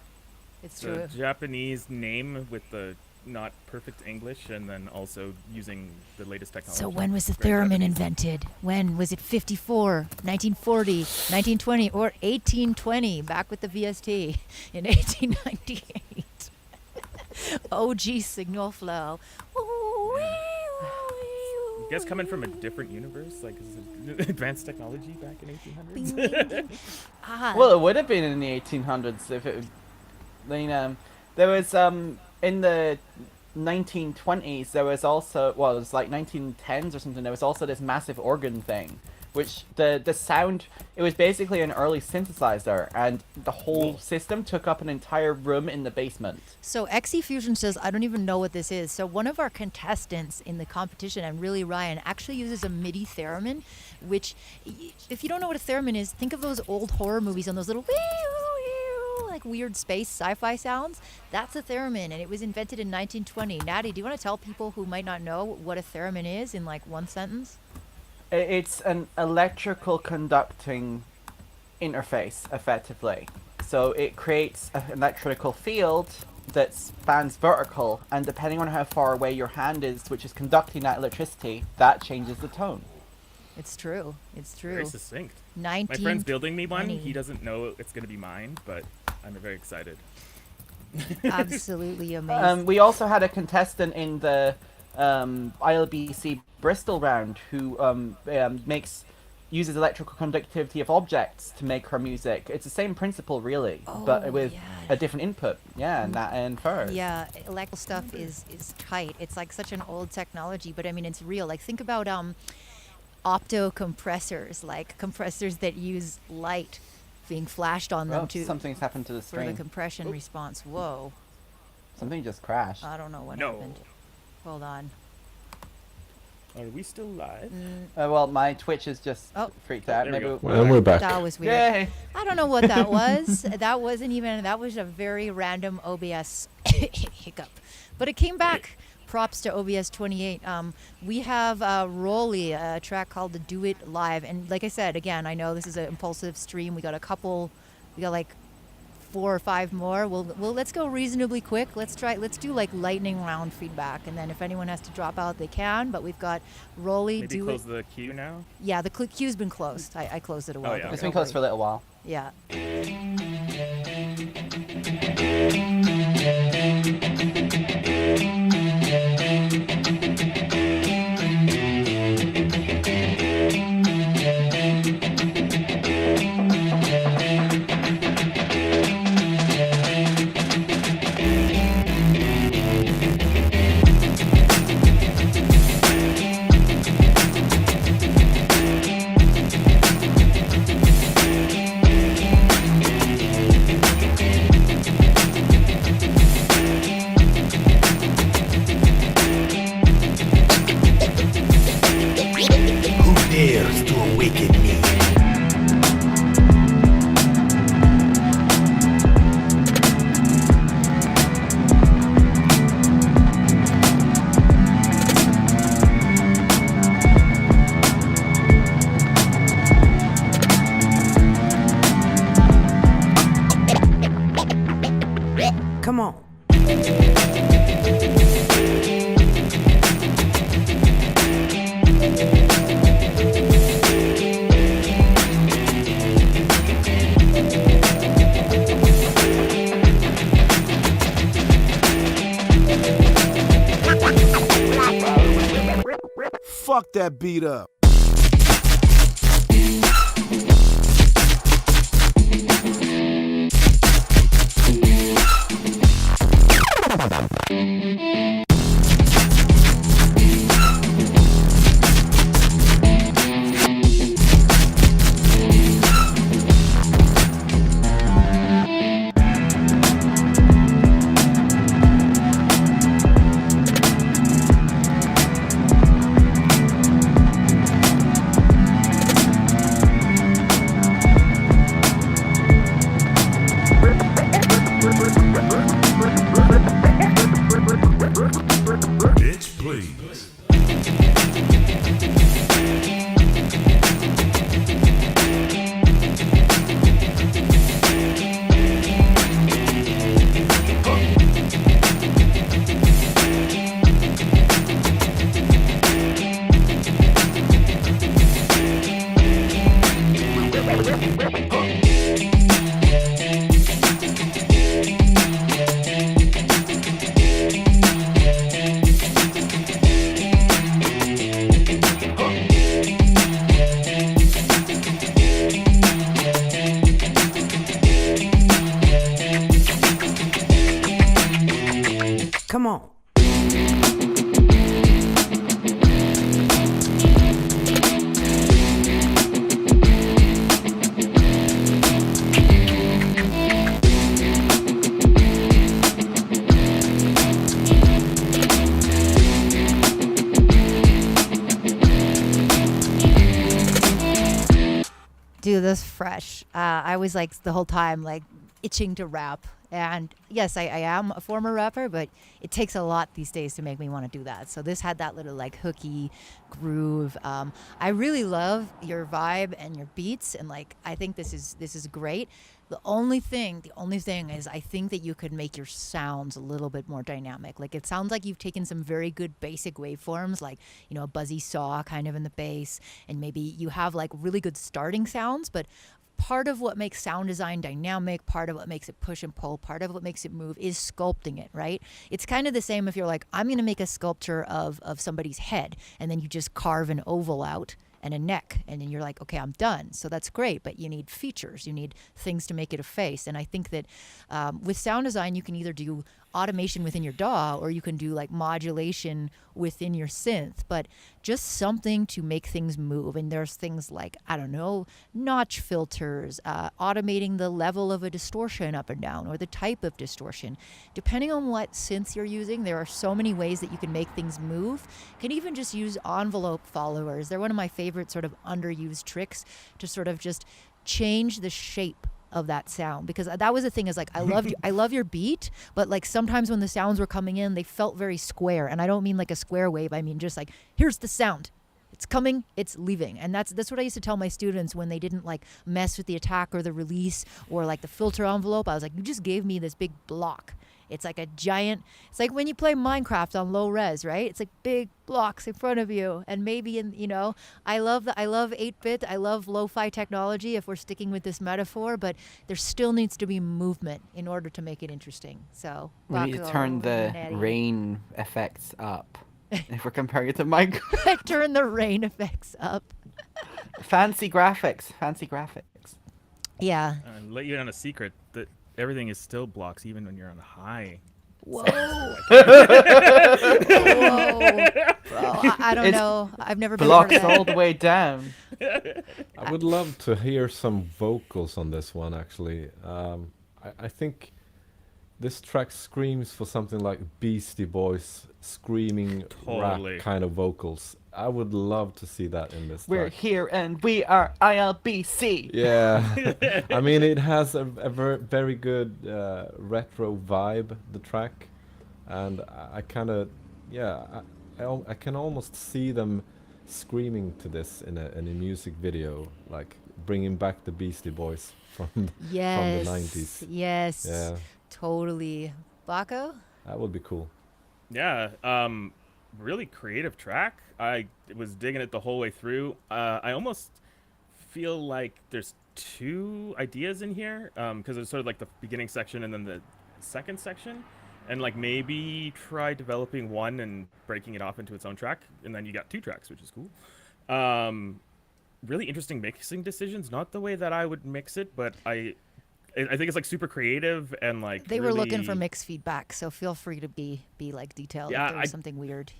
[SPEAKER 1] It's
[SPEAKER 2] The
[SPEAKER 1] true.
[SPEAKER 2] Japanese name with the not perfect English, and then also using the latest technology.
[SPEAKER 1] So when was the
[SPEAKER 2] Very
[SPEAKER 1] theremin
[SPEAKER 2] Japanese.
[SPEAKER 1] invented? When was it? 54, 1940, 1920, or 1820? Back with the VST in 1898. OG signal flow.
[SPEAKER 2] You guess coming from a different universe, like is it advanced technology back in 1800s?
[SPEAKER 1] Bing, bing, bing. Ah,
[SPEAKER 5] Well, it would have been in the 1800s if it. There was in the 1920s there was also it was like 1910s or something. There was also this massive organ thing, which the sound it was basically an early synthesizer, and the whole system took up an entire room in the basement.
[SPEAKER 1] So XE Fusion says, I don't even know what this is. So one of our contestants in the competition, and really Ryan, actually uses a MIDI theremin, which, if you don't know what a theremin is, think of those old horror movies on those little like weird space sci-fi sounds. That's a theremin, and it was invented in 1920. Natty, do you want to tell people who might not know what a theremin is in like one sentence?
[SPEAKER 5] It's an electrical conducting interface, effectively. So it creates an electrical field that spans vertical, and depending on how far away your hand is, which is conducting that electricity, that changes the tone.
[SPEAKER 1] It's true. It's true.
[SPEAKER 2] Very succinct.
[SPEAKER 1] 19.
[SPEAKER 2] My friend's building me one.
[SPEAKER 1] 20.
[SPEAKER 2] He doesn't know it's going to be mine, but I'm very excited.
[SPEAKER 1] Absolutely amazing.
[SPEAKER 5] We also had a contestant in the ILBC Bristol round who uses electrical conductivity of objects to make her music. It's the same principle, really, but
[SPEAKER 1] Oh,
[SPEAKER 5] with
[SPEAKER 1] yeah.
[SPEAKER 5] a different input. Yeah, and that and hers.
[SPEAKER 1] Yeah, electrical stuff is tight. It's like such an old technology, but I mean it's real. Like think about opto compressors, like compressors that use light being flashed on them
[SPEAKER 5] Oh,
[SPEAKER 1] to
[SPEAKER 5] something's happened to the
[SPEAKER 1] for the
[SPEAKER 5] stream.
[SPEAKER 1] compression response. Whoa,
[SPEAKER 5] Something just crashed.
[SPEAKER 1] I don't know what
[SPEAKER 2] No.
[SPEAKER 1] happened. Hold on.
[SPEAKER 2] Are we still live?
[SPEAKER 5] Well, my Twitch is just
[SPEAKER 1] Oh.
[SPEAKER 5] freaked out.
[SPEAKER 2] There we
[SPEAKER 5] Maybe
[SPEAKER 2] go.
[SPEAKER 3] And we're back.
[SPEAKER 1] That was weird.
[SPEAKER 5] Yay!
[SPEAKER 1] I don't know what that was. That wasn't even. That was a very random OBS hiccup, but it came back. Props to OBS 28. We have Rolly, a track called the Do It Live, and like I said, again, I know this is an impulsive stream. We got like 4 or 5 more. Well, let's go reasonably quick. Let's do like lightning round feedback, and then if anyone has to drop out, they can. But we've got Rolly,
[SPEAKER 2] Maybe
[SPEAKER 1] Do
[SPEAKER 2] close
[SPEAKER 1] It.
[SPEAKER 2] the queue now.
[SPEAKER 1] Yeah, the queue's been closed. I closed it a while
[SPEAKER 2] yeah.
[SPEAKER 1] ago.
[SPEAKER 5] It's
[SPEAKER 1] don't
[SPEAKER 5] been closed for a
[SPEAKER 1] worry.
[SPEAKER 5] little while.
[SPEAKER 1] Yeah.
[SPEAKER 7] Who dares to awaken me? Come on. Fuck that beat up.
[SPEAKER 1] Dude, that's fresh. I was like the whole time like itching to rap. And yes, I am a former rapper, but it takes a lot these days to make me want to do that. So this had that little like hooky groove. I really love your vibe and your beats, and like I think this is great. The only thing is I think that you could make your sounds a little bit more dynamic. Like it sounds like you've taken some very good basic waveforms, like, you know, a buzzy saw kind of in the bass, and maybe you have like really good starting sounds, but part of what makes sound design dynamic, part of what makes it push and pull, part of what makes it move is sculpting it, right? It's kind of the same if you're like, I'm going to make a sculpture of somebody's head, and then you just carve an oval out and a neck, and then you're like, okay, I'm done. So that's great, but you need features, you need things to make it a face. And I think that with sound design, you can either do automation within your DAW, or you can do like modulation within your synth, but just something to make things move. And there's things like, I don't know, notch filters, automating the level of a distortion up and down, or the type of distortion. Depending on what synths you're using, there are so many ways that you can make things move. You can even just use envelope followers. They're one of my favorite sort of underused tricks to sort of just change the shape of that sound, because that was the thing is like I love your beat, but like sometimes when the sounds were coming in, they felt very square, and I don't mean like a square wave, I mean just like, here's the sound, it's coming, it's leaving. And that's what I used to tell my students when they didn't like mess with the attack or the release or like the filter envelope. I was like, you just gave me this big block. It's like a giant, it's like when you play Minecraft on low res, right? It's like big blocks in front of you. And maybe I love 8-bit, I love lo-fi technology if we're sticking with this metaphor, but there still needs to be movement in order to make it interesting. So
[SPEAKER 5] We need to
[SPEAKER 1] Bako,
[SPEAKER 5] turn the
[SPEAKER 1] Natty.
[SPEAKER 5] rain effects up. If we're comparing it to Minecraft.
[SPEAKER 1] Turn the rain effects up.
[SPEAKER 5] Fancy graphics.
[SPEAKER 1] Yeah.
[SPEAKER 2] Let you in on a secret that everything is still blocks even when you're on high.
[SPEAKER 1] Whoa. Whoa. Bro, I don't know. I've never been
[SPEAKER 5] Blocks
[SPEAKER 1] part of that.
[SPEAKER 5] all the way down.
[SPEAKER 3] I would love to hear some vocals on this one, actually. I think this track screams for something like Beastie Boys screaming
[SPEAKER 2] Totally.
[SPEAKER 3] rap kind of vocals. I would love to see that in this
[SPEAKER 5] We're
[SPEAKER 3] track.
[SPEAKER 5] here and we are ILBC.
[SPEAKER 3] Yeah, I mean it has a very good retro vibe, the track, and I kind of, I can almost see them screaming to this in a music video, like bringing back the Beastie Boys from the 90s.
[SPEAKER 1] Yes.
[SPEAKER 3] Yeah,
[SPEAKER 1] Totally. Bako?
[SPEAKER 3] that would be cool.
[SPEAKER 2] Yeah, really creative track. I was digging it the whole way through. I almost feel like there's two ideas in here, because it's sort of like the beginning section and then the second section, and like maybe try developing one and breaking it off into its own track, and then you got two tracks, which is cool. Really interesting mixing decisions. Not the way that I would mix it, but I think it's like super creative and like
[SPEAKER 1] They were looking for
[SPEAKER 2] really-
[SPEAKER 1] mixed feedback, so feel free to be like detailed
[SPEAKER 2] Yeah,
[SPEAKER 1] if there was something weird.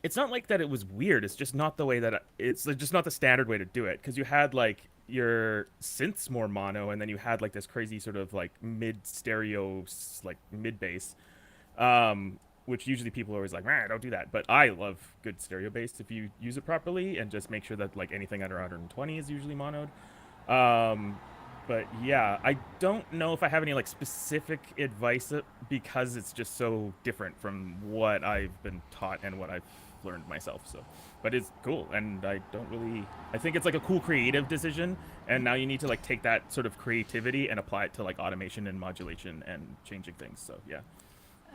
[SPEAKER 2] It's not like that it was weird. It's just not the way that it's like, just not the standard way to do it. Because you had like your synths more mono, and then you had like this crazy sort of like mid stereo, like mid bass, which usually people are always like, "Man, don't do that." But I love good stereo bass if you use it properly, and just make sure that like anything under 120 is usually monoed. But yeah, I don't know if I have any like specific advice because it's just so different from what I've been taught and what I've learned myself. So, but it's cool, and I think it's like a cool creative decision, and now you need to like take that sort of creativity and apply it to like automation and modulation and changing things. So yeah.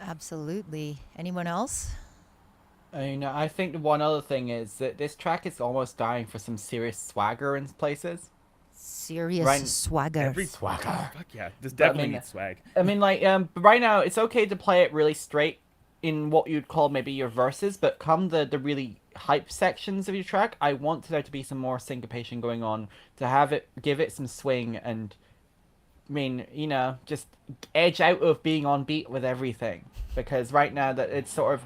[SPEAKER 1] Absolutely. Anyone else?
[SPEAKER 5] I think one other thing is that this track is almost dying for some serious swagger in places.
[SPEAKER 1] Serious
[SPEAKER 5] Right.
[SPEAKER 1] swagger.
[SPEAKER 2] Every
[SPEAKER 5] Swagger.
[SPEAKER 2] Fuck yeah, this
[SPEAKER 5] But I
[SPEAKER 2] definitely
[SPEAKER 5] mean,
[SPEAKER 2] needs swag.
[SPEAKER 5] I mean, like, right now, it's okay to play it really straight in what you'd call maybe your verses, but come the really hype sections of your track, I want there to be some more syncopation going on, to give it some swing, and, I mean, just edge out of being on beat with everything. Because right now, that it's sort of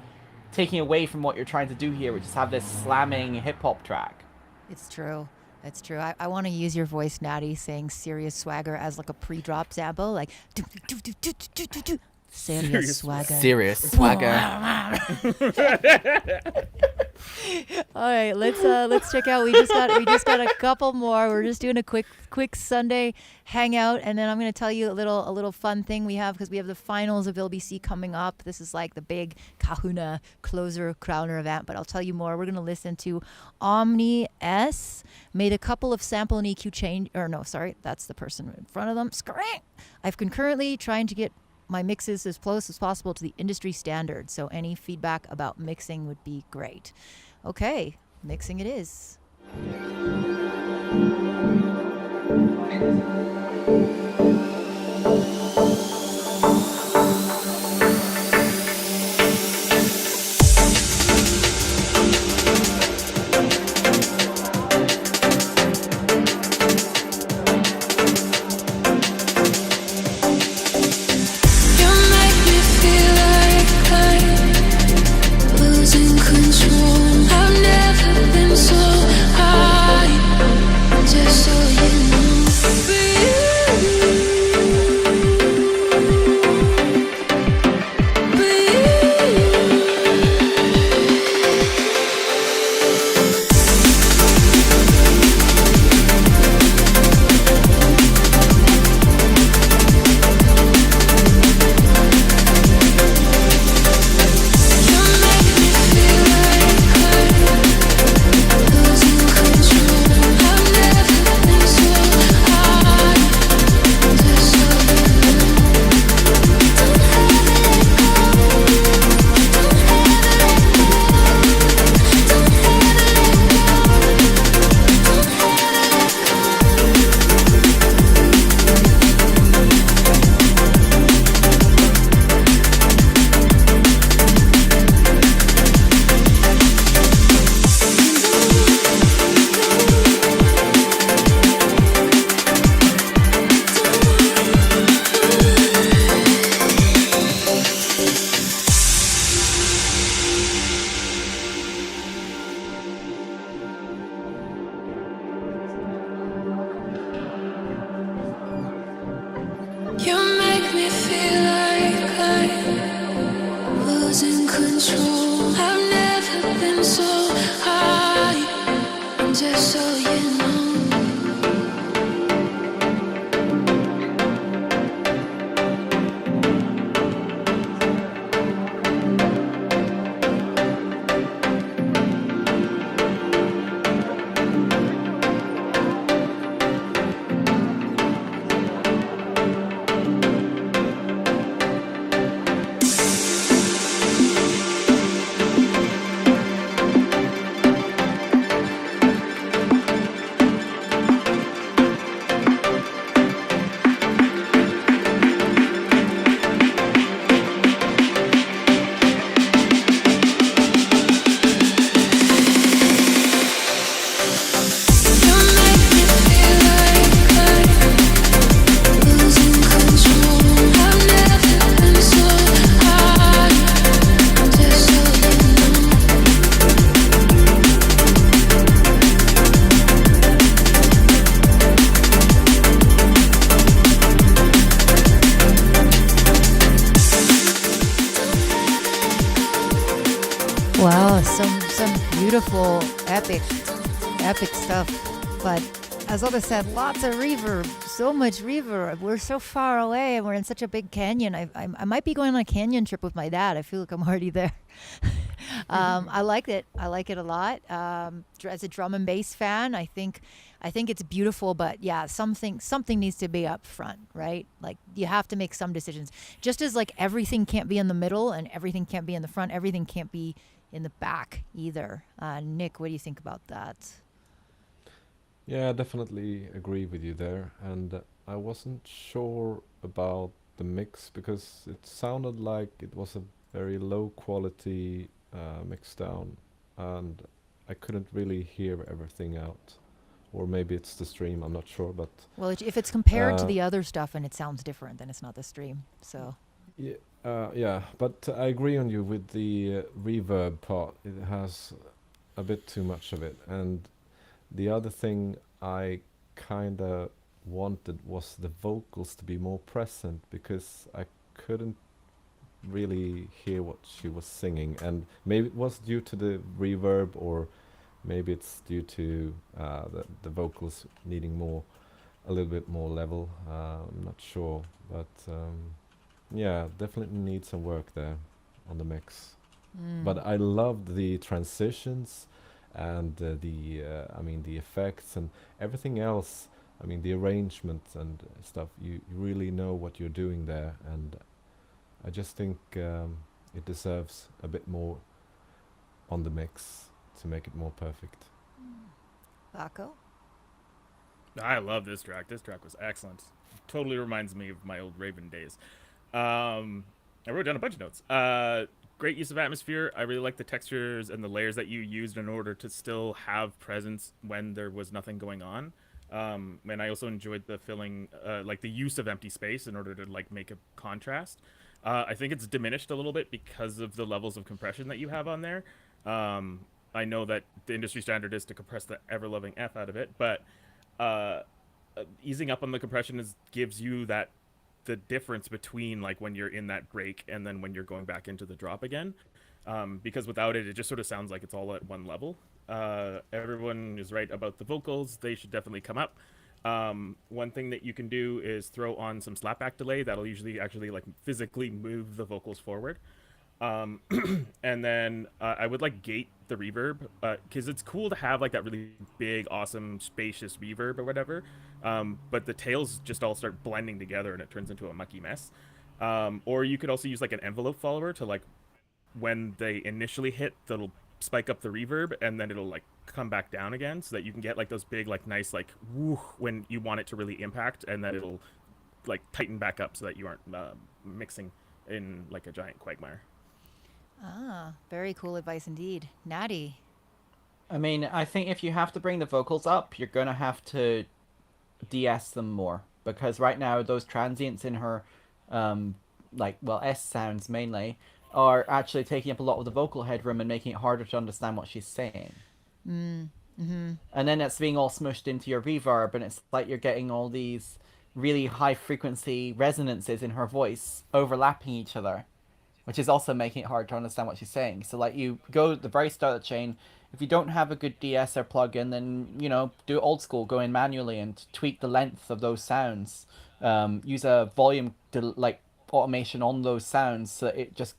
[SPEAKER 5] taking away from what you're trying to do here, which is have this slamming hip-hop track.
[SPEAKER 1] It's true. It's true. I want to use your voice, Natty, saying serious swagger as like a pre-drop sample, like do, do, do, do, do, do, do. Serious swagger.
[SPEAKER 5] Serious swagger.
[SPEAKER 1] All right, let's check out. We just got a couple more. We're just doing a quick Sunday hangout, and then I'm gonna tell you a little fun thing we have, because we have the finals of LBC coming up. This is like the big Kahuna closer crowner event, but I'll tell you more. We're gonna listen to Omni S. Made a couple of sample and EQ change. Or no, sorry, that's the person in front of them. I've concurrently trying to get my mixes as close as possible to the industry standard, so any feedback about mixing would be great. Okay, mixing it is.
[SPEAKER 6] You make me feel like I'm losing control. I've never been so high, just so you know. You make me feel like I'm losing control. I've never been so high, just so you know. You make me feel like I'm losing control. I've never been so high, just so you know. You make me feel like I'm losing control. I've never been so high, just so you know.
[SPEAKER 1] Wow, some beautiful, epic stuff. But as Oda said, lots of reverb, so much reverb. We're so far away, and we're in such a big canyon. I might be going on a canyon trip with my dad. I feel like I'm already there. I like it. I like it a lot. As a drum and bass fan, I think it's beautiful. But yeah, something needs to be up front, right? Like you have to make some decisions. Just as like everything can't be in the middle and everything can't be in the front, everything can't be in the back either. Nick, what do you think about that?
[SPEAKER 3] Yeah, I definitely agree with you there. And I wasn't sure about the mix because it sounded like it was a very low quality mix down, and I couldn't really hear everything out. Or maybe it's the stream, I'm not sure, but
[SPEAKER 1] Well, if it's compared to
[SPEAKER 3] uh,
[SPEAKER 1] the other stuff and it sounds different, then it's not the stream. So
[SPEAKER 3] yeah, yeah, but I agree on you with the reverb part. It has a bit too much of it, and the other thing I kind of wanted was the vocals to be more present because I couldn't really hear what she was singing, and maybe it was due to the reverb, or maybe it's due to the vocals needing a little bit more level. I'm not sure, but yeah, definitely need some work there on the mix. But I loved the transitions and I mean the effects and everything else. I mean the arrangement and stuff. You really know what you're doing there, and I just think it deserves a bit more on the mix to make it more perfect.
[SPEAKER 1] Bako?
[SPEAKER 2] I love this track. This track was excellent. Totally reminds me of my old Raven days. I wrote down a bunch of notes. Great use of atmosphere. I really like the textures and the layers that you used in order to still have presence when there was nothing going on. And I also enjoyed the filling, like the use of empty space in order to like make a contrast. I think it's diminished a little bit because of the levels of compression that you have on there. I know that the industry standard is to compress the ever-loving F out of it, but easing up on the compression gives you that the difference between like when you're in that break and then when you're going back into the drop again, because without it just sort of sounds like it's all at one level. Everyone is right about the vocals. They should definitely come up. One thing that you can do is throw on some slapback delay. That'll usually actually like physically move the vocals forward. And then I would like gate the reverb, because it's cool to have like that really big, awesome, spacious reverb or whatever. But the tails just all start blending together and it turns into a mucky mess. Or you could also use like an envelope follower to like when they initially hit, that'll spike up the reverb and then it'll like come back down again, so that you can get like those big like nice like woo when you want it to really impact, and then it'll like tighten back up so that you aren't mixing in like a giant quagmire.
[SPEAKER 1] Ah, very cool advice indeed. Natty?
[SPEAKER 5] I mean, I think if you have to bring the vocals up, you're gonna have to de-S them more, because right now those transients in her, like, well, S sounds mainly, are actually taking up a lot of the vocal headroom and making it harder to understand what she's saying. And then it's being all smushed into your reverb, and it's like you're getting all these really high frequency resonances in her voice overlapping each other, which is also making it hard to understand what she's saying. So like you go at the very start of the chain, if you don't have a good de-esser plugin, then, you know, do it old school, go in manually and tweak the length of those sounds. Use a volume like automation on those sounds so that it just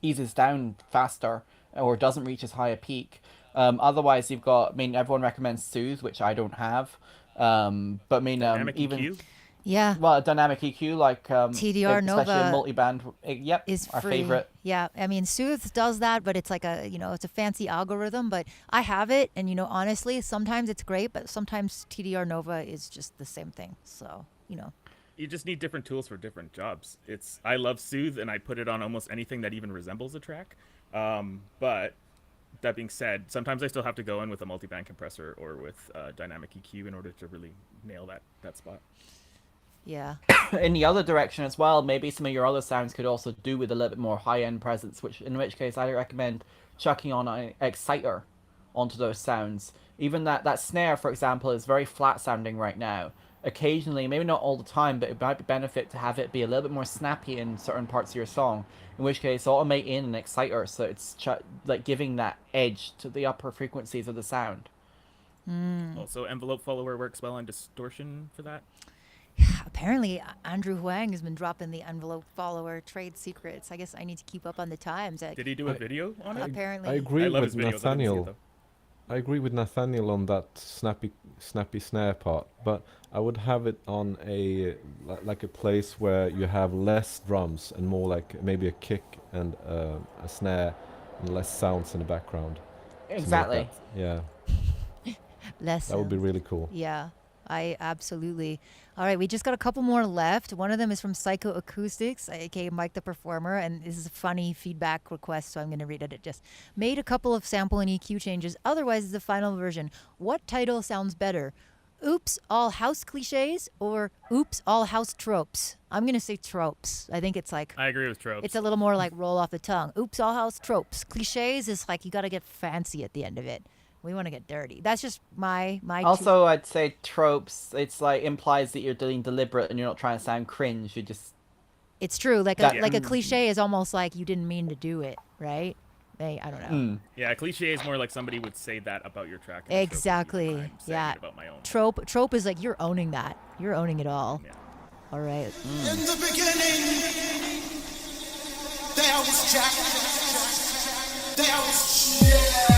[SPEAKER 5] eases down faster or doesn't reach as high a peak. Otherwise, you've got, I mean, everyone recommends Soothe, which I don't have. But I mean,
[SPEAKER 2] Dynamic
[SPEAKER 5] even
[SPEAKER 2] EQ?
[SPEAKER 1] Yeah.
[SPEAKER 5] well, a dynamic EQ like
[SPEAKER 1] TDR
[SPEAKER 5] especially
[SPEAKER 1] Nova
[SPEAKER 5] in multi-band. Yep,
[SPEAKER 1] is
[SPEAKER 5] our
[SPEAKER 1] free.
[SPEAKER 5] favorite.
[SPEAKER 1] Yeah, I mean, Soothe does that, but it's like a, it's a fancy algorithm, but I have it, and, honestly, sometimes it's great, but sometimes TDR Nova is just the same thing, so,
[SPEAKER 2] You just need different tools for different jobs. I love Soothe, and I put it on almost anything that even resembles a track. But that being said, sometimes I still have to go in with a multi-band compressor or with dynamic EQ in order to really nail that spot.
[SPEAKER 1] yeah.
[SPEAKER 5] In the other direction as well, maybe some of your other sounds could also do with a little bit more high-end presence, in which case I recommend chucking on an exciter onto those sounds. Even that snare, for example, is very flat sounding right now. Occasionally, maybe not all the time, but it might be benefit to have it be a little bit more snappy in certain parts of your song, in which case automate in an exciter so it's like giving that edge to the upper frequencies of the sound.
[SPEAKER 2] Also, envelope follower works well on distortion for that.
[SPEAKER 1] Apparently, Andrew Huang has been dropping the envelope follower trade secrets. I guess I need to keep up on the times.
[SPEAKER 2] Did he do a video on it?
[SPEAKER 1] Apparently.
[SPEAKER 3] I agree
[SPEAKER 2] I love
[SPEAKER 3] with
[SPEAKER 2] his videos. I didn't see it,
[SPEAKER 3] Nathaniel.
[SPEAKER 2] though.
[SPEAKER 3] I agree with Nathaniel on that snappy snare part, but I would have it on like a place where you have less drums and more like maybe a kick and a snare and less sounds in the background. to make
[SPEAKER 5] Exactly.
[SPEAKER 3] that- Yeah,
[SPEAKER 1] Less.
[SPEAKER 3] that would be really cool.
[SPEAKER 1] Yeah, I absolutely. All right, we just got a couple more left. One of them is from Psycho Acoustics, aka Mike the Performer, and this is a funny feedback request, so I'm going to read it. It just made a couple of sample and EQ changes. Otherwise, it's the final version. What title sounds better? Oops, all house cliches or oops, all house tropes? I'm going to say tropes. I think it's like,
[SPEAKER 2] I agree with tropes.
[SPEAKER 1] it's a little more like roll off the tongue. Oops, all house tropes. Cliches is like you got to get fancy at the end of it. We want to get dirty. That's just my
[SPEAKER 5] Also, I'd say tropes. It's like implies that you're being deliberate and you're not trying to sound cringe. You're just
[SPEAKER 1] It's true. Like
[SPEAKER 5] That-
[SPEAKER 1] a cliche is almost like you didn't mean to do it, right? I don't know.
[SPEAKER 8] Yeah, cliche is more like somebody would say that about your track. and trope,
[SPEAKER 1] Exactly.
[SPEAKER 8] and I'm saying
[SPEAKER 1] Yeah.
[SPEAKER 8] it about my own.
[SPEAKER 1] Trope is like you're owning that. You're owning it all.
[SPEAKER 8] Yeah.
[SPEAKER 1] All right.
[SPEAKER 9] In the beginning, there was Jack. There was Jack.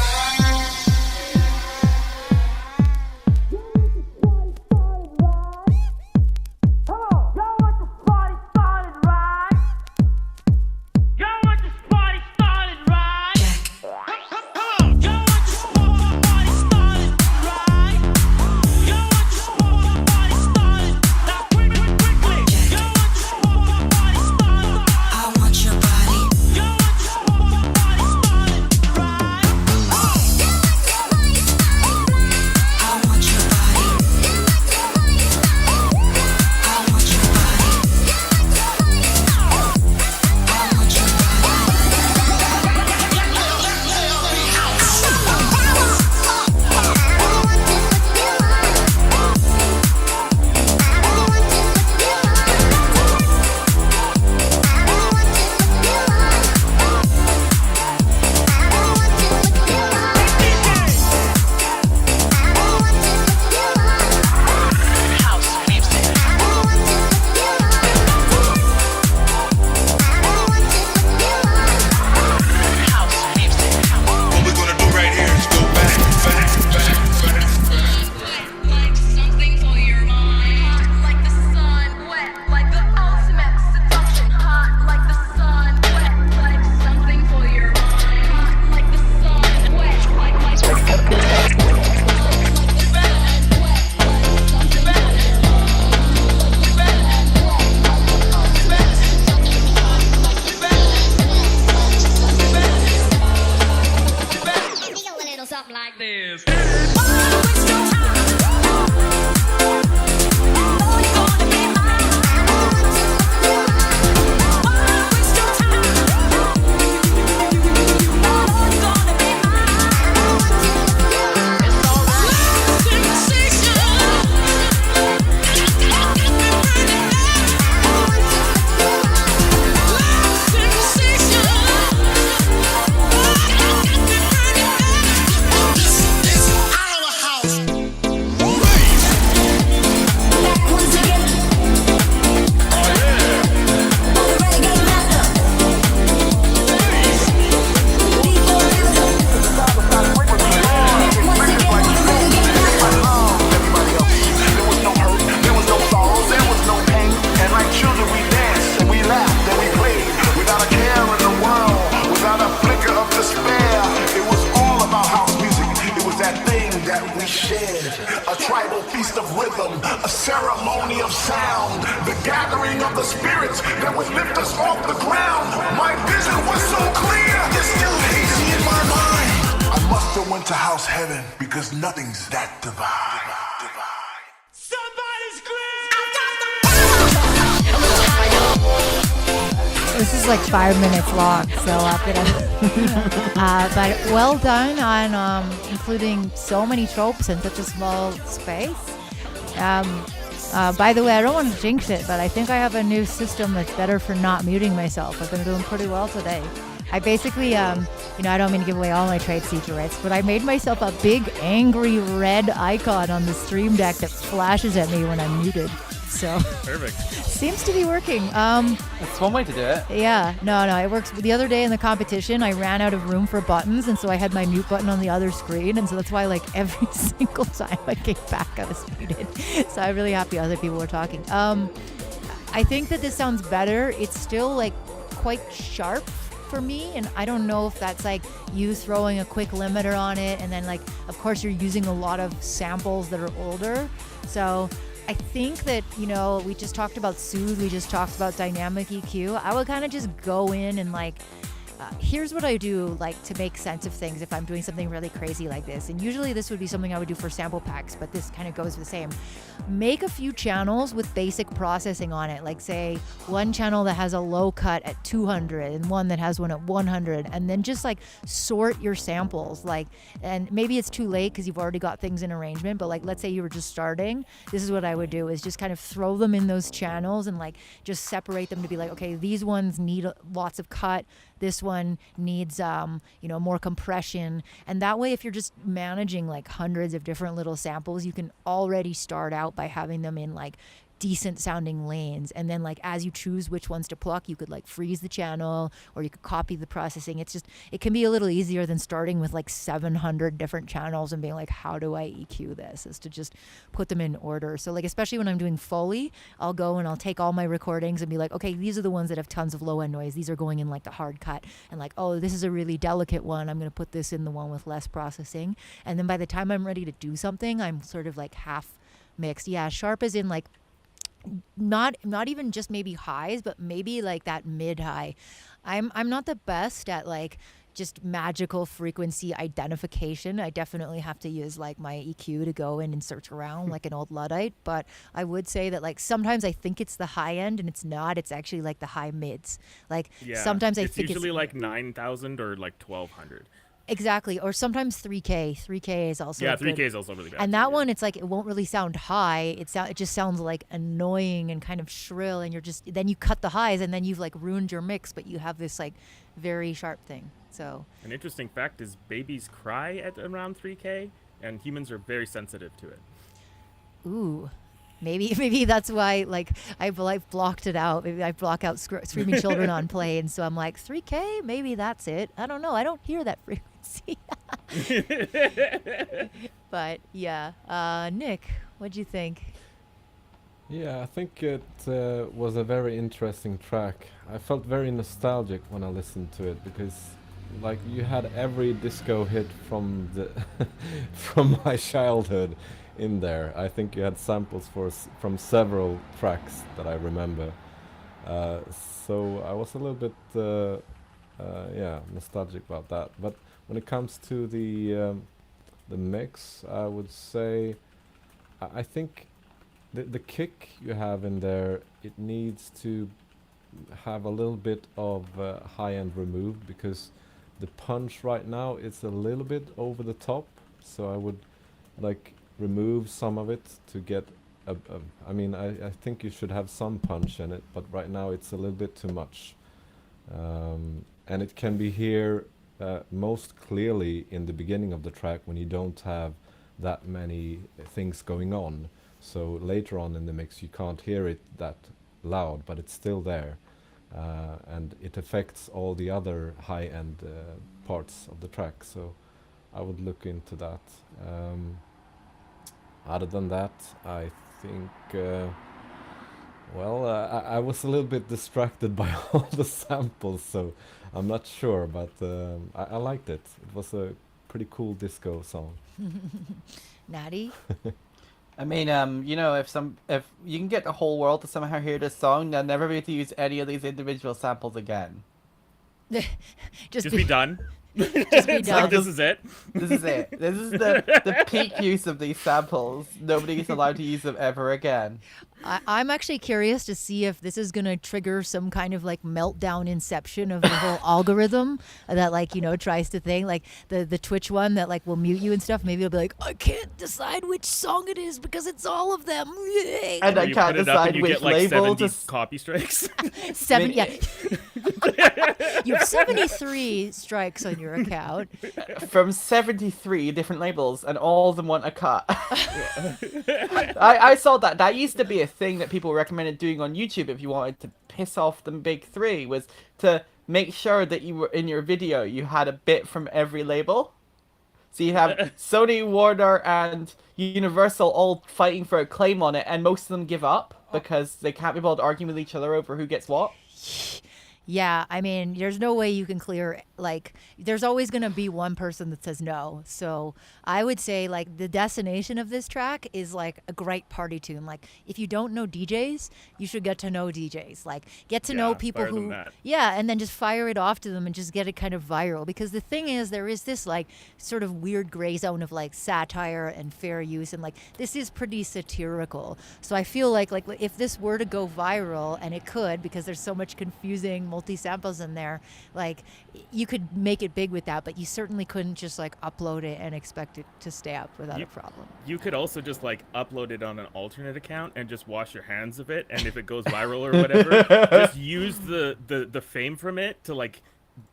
[SPEAKER 7] ceremony of sound, the gathering of the spirits that would lift us off the ground. My vision was so clear, it's still hazy in my mind. I must have went to house heaven because nothing's that divine. Somebody scream!
[SPEAKER 1] This is like 5 minutes long, so but well done on including so many tropes in such a small space. By the way, I don't want to jinx it, but I think I have a new system that's better for not muting myself. I've been doing pretty well today. I basically, I don't mean to give away all my trade secrets, but I made myself a big angry red icon on the stream deck that flashes at me when I'm muted. So
[SPEAKER 8] Perfect.
[SPEAKER 1] Seems to be working.
[SPEAKER 5] That's one way to do it.
[SPEAKER 1] Yeah, no, it works. The other day in the competition, I ran out of room for buttons, and so I had my mute button on the other screen, and so that's why, like, every single time I came back, I was muted. So I'm really happy other people were talking. I think that this sounds better. It's still, like, quite sharp for me, and I don't know if that's, like, you throwing a quick limiter on it, and then, like, of course, you're using a lot of samples that are older. So I think that, we just talked about soothe, we just talked about dynamic EQ. I would kind of just go in and, like, Here's what I do, like, to make sense of things if I'm doing something really crazy like this. And usually this would be something I would do for sample packs, but this kind of goes the same. Make a few channels with basic processing on it. Like, say, one channel that has a low cut at 200 and one that has one at 100, and then just like sort your samples. Like, and maybe it's too late because you've already got things in arrangement, but like, let's say you were just starting. This is what I would do, is just kind of throw them in those channels and like just separate them to be like, okay, these ones need lots of cut. This one needs, more compression. And that way, if you're just managing like hundreds of different little samples, you can already start out by having them in like decent sounding lanes. And then like, as you choose which ones to pluck, you could like freeze the channel or you could copy the processing. It can be a little easier than starting with like 700 different channels and being like, how do I EQ this? Is to just put them in order. So like, especially when I'm doing Foley, I'll go and I'll take all my recordings and be like, okay, these are the ones that have tons of low end noise. These are going in like the hard cut. And like, oh, this is a really delicate one. I'm going to put this in the one with less processing. And then by the time I'm ready to do something, I'm sort of like half mixed. Yeah, sharp as in like, not even just maybe highs, but maybe like that mid high. I'm not the best at like just magical frequency identification. I definitely have to use like my EQ to go in and search around like an old Luddite. But I would say that like sometimes I think it's the high end and it's not. It's actually like the high mids. Like sometimes I think it's
[SPEAKER 8] usually like 9,000 or like 1,200.
[SPEAKER 1] Exactly. Or sometimes 3K. 3K is also
[SPEAKER 8] 3K is also really bad.
[SPEAKER 1] And that one, it's like, it won't really sound high. It just sounds like annoying and kind of shrill. And then you cut the highs and then you've like ruined your mix, but you have this like very sharp thing. So
[SPEAKER 8] an interesting fact is babies cry at around 3K and humans are very sensitive to it.
[SPEAKER 1] Ooh. Maybe that's why like I've blocked it out. Maybe I block out screaming children on planes. So I'm like 3K. Maybe that's it. I don't know. I don't hear that frequency. But yeah, Nick, what'd you think?
[SPEAKER 3] Yeah, I think it was a very interesting track. I felt very nostalgic when I listened to it because, like, you had every disco hit from the from my childhood in there. I think you had samples from several tracks that I remember. So I was a little bit nostalgic about that. But when it comes to the mix, I would say I think the kick you have in there, it needs to have a little bit of high end removed because the punch right now is a little bit over the top. So I would like remove some of it to get I think you should have some punch in it, but right now it's a little bit too much. And it can be here most clearly in the beginning of the track when you don't have that many things going on. So later on in the mix you can't hear it that loud, but it's still there. And it affects all the other high-end parts of the track. So I would look into that. Other than that, I think, I was a little bit distracted by all the samples, so I'm not sure, but I liked it. It was a pretty cool disco song.
[SPEAKER 1] Natty?
[SPEAKER 5] I mean, if you can get the whole world to somehow hear this song, they'll never be able to use any of these individual samples again.
[SPEAKER 1] Just
[SPEAKER 8] be done.
[SPEAKER 1] Just be done.
[SPEAKER 8] This is it.
[SPEAKER 5] This is it. This is the peak use of these samples. Nobody is allowed to use them ever again.
[SPEAKER 1] I'm actually curious to see if this is going to trigger some kind of like meltdown inception of the whole algorithm that like, tries to think like the Twitch one that like will mute you and stuff. Maybe it'll be like, I can't decide which song it is because it's all of them.
[SPEAKER 5] And I can't decide
[SPEAKER 8] you
[SPEAKER 5] which
[SPEAKER 8] get, like,
[SPEAKER 5] label
[SPEAKER 8] 70
[SPEAKER 5] to
[SPEAKER 8] copy strikes.
[SPEAKER 1] You have 73 strikes on your account.
[SPEAKER 5] From 73 different labels, and all of them want a cut. I saw that. That used to be a thing that people recommended doing on YouTube if you wanted to piss off the big three, was to make sure that you were in your video, you had a bit from every label. So you have Sony, Warner, and Universal all fighting for a claim on it, and most of them give up because they can't be bothered arguing with each other over who gets what.
[SPEAKER 1] Yeah, I mean, there's no way you can clear, like, there's always going to be one person that says no. So I would say, like, the destination of this track is, like, a great party tune. Like, if you don't know DJs, you should get to know DJs. Like, get to know
[SPEAKER 8] Yeah,
[SPEAKER 1] people
[SPEAKER 8] fire them
[SPEAKER 1] who,
[SPEAKER 8] that.
[SPEAKER 1] yeah, and then just fire it off to them and just get it kind of viral. Because the thing is, there is this, like, sort of weird gray zone of, like, satire and fair use. And, like, this is pretty satirical. So I feel like if this were to go viral, and it could, because there's so much confusing multi-samples in there, like, you could make it big with that, but you certainly couldn't just, like, upload it and expect it to stay up without a problem.
[SPEAKER 8] You could also just like upload it on an alternate account and just wash your hands of it, and if it goes viral or whatever, just use the fame from it to like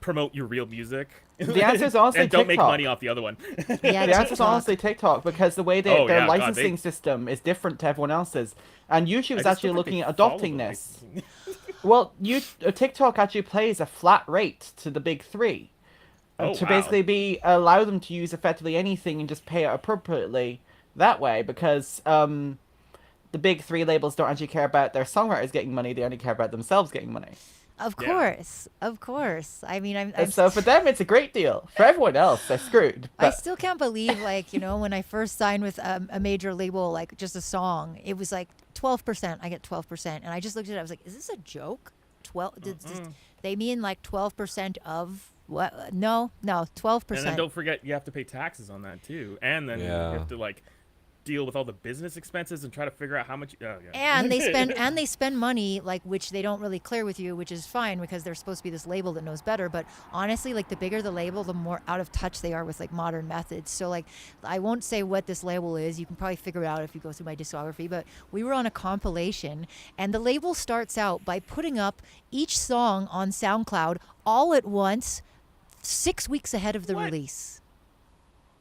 [SPEAKER 8] promote your real music.
[SPEAKER 5] The answer is honestly
[SPEAKER 8] and don't make
[SPEAKER 5] TikTok.
[SPEAKER 8] money off the other one.
[SPEAKER 1] Yeah,
[SPEAKER 5] The answer is
[SPEAKER 1] TikTok.
[SPEAKER 5] honestly TikTok, because the way
[SPEAKER 8] Oh,
[SPEAKER 5] their
[SPEAKER 8] yeah, God,
[SPEAKER 5] licensing system is different to everyone else's, and YouTube is
[SPEAKER 8] I just
[SPEAKER 5] actually
[SPEAKER 8] don't think
[SPEAKER 5] looking
[SPEAKER 8] they
[SPEAKER 5] at
[SPEAKER 8] follow
[SPEAKER 5] adopting
[SPEAKER 8] the
[SPEAKER 5] this.
[SPEAKER 8] licensing.
[SPEAKER 5] Well, TikTok actually pays a flat rate to the big three,
[SPEAKER 8] Oh,
[SPEAKER 5] to
[SPEAKER 8] wow.
[SPEAKER 5] basically allow them to use effectively anything and just pay it appropriately that way, because the big three labels don't actually care about their songwriters getting money; they only care about themselves getting money.
[SPEAKER 1] Of
[SPEAKER 8] Yeah.
[SPEAKER 1] course, of course. I mean, I'm
[SPEAKER 5] And so for them, it's a great deal. For everyone else, they're screwed.
[SPEAKER 1] I
[SPEAKER 5] But
[SPEAKER 1] still can't believe, like, when I first signed with a major label, like, just a song, it was like 12%. I get 12%. And I just looked at it, I was like, is this a joke? 12? They mean like 12% of what? No, 12%.
[SPEAKER 8] And then don't forget, you have to pay taxes on that too, and then
[SPEAKER 3] Yeah.
[SPEAKER 8] you have to like deal with all the business expenses and try to figure out how much. Oh, yeah.
[SPEAKER 1] And they spend money, like, which they don't really clear with you, which is fine because they're supposed to be this label that knows better. But honestly, like, the bigger the label, the more out of touch they are with, like, modern methods. So, like, I won't say what this label is. You can probably figure it out if you go through my discography. But we were on a compilation, and the label starts out by putting up each song on SoundCloud all at once, 6 weeks ahead of the
[SPEAKER 8] What?
[SPEAKER 1] release.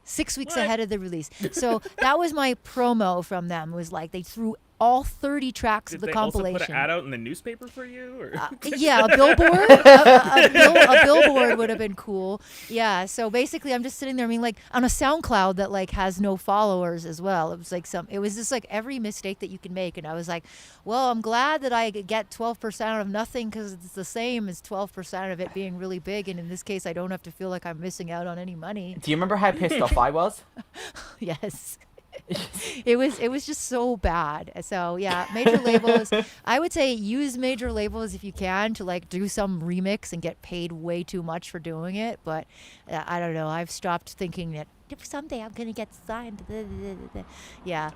[SPEAKER 1] 6 weeks
[SPEAKER 8] What?
[SPEAKER 1] ahead of the release. So that was my promo from them, was like they threw all 30 tracks
[SPEAKER 8] Did
[SPEAKER 1] of the
[SPEAKER 8] they
[SPEAKER 1] compilation.
[SPEAKER 8] also put an ad out in the newspaper for you? Or?
[SPEAKER 1] Yeah, a billboard. A billboard would have been cool. Yeah. So basically, I'm just sitting there being like on a SoundCloud that like has no followers as well. It was like it was just like every mistake that you can make, and I was like, well, I'm glad that I get 12% of nothing because it's the same as 12% of it being really big, and in this case, I don't have to feel like I'm missing out on any money.
[SPEAKER 5] do you remember how pissed off I was?
[SPEAKER 1] Yes. It was just so bad. So yeah, major labels, I would say use major labels if you can to like do some remix and get paid way too much for doing it. But I don't know. I've stopped thinking that someday I'm gonna get signed. Yeah,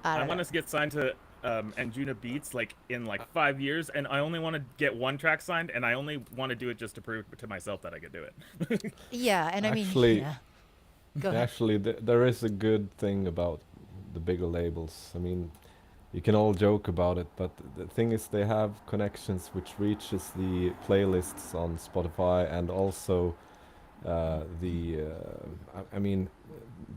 [SPEAKER 1] I
[SPEAKER 8] I
[SPEAKER 1] don't
[SPEAKER 8] want
[SPEAKER 1] know.
[SPEAKER 8] to get signed to Anjuna Beats like in like 5 years, and I only want to get one track signed, and I only want to do it just to prove to myself that I could do it.
[SPEAKER 1] Yeah, and I mean,
[SPEAKER 3] Actually-
[SPEAKER 1] yeah. Go ahead.
[SPEAKER 3] Actually, there is a good thing about the bigger labels. I mean, you can all joke about it, but the thing is they have connections which reaches the playlists on Spotify, and also I mean,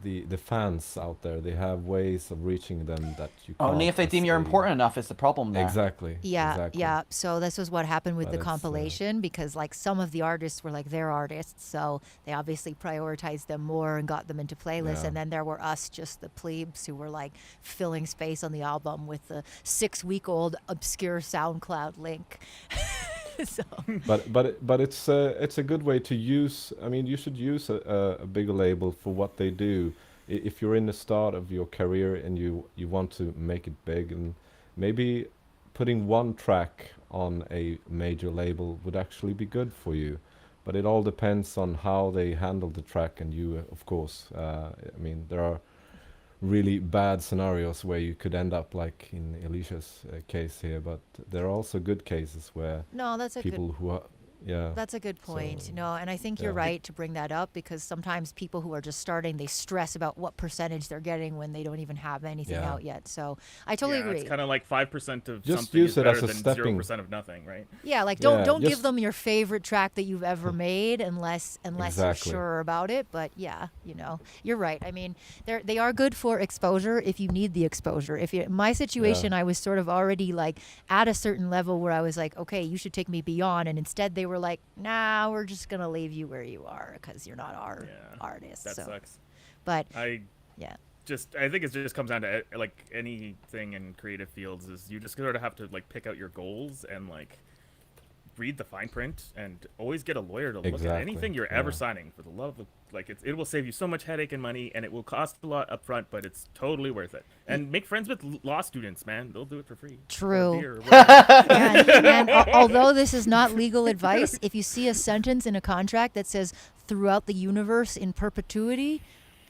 [SPEAKER 3] the fans out there. They have ways of reaching them that you can't.
[SPEAKER 5] Only if they deem you're important enough is the problem there.
[SPEAKER 3] Exactly.
[SPEAKER 1] Yeah,
[SPEAKER 3] exactly.
[SPEAKER 1] yeah. So this was what happened with
[SPEAKER 3] But
[SPEAKER 1] the
[SPEAKER 3] it's,
[SPEAKER 1] compilation, because like some of the artists were like their artists, so they obviously prioritized them more and got them into playlists.
[SPEAKER 3] Yeah.
[SPEAKER 1] And then there were us, just the plebes, who were like filling space on the album with the 6-week-old obscure SoundCloud link. So
[SPEAKER 3] But it's a good way to use. I mean, you should use a bigger label for what they do. If you're in the start of your career and you want to make it big, and maybe putting one track on a major label would actually be good for you. But it all depends on how they handle the track, and you, of course. I mean, there are really bad scenarios where you could end up like in ill-esha's case here, but there are also good cases where
[SPEAKER 1] no, that's a good
[SPEAKER 3] people who are, yeah.
[SPEAKER 1] That's a good point.
[SPEAKER 3] So,
[SPEAKER 1] No, and I think you're
[SPEAKER 3] yeah.
[SPEAKER 1] right to bring that up, because sometimes people who are just starting, they stress about what percentage they're getting when they don't even have anything
[SPEAKER 3] Yeah.
[SPEAKER 1] out yet. So I totally
[SPEAKER 8] Yeah,
[SPEAKER 1] agree.
[SPEAKER 8] It's kind of like 5% of
[SPEAKER 3] Just
[SPEAKER 8] something
[SPEAKER 3] use
[SPEAKER 8] is
[SPEAKER 3] it
[SPEAKER 8] better
[SPEAKER 3] as a
[SPEAKER 8] than
[SPEAKER 3] stepping-
[SPEAKER 8] 0% of nothing, right?
[SPEAKER 1] Yeah, like
[SPEAKER 3] Yeah,
[SPEAKER 1] don't give
[SPEAKER 3] just-
[SPEAKER 1] them your favorite track that you've ever made unless
[SPEAKER 3] Exactly.
[SPEAKER 1] you're sure about it. But yeah, you're right. I mean, they are good for exposure if you need the exposure. If you, my situation, I was sort of already like at a certain level where I was like, okay, you should take me beyond, and instead they were like, nah, we're just gonna leave you where you are because you're not our
[SPEAKER 8] Yeah,
[SPEAKER 1] artist.
[SPEAKER 8] That
[SPEAKER 1] so,
[SPEAKER 8] sucks.
[SPEAKER 1] but
[SPEAKER 8] I
[SPEAKER 1] yeah.
[SPEAKER 8] think it just comes down to like anything in creative fields is you just sort of have to like pick out your goals and like read the fine print and always get a lawyer to look at
[SPEAKER 3] Exactly,
[SPEAKER 8] anything you're ever
[SPEAKER 3] yeah.
[SPEAKER 8] signing. For the love of it will save you so much headache and money, and it will cost a lot up front, but it's totally worth it. And make friends with law students, man. They'll do it for free.
[SPEAKER 1] True.
[SPEAKER 8] Or beer or whatever.
[SPEAKER 1] And although this is not legal advice, if you see a sentence in a contract that says throughout the universe in perpetuity,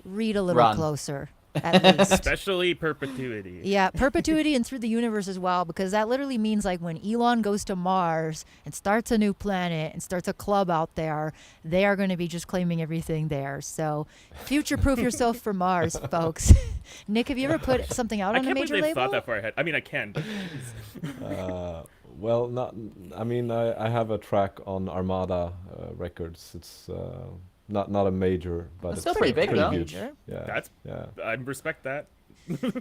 [SPEAKER 1] read a little
[SPEAKER 10] Run.
[SPEAKER 1] closer, at least.
[SPEAKER 8] Especially perpetuity.
[SPEAKER 1] Yeah, perpetuity and through the universe as well, because that literally means like when Elon goes to Mars and starts a new planet and starts a club out there, they are going to be just claiming everything there. So future-proof yourself for Mars, folks. Nick, have you ever put something out
[SPEAKER 8] I
[SPEAKER 1] on a
[SPEAKER 8] can't
[SPEAKER 1] major
[SPEAKER 8] believe they
[SPEAKER 1] label?
[SPEAKER 8] thought that far ahead. I mean, I can, but
[SPEAKER 3] Well, not. I mean, I have a track on Armada Records. It's not a major, but
[SPEAKER 10] That's
[SPEAKER 3] it's
[SPEAKER 10] still pretty big, though.
[SPEAKER 3] huge.
[SPEAKER 1] Major.
[SPEAKER 3] Yeah,
[SPEAKER 8] That's-
[SPEAKER 3] yeah.
[SPEAKER 8] I respect that.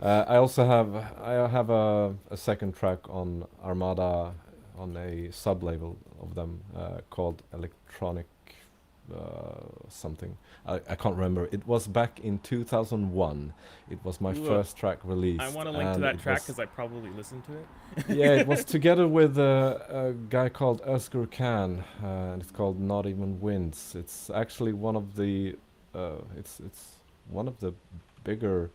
[SPEAKER 3] I also have a second track on Armada on a sub label of them called Electronic something. I can't remember. It was back in 2001. It was my
[SPEAKER 8] Ooh,
[SPEAKER 3] first track released.
[SPEAKER 8] I want to link to
[SPEAKER 3] and
[SPEAKER 8] that
[SPEAKER 3] it
[SPEAKER 8] track
[SPEAKER 3] was-
[SPEAKER 8] because I probably listened to it.
[SPEAKER 3] yeah, it was together with a guy called Özgür Khan, and it's called Not Even Winds. It's actually one of the it's one of the bigger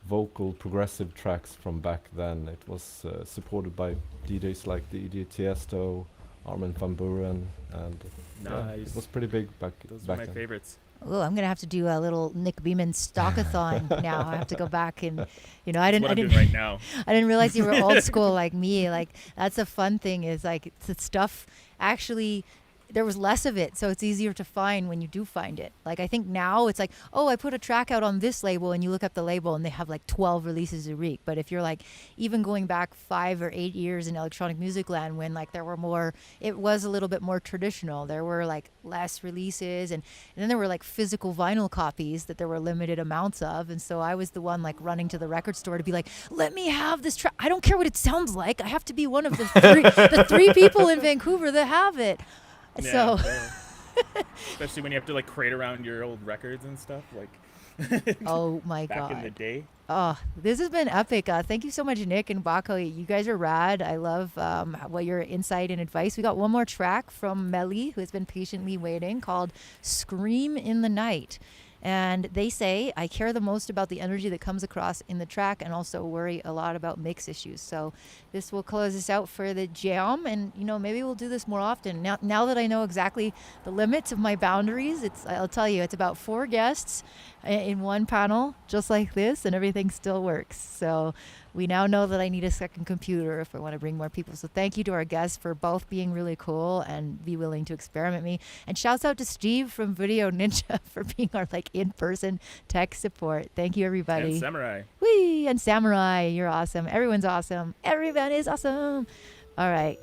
[SPEAKER 3] vocal progressive tracks from back then. It was supported by DJs like the Idiot Tiesto, Armin van Buuren, and yeah, it
[SPEAKER 8] Nice.
[SPEAKER 3] was pretty big back
[SPEAKER 8] Those are
[SPEAKER 3] back
[SPEAKER 8] my
[SPEAKER 3] then.
[SPEAKER 8] favorites.
[SPEAKER 1] Oh, I'm gonna have to do a little Nick Beman stockathon now. I have to go back and, I
[SPEAKER 8] That's
[SPEAKER 1] didn't,
[SPEAKER 8] what
[SPEAKER 1] I
[SPEAKER 8] I'm
[SPEAKER 1] didn't,
[SPEAKER 8] doing right now.
[SPEAKER 1] I didn't realize you were old school like me. Like that's a fun thing is like the stuff actually. There was less of it, so it's easier to find when you do find it. Like I think now it's like, oh, I put a track out on this label, and you look up the label, and they have like 12 releases a week. But if you're like even going back 5 or 8 years in electronic music land, when like there were more, it was a little bit more traditional. There were like less releases, and then there were like physical vinyl copies that there were limited amounts of. And so I was the one like running to the record store to be like, let me have this track. I don't care what it sounds like. I have to be one of the three people in Vancouver that have it.
[SPEAKER 8] Yeah,
[SPEAKER 1] So
[SPEAKER 8] fair. Especially when you have to like crate around your old records and stuff, like
[SPEAKER 1] oh my
[SPEAKER 8] back in the
[SPEAKER 1] god.
[SPEAKER 8] day.
[SPEAKER 1] Oh, this has been epic. Thank you so much, Nick and Bako. You guys are rad. I love what your insight and advice. We got one more track from Melly, who has been patiently waiting, called Scream in the Night. And they say, I care the most about the energy that comes across in the track and also worry a lot about mix issues. So this will close us out for the jam. And, maybe we'll do this more often. Now that I know exactly the limits of my boundaries, I'll tell you, it's about 4 guests in one panel, just like this, and everything still works. So we now know that I need a second computer if I want to bring more people. So thank you to our guests for both being really cool and be willing to experiment me. And shouts out to Steve from Video Ninja for being our in-person tech support. Thank you, everybody.
[SPEAKER 8] And Samurai.
[SPEAKER 1] Whee! And Samurai, you're awesome. Everyone's awesome. Everyone is awesome. All right.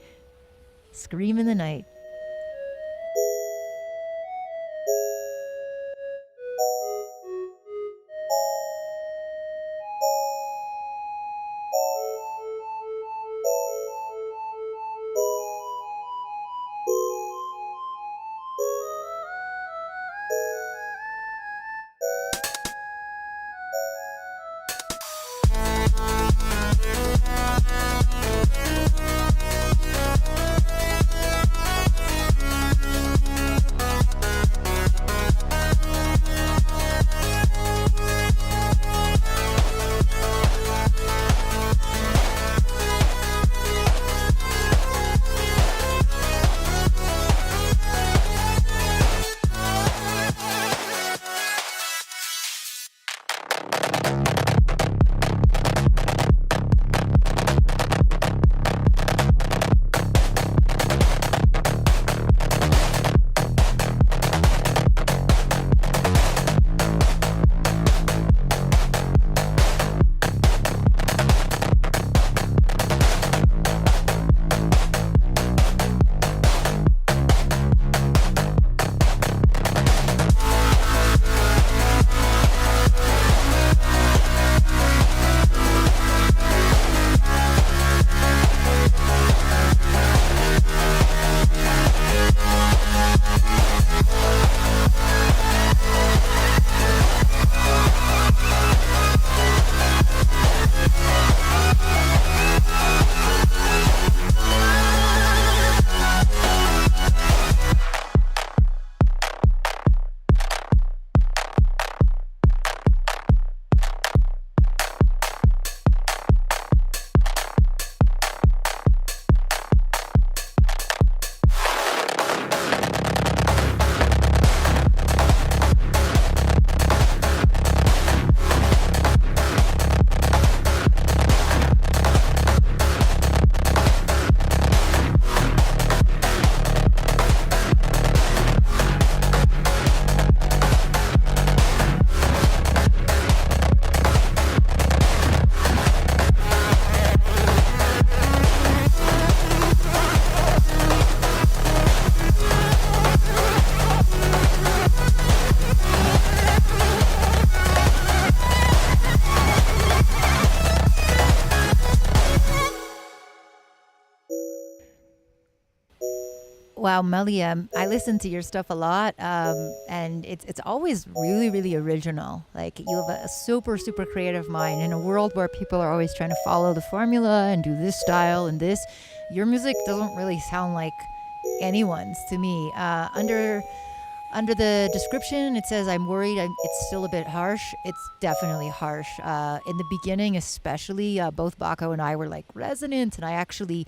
[SPEAKER 1] Scream in the Night. Wow, Melly, I listen to your stuff a lot, and it's always really, really original. Like you have a super, super creative mind in a world where people are always trying to follow the formula and do this style and this. Your music doesn't really sound like anyone's to me. Under the description, it says, I'm worried it's still a bit harsh. It's definitely harsh. In the beginning, especially, both Bako and I were like resonant, and I actually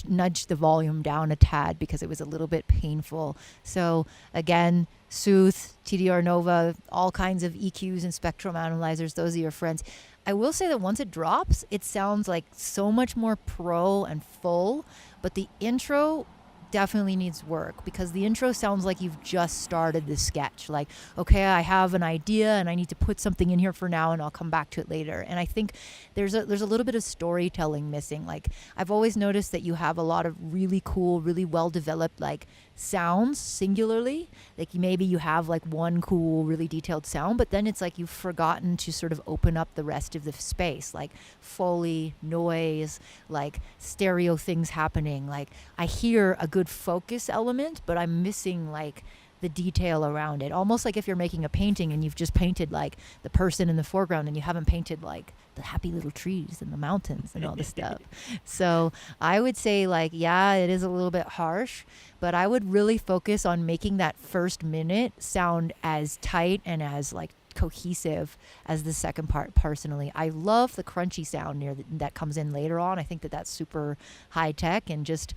[SPEAKER 1] nudged the volume down a tad because it was a little bit painful. So, again, Sooth, TDR Nova, all kinds of EQs and spectrum analyzers, those are your friends. I will say that once it drops, it sounds like so much more pro and full, but the intro definitely needs work because the intro sounds like you've just started the sketch. Like, okay, I have an idea and I need to put something in here for now and I'll come back to it later. And I think there's a little bit of storytelling missing. Like, I've always noticed that you have a lot of really cool, really well developed like sounds singularly. Like maybe you have like one cool, really detailed sound, but then it's like you've forgotten to sort of open up the rest of the space, like Foley, noise, like stereo things happening. Like I hear a good focus element, but I'm missing like the detail around it. Almost like if you're making a painting and you've just painted like the person in the foreground and you haven't painted like the happy little trees and the mountains and all this stuff. So I would say like, yeah, it is a little bit harsh, but I would really focus on making that first minute sound as tight and as like cohesive as the second part. Personally, I love the crunchy sound that comes in later on. I think that that's super high tech, and just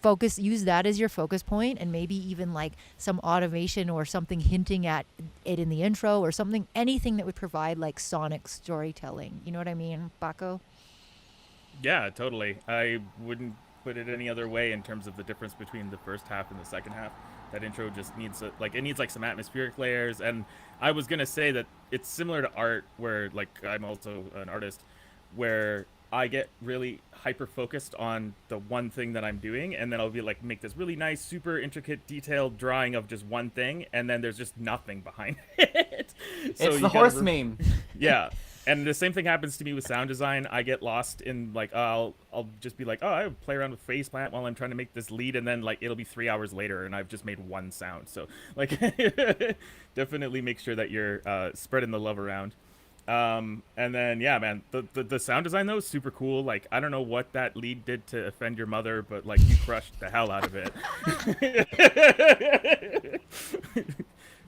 [SPEAKER 1] focus, use that as your focus point, and maybe even like some automation or something hinting at it in the intro or something, anything that would provide like sonic storytelling. You know what I mean, Bako?
[SPEAKER 8] Yeah, totally. I wouldn't put it any other way in terms of the difference between the first half and the second half. That intro just needs it needs like some atmospheric layers. And I was gonna say that it's similar to art, where like I'm also an artist, where I get really hyper focused on the one thing that I'm doing, and then I'll be like, make this really nice, super intricate, detailed drawing of just one thing, and then there's just nothing behind it. So
[SPEAKER 10] it's the horse meme.
[SPEAKER 8] Yeah. And the same thing happens to me with sound design. I get lost in like, I'll just be like, oh, I play around with faceplant while I'm trying to make this lead, and then like it'll be 3 hours later and I've just made one sound. So like definitely make sure that you're spreading the love around. And then yeah, man, the sound design though is super cool. Like I don't know what that lead did to offend your mother, but like you crushed the hell out of it.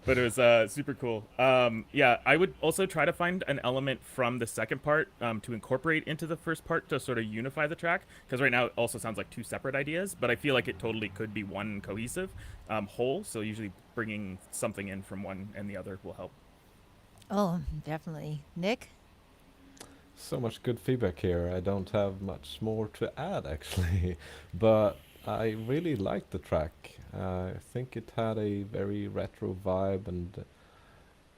[SPEAKER 8] But it was super cool. Yeah, I would also try to find an element from the second part to incorporate into the first part to sort of unify the track. Because right now it also sounds like two separate ideas, but I feel like it totally could be one cohesive whole. So usually bringing something in from one and the other will help.
[SPEAKER 1] Oh, definitely. Nick?
[SPEAKER 3] So much good feedback here. I don't have much more to add actually, but I really liked the track. I think it had a very retro vibe, and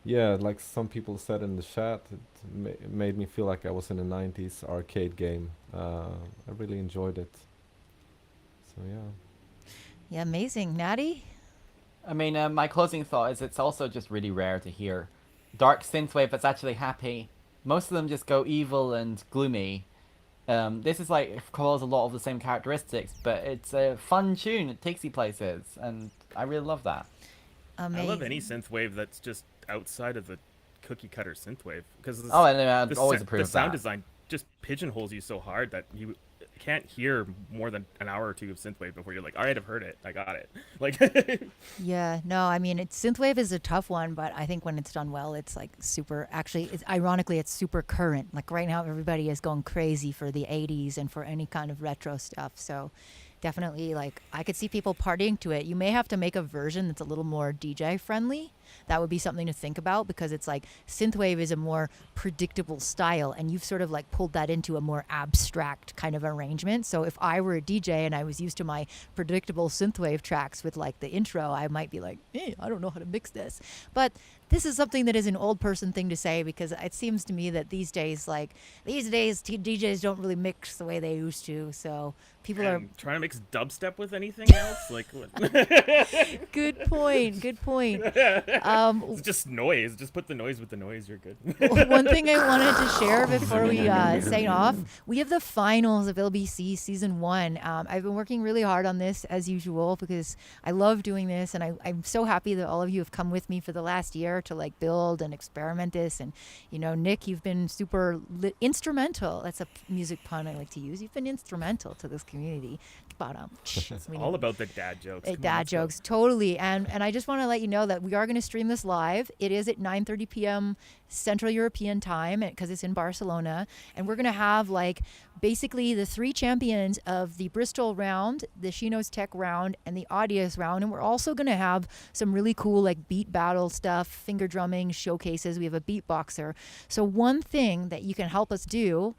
[SPEAKER 3] yeah, like some people said in the chat, it made me feel like I was in a 90s arcade game. I really enjoyed it. So yeah.
[SPEAKER 1] Yeah, amazing. Natty?
[SPEAKER 10] I mean, my closing thought is it's also just really rare to hear dark synthwave that's actually happy. Most of them just go evil and gloomy. This is like, it follows a lot of the same characteristics, but it's a fun tune. It takes you places, and I really love that.
[SPEAKER 1] Amazing.
[SPEAKER 8] I love any synthwave that's just outside of the cookie cutter synthwave, because
[SPEAKER 10] and I always approve
[SPEAKER 8] the
[SPEAKER 10] of
[SPEAKER 8] sound
[SPEAKER 10] that.
[SPEAKER 8] design just pigeonholes you so hard that you can't hear more than an hour or two of synthwave before you're like, all right, I've heard it, I got it. Like
[SPEAKER 1] Yeah, no, I mean, synthwave is a tough one, but I think when it's done well, it's like super, actually, ironically, it's super current. Like right now, everybody is going crazy for the 80s and for any kind of retro stuff. So definitely, like, I could see people partying to it. You may have to make a version that's a little more DJ friendly. That would be something to think about, because it's like synthwave is a more predictable style, and you've sort of like pulled that into a more abstract kind of arrangement. So if I were a DJ and I was used to my predictable synthwave tracks with like the intro, I might be like, hey, I don't know how to mix this. But this is something that is an old person thing to say, because it seems to me that these days DJs don't really mix the way they used to. So people are
[SPEAKER 8] trying to mix dubstep with anything else. Like what?
[SPEAKER 1] Good point.
[SPEAKER 8] It's just noise. Just put the noise with the noise. You're good.
[SPEAKER 1] One thing I wanted to share before we sign off, we have the finals of LBC season 1. I've been working really hard on this as usual because I love doing this, and I'm so happy that all of you have come with me for the last year to like build and experiment this. And Nick, you've been super instrumental. That's a music pun I like to use. You've been instrumental to this community.
[SPEAKER 8] It's all about the dad jokes. Come on,
[SPEAKER 1] Dad
[SPEAKER 8] let's go.
[SPEAKER 1] jokes, totally. And I just want to let you know that we are going to stream this live. It is at 9:30 p.m. Central European time because it's in Barcelona. And we're going to have like basically the 3 champions of the Bristol round, the Shinos Tech round, and the Audius round. And we're also going to have some really cool like beat battle stuff, finger drumming showcases. We have a beatboxer. So one thing that you can help us do,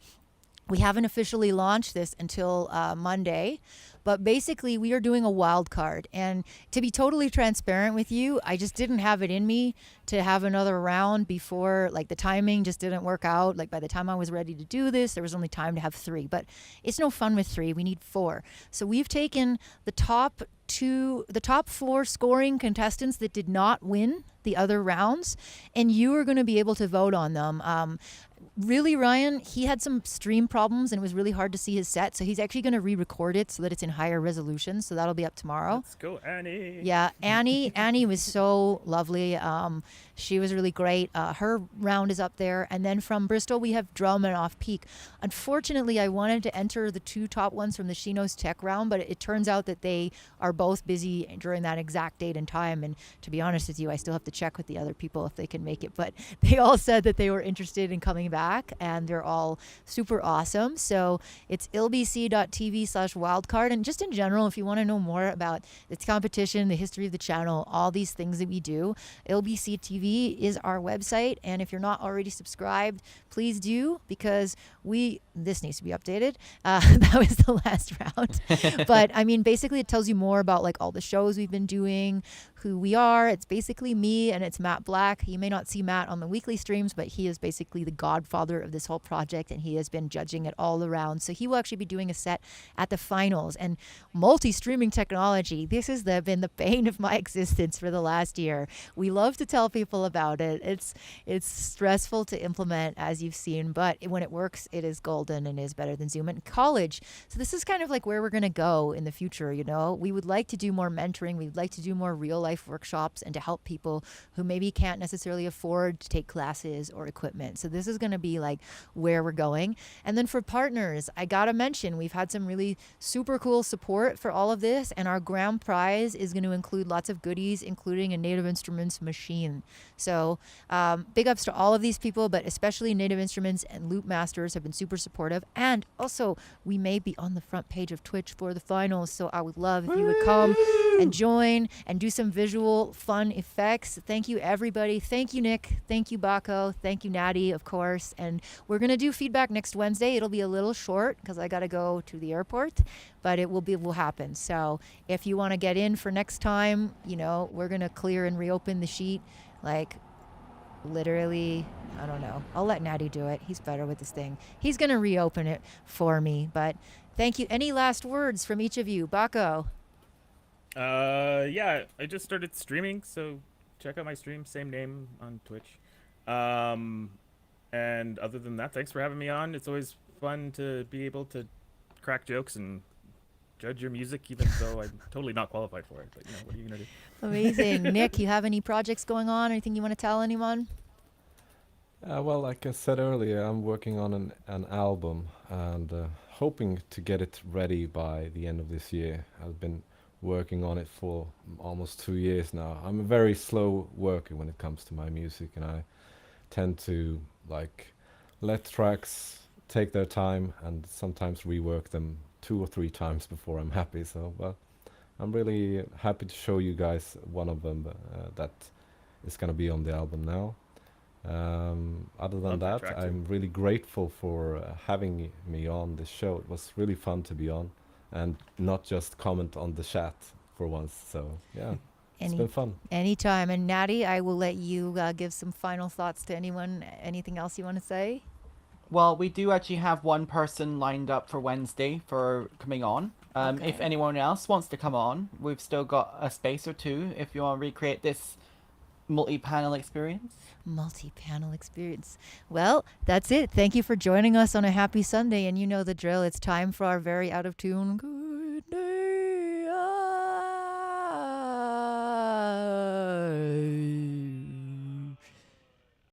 [SPEAKER 1] we haven't officially launched this until Monday, but basically we are doing a wild card. And to be totally transparent with you, I just didn't have it in me to have another round before, like the timing just didn't work out. Like by the time I was ready to do this, there was only time to have 3, but it's no fun with 3. We need 4. So we've taken the top 4 scoring contestants that did not win the other rounds, and you are going to be able to vote on them. Really, Ryan, he had some stream problems and it was really hard to see his set. So he's actually going to re-record it so that it's in higher resolution. So that'll be up tomorrow.
[SPEAKER 8] Let's go, Annie.
[SPEAKER 1] Yeah, Annie was so lovely. She was really great. Her round is up there. And then from Bristol, we have drum and off peak. Unfortunately, I wanted to enter the 2 top ones from the Shinos Tech round, but it turns out that they are both busy during that exact date and time. And to be honest with you, I still have to check with the other people if they can make it. But they all said that they were interested in coming back, and they're all super awesome. So it's illbc.tv/wildcard. And just in general, if you want to know more about this competition, the history of the channel, all these things that we do, illbc TV is our website. And if you're not already subscribed, please do, because this needs to be updated. That was the last round. But I mean, basically it tells you more about like all the shows we've been doing, who we are. It's basically me and it's Matt Black. You may not see Matt on the weekly streams, but he is basically the godfather of this whole project, and he has been judging it all around. So he will actually be doing a set at the finals. And multi-streaming technology, this has been the bane of my existence for the last year. We love to tell people about it. It's stressful to implement, as you've seen, but when it works, it is golden and is better than Zoom. And college, so this is kind of like where we're going to go in the future. We would like to do more mentoring. We'd like to do more real life workshops and to help people who maybe can't necessarily afford to take classes or equipment. So this is going to be like where we're going. And then for partners, I got to mention, we've had some really super cool support for all of this. And our grand prize is going to include lots of goodies, including a Native Instruments machine. So big ups to all of these people, but especially Native Instruments and Loop Masters have been super supportive. And also, we may be on the front page of Twitch for the finals. So I would love if you would come and join and do some visual fun effects. Thank you, everybody. Thank you, Nick. Thank you, Bako. Thank you, Natty, of course. And we're going to do feedback next Wednesday. It'll be a little short because I got to go to the airport, but it will happen. So if you want to get in for next time, we're going to clear and reopen the sheet. Like, literally, I don't know. I'll let Natty do it. He's better with this thing. He's going to reopen it for me. But thank you. Any last words from each of you? Bako?
[SPEAKER 8] Yeah, I just started streaming, so check out my stream, same name on Twitch. And other than that, thanks for having me on. It's always fun to be able to crack jokes and judge your music, even though I'm totally not qualified for it. But what are you gonna do?
[SPEAKER 1] Amazing. Nick, you have any projects going on? Anything you want to tell anyone?
[SPEAKER 3] Well, like I said earlier, I'm working on an album and hoping to get it ready by the end of this year. I've been working on it for almost 2 years now. I'm a very slow worker when it comes to my music, and I tend to let tracks take their time and sometimes rework them 2 or 3 times before I'm happy. So, but I'm really happy to show you guys one of them that is going to be on the album now. Other than that, I'm really grateful for having me on this show. It was really fun to be on and not just comment on the chat for once. So yeah, it's been fun.
[SPEAKER 1] Anytime. And Natty, I will let you give some final thoughts to anyone. Anything else you want to say?
[SPEAKER 10] Well, we do actually have one person lined up for Wednesday for coming on.
[SPEAKER 1] Okay.
[SPEAKER 10] If anyone else wants to come on, we've still got a space or two if you want to recreate this multi-panel experience.
[SPEAKER 1] Multi-panel experience. Well, that's it. Thank you for joining us on a happy Sunday, and you know the drill. It's time for our very out of tune